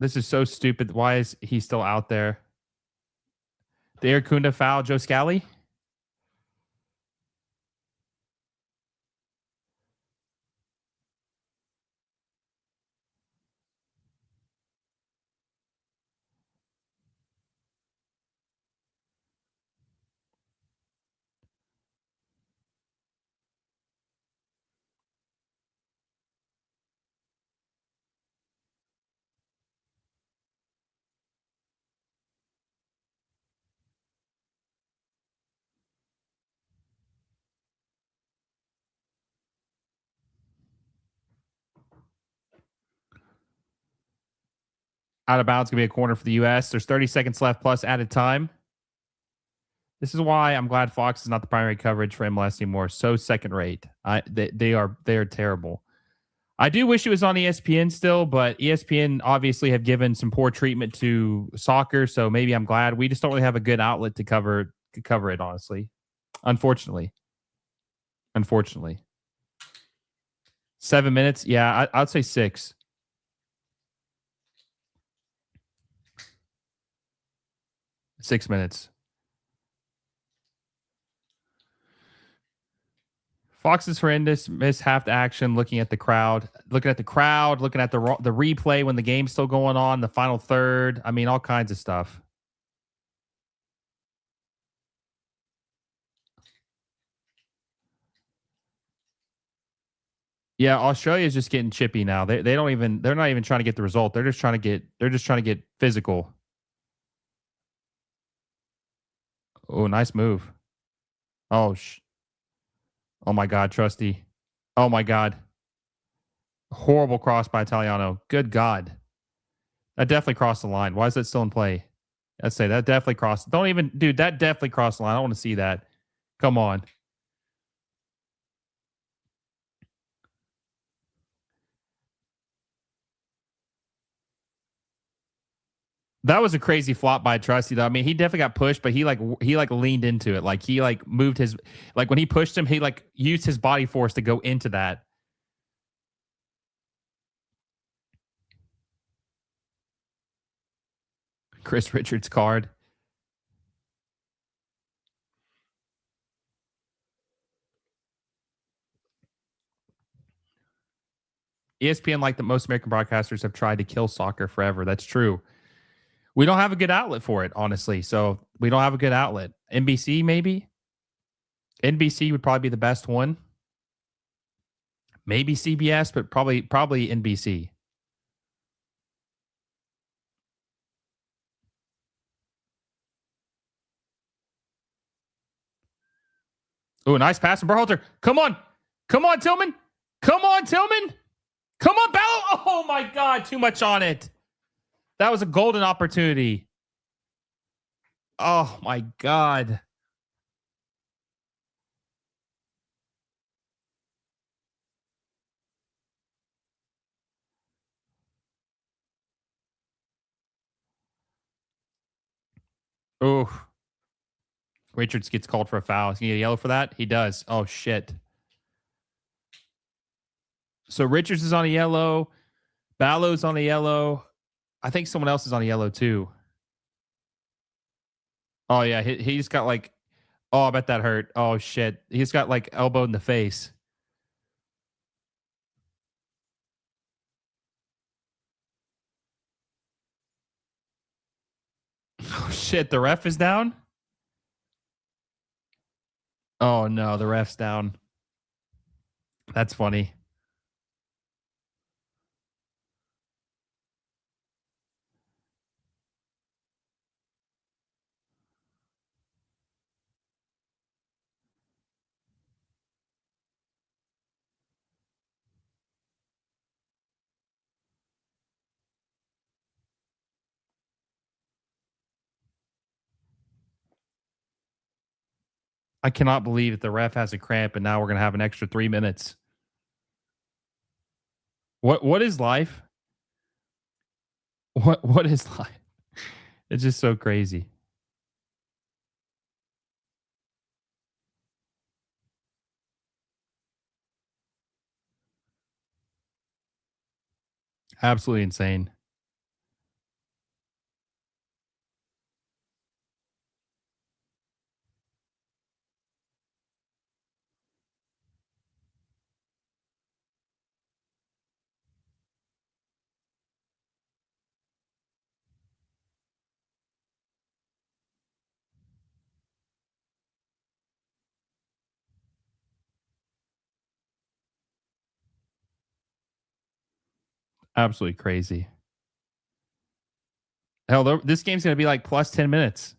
This is so stupid. Why is he still out there? The Irankunda foul, Joe Scally. Out of bounds, gonna be a corner for the U.S. There's 30 seconds left plus added time. This is why I'm glad Fox is not the primary coverage for MLS anymore. So second rate. They are terrible. I do wish it was on ESPN still, but ESPN obviously have given some poor treatment to soccer, so maybe I'm glad. We just don't really have a good outlet to cover it, honestly. Unfortunately. 7 minutes? Yeah, I'd say 6. Six minutes. Fox is horrendous. Miss half the action. Looking at the crowd. Looking at the replay when the game's still going on. The final third. I mean, all kinds of stuff. Yeah, Australia is just getting chippy now. They're not even trying to get the result. They're just trying to get physical. Oh, nice move. Oh my God, Trusty. Oh my God. Horrible cross by Italiano. Good God. That definitely crossed the line. Why is that still in play? I'd say that definitely crossed. Dude, that definitely crossed the line. I don't want to see that. Come on. That was a crazy flop by Trusty, though. I mean, he definitely got pushed, but he leaned into it. Like he moved his, like when he pushed him, he like used his body force to go into that. Chris Richards card. ESPN, like the most American broadcasters, have tried to kill soccer forever. That's true. We don't have a good outlet for it, honestly. So we don't have a good outlet. NBC, maybe. NBC would probably be the best one. Maybe CBS, but probably NBC. Oh, nice pass from Berhalter. Come on, Tillman. Come on, Ballo. Oh my God, too much on it. That was a golden opportunity. Oh my God. Oh. Richards gets called for a foul. Is he get a yellow for that? He does. Oh shit. So Richards is on a yellow. Ballo's on a yellow. I think someone else is on a yellow too. Oh yeah, he just got like, oh, I bet that hurt. Oh shit, he's got like elbow in the face. Oh shit, the ref is down. Oh no, the ref's down. That's funny. I cannot believe that the ref has a cramp and now we're going to have an extra 3 minutes. What is life? What is life? It's just so crazy. Absolutely insane. Absolutely crazy. Hell, this game's going to be like plus 10 minutes.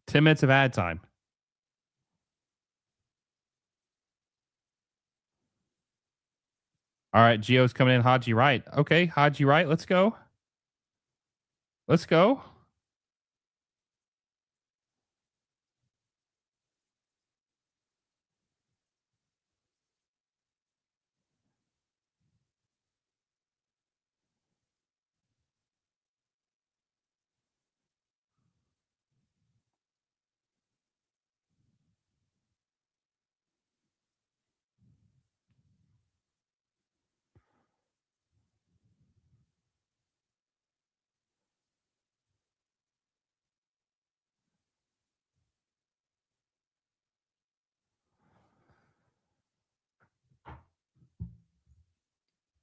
10 minutes of ad time. All right, Gio's coming in. Haji right. Okay, Haji right. Let's go. Let's go.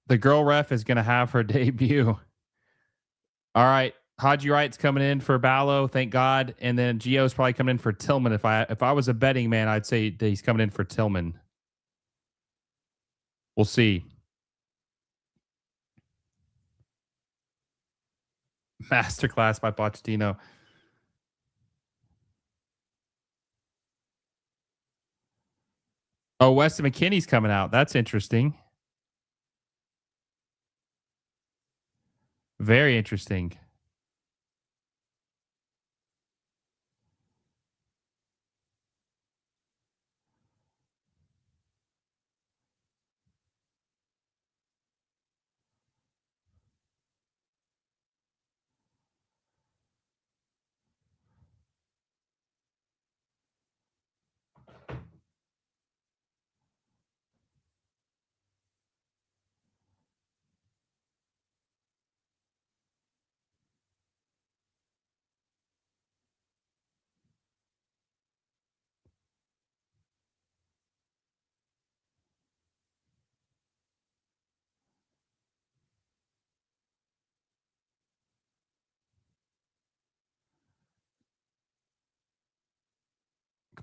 The girl ref is going to have her debut. All right. Haji Wright's coming in for Ballo, thank God. And then Gio's probably coming in for Tillman. If I was a betting man, I'd say that he's coming in for Tillman. We'll see. Masterclass by Pochettino. Oh, Weston McKennie's coming out. That's interesting. Very interesting.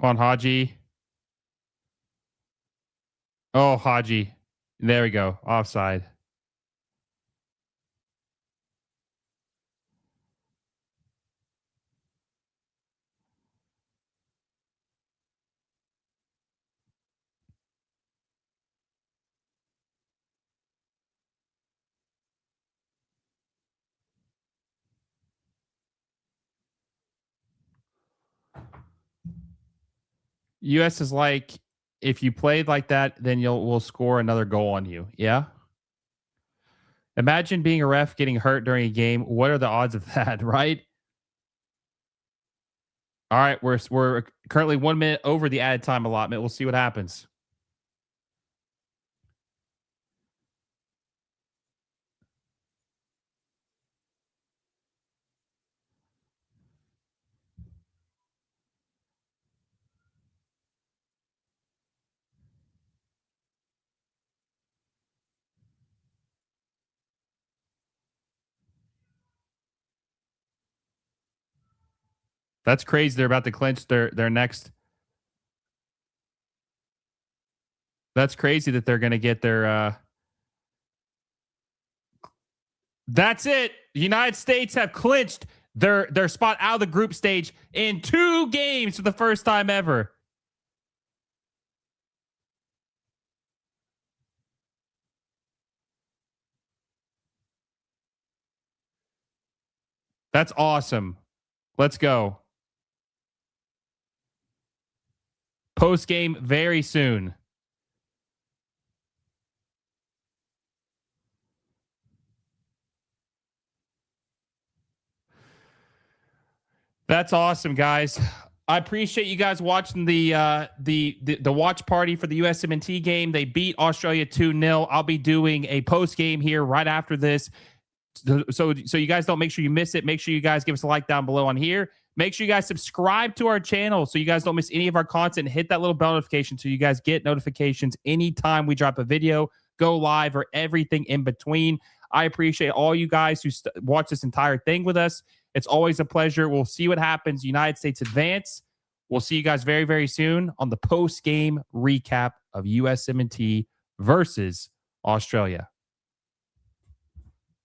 Come on, Haji. Oh, Haji. There we go. Offside. US is like, if you played like that, then we'll score another goal on you. Yeah. Imagine being a ref getting hurt during a game. What are the odds of that, right? All right, we're currently 1 minute over the added time allotment. We'll see what happens. That's crazy. They're about to clinch their next. That's crazy that they're going to get their. That's it. The United States have clinched their spot out of the group stage in 2 games for the first time ever. That's awesome. Let's go. Post game very soon. That's awesome, guys. I appreciate you guys watching the watch party for the USMNT game. They beat Australia 2-0. I'll be doing a post game here right after this. So you guys don't make sure you miss it. Make sure you guys give us a like down below on here. Make sure you guys subscribe to our channel so you guys don't miss any of our content. Hit that little bell notification so you guys get notifications anytime we drop a video, go live, or everything in between. I appreciate all you guys who watch this entire thing with us. It's always a pleasure. We'll see what happens. United States advance. We'll see you guys very, very soon on the post-game recap of USMNT versus Australia.